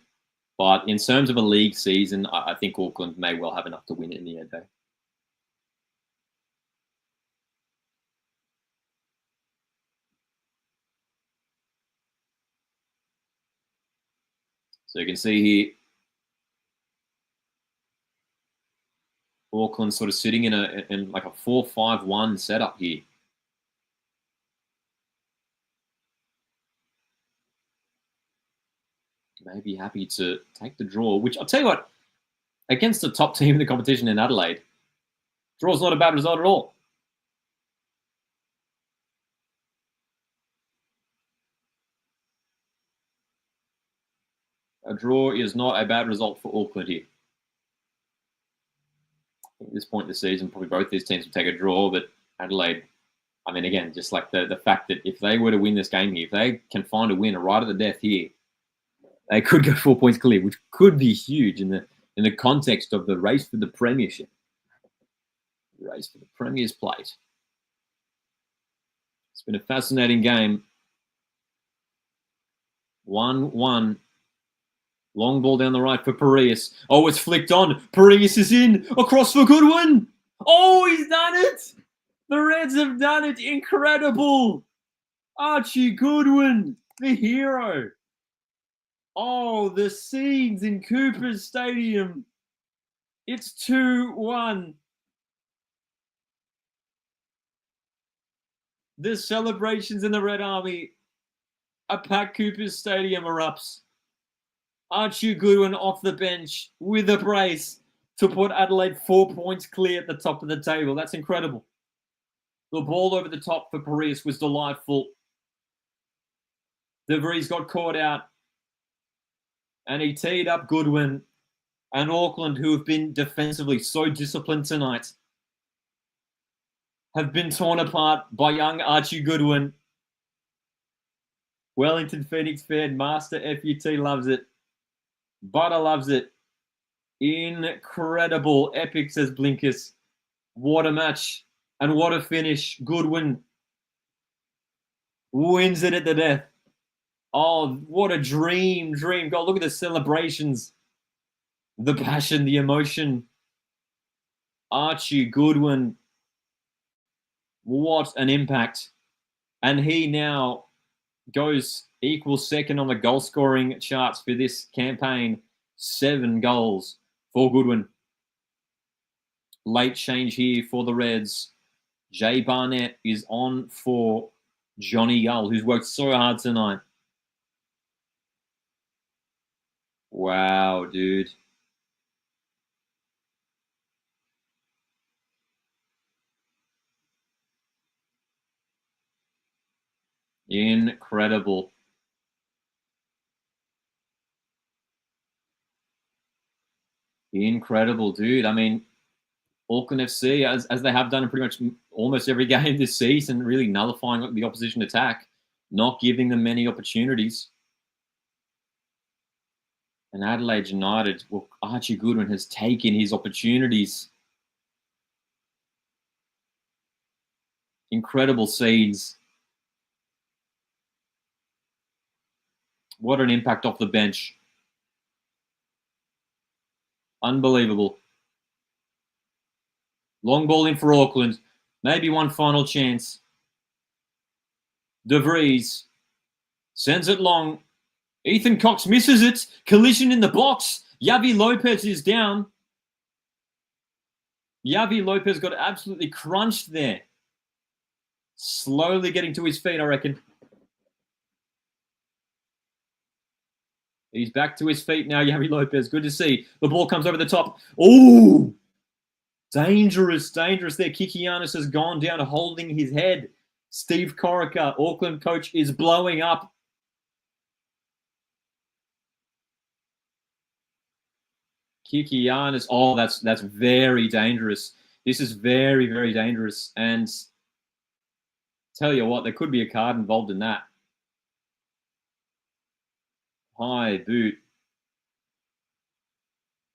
But in terms of a league season, I think Auckland may well have enough to win it in the end, though. So you can see here, Auckland sort of sitting in like a 4-5-1 setup here. Maybe happy to take the draw, which I'll tell you what, against the top team in the competition in Adelaide, draw's not a bad result at all. A draw is not a bad result for Auckland here. At this point in the season, probably both these teams would take a draw, but Adelaide, I mean, again, just like the fact that if they were to win this game here, if they can find a win right at the death here, they could go 4 points clear, which could be huge in the context of the race for the premiership. The race for the Premier's plate. It's been a fascinating game. 1-1. Long ball down the right for Parius. Oh, it's flicked on. Parius is in. Across for Goodwin. Oh, he's done it. The Reds have done it. Incredible. Archie Goodwin, the hero. Oh, the scenes in Cooper's Stadium. It's 2-1. The celebrations in the Red Army. A packed Cooper's Stadium erupts. Archie Goodwin off the bench with a brace to put Adelaide 4 points clear at the top of the table. That's incredible. The ball over the top for Parius was delightful. De Vries got caught out and he teed up Goodwin. And Auckland, who have been defensively so disciplined tonight, have been torn apart by young Archie Goodwin. Wellington Phoenix fan, Master FUT loves it. Butter loves it. Incredible. Epic, says Blinkers. What a match. And what a finish. Goodwin wins it at the death. Oh, what a dream goal. Look at the celebrations. The passion, the emotion. Archie Goodwin. What an impact. And he now goes equal second on the goal scoring charts for this campaign. 7 goals for Goodwin. Late change here for the Reds. Jay Barnett is on for Johnny Gull, who's worked so hard tonight. Wow, dude. Incredible. Incredible, dude. I mean, Auckland FC, as they have done in pretty much almost every game this season, really nullifying the opposition attack, not giving them many opportunities. And Adelaide United, well, Archie Goodwin has taken his opportunities. Incredible scenes. What an impact off the bench. Unbelievable. Long ball in for Auckland. Maybe one final chance. De Vries sends it long. Ethan Cox misses it. Collision in the box. Yavi Lopez is down. Yavi Lopez got absolutely crunched there. Slowly getting to his feet, I reckon. He's back to his feet now, Yavi Lopez. Good to see. The ball comes over the top. Oh! Dangerous there. Kikianis has gone down holding his head. Steve Corica, Auckland coach, is blowing up. Kikianis. Oh, that's very dangerous. This is very, very dangerous. And tell you what, there could be a card involved in that. High boot.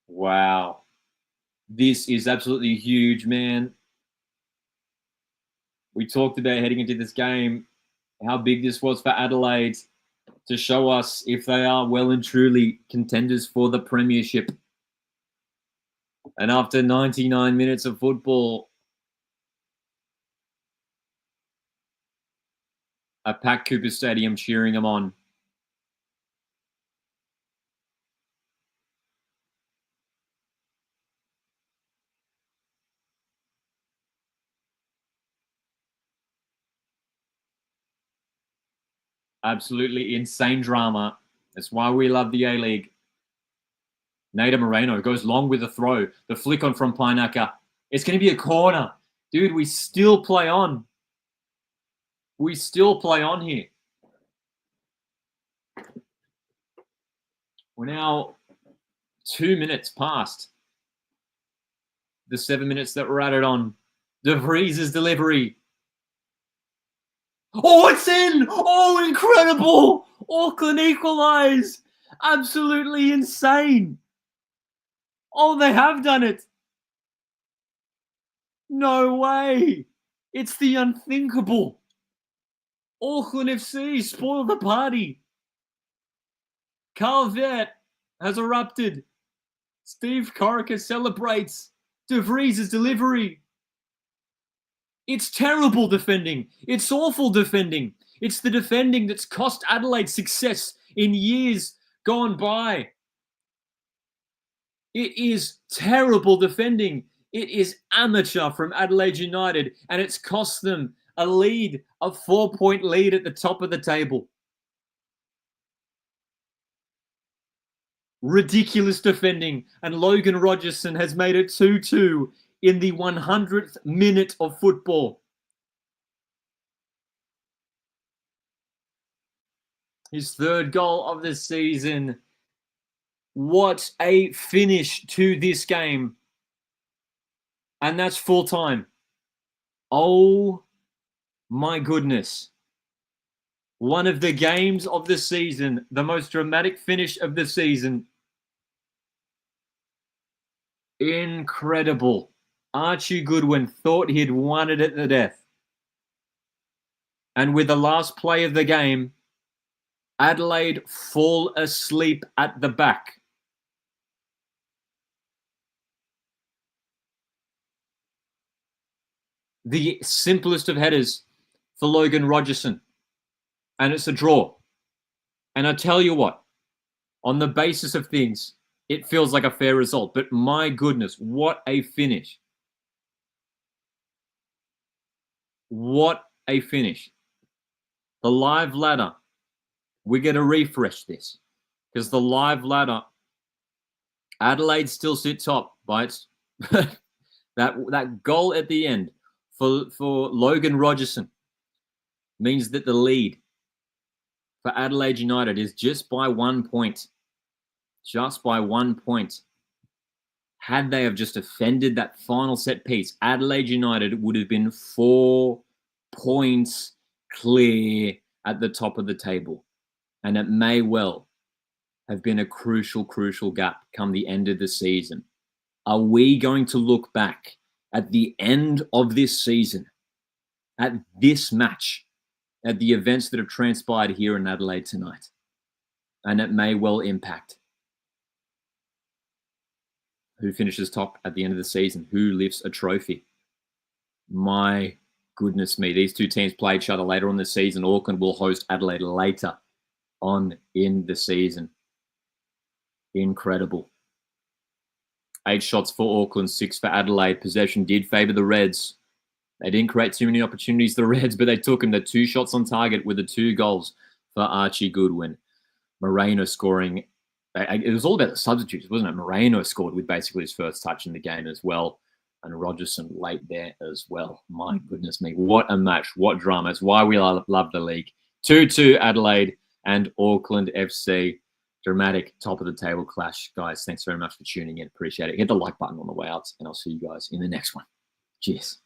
Wow. This is absolutely huge, man. We talked about heading into this game, how big this was for Adelaide to show us if they are well and truly contenders for the premiership. And after 99 minutes of football, a packed Cooper Stadium cheering them on. Absolutely insane drama. That's why we love the A-League. Nader Moreno goes long with the throw. The flick on from Painaka. It's going to be a corner. Dude, we still play on. We still play on here. We're now 2 minutes past the 7 minutes that we're added on. De Vries's delivery. Oh, it's in! Oh, incredible! Auckland equalise. Absolutely insane. Oh, they have done it. No way. It's the unthinkable. Auckland FC spoil the party. Carl Vert has erupted. Steve Corica celebrates. De Vries's delivery. It's terrible defending. It's awful defending. It's the defending that's cost Adelaide success in years gone by. It is terrible defending. It is amateur from Adelaide United, and it's cost them a lead, a 4-point lead at the top of the table. Ridiculous defending, and Logan Rogerson has made it 2-2 in the 100th minute of football. His third goal of the season. What a finish to this game. And that's full time. Oh my goodness. One of the games of the season, the most dramatic finish of the season. Incredible. Archie Goodwin thought he'd won it at the death. And with the last play of the game, Adelaide fall asleep at the back. The simplest of headers for Logan Rogerson. And it's a draw. And I tell you what, on the basis of things, it feels like a fair result. But my goodness, what a finish. What a finish. The live ladder. We're going to refresh this. Because the live ladder, Adelaide still sit top by its that goal at the end for Logan Rogerson means that the lead for Adelaide United is just by 1 point. Just by 1 point. Had they have just defended that final set piece, Adelaide United would have been 4 points clear at the top of the table. And it may well have been a crucial, crucial gap come the end of the season. Are we going to look back at the end of this season, at this match, at the events that have transpired here in Adelaide tonight? And it may well impact who finishes top at the end of the season, who lifts a trophy. My goodness me, these two teams play each other later on the season. Auckland will host Adelaide later on in the season. Incredible. 8 shots for Auckland, 6 for Adelaide. Possession did favour the Reds. They didn't create too many opportunities, the Reds, but they took them. The 2 shots on target with the 2 goals for Archie Goodwin. Moreno scoring. It was all about the substitutes, wasn't it? Moreno scored with basically his first touch in the game as well. And Rogerson late there as well. My goodness me. What a match. What drama. It's why we love the league. 2-2 Adelaide and Auckland FC. Dramatic top of the table clash. Guys, thanks very much for tuning in. Appreciate it. Hit the like button on the way out, and I'll see you guys in the next one. Cheers.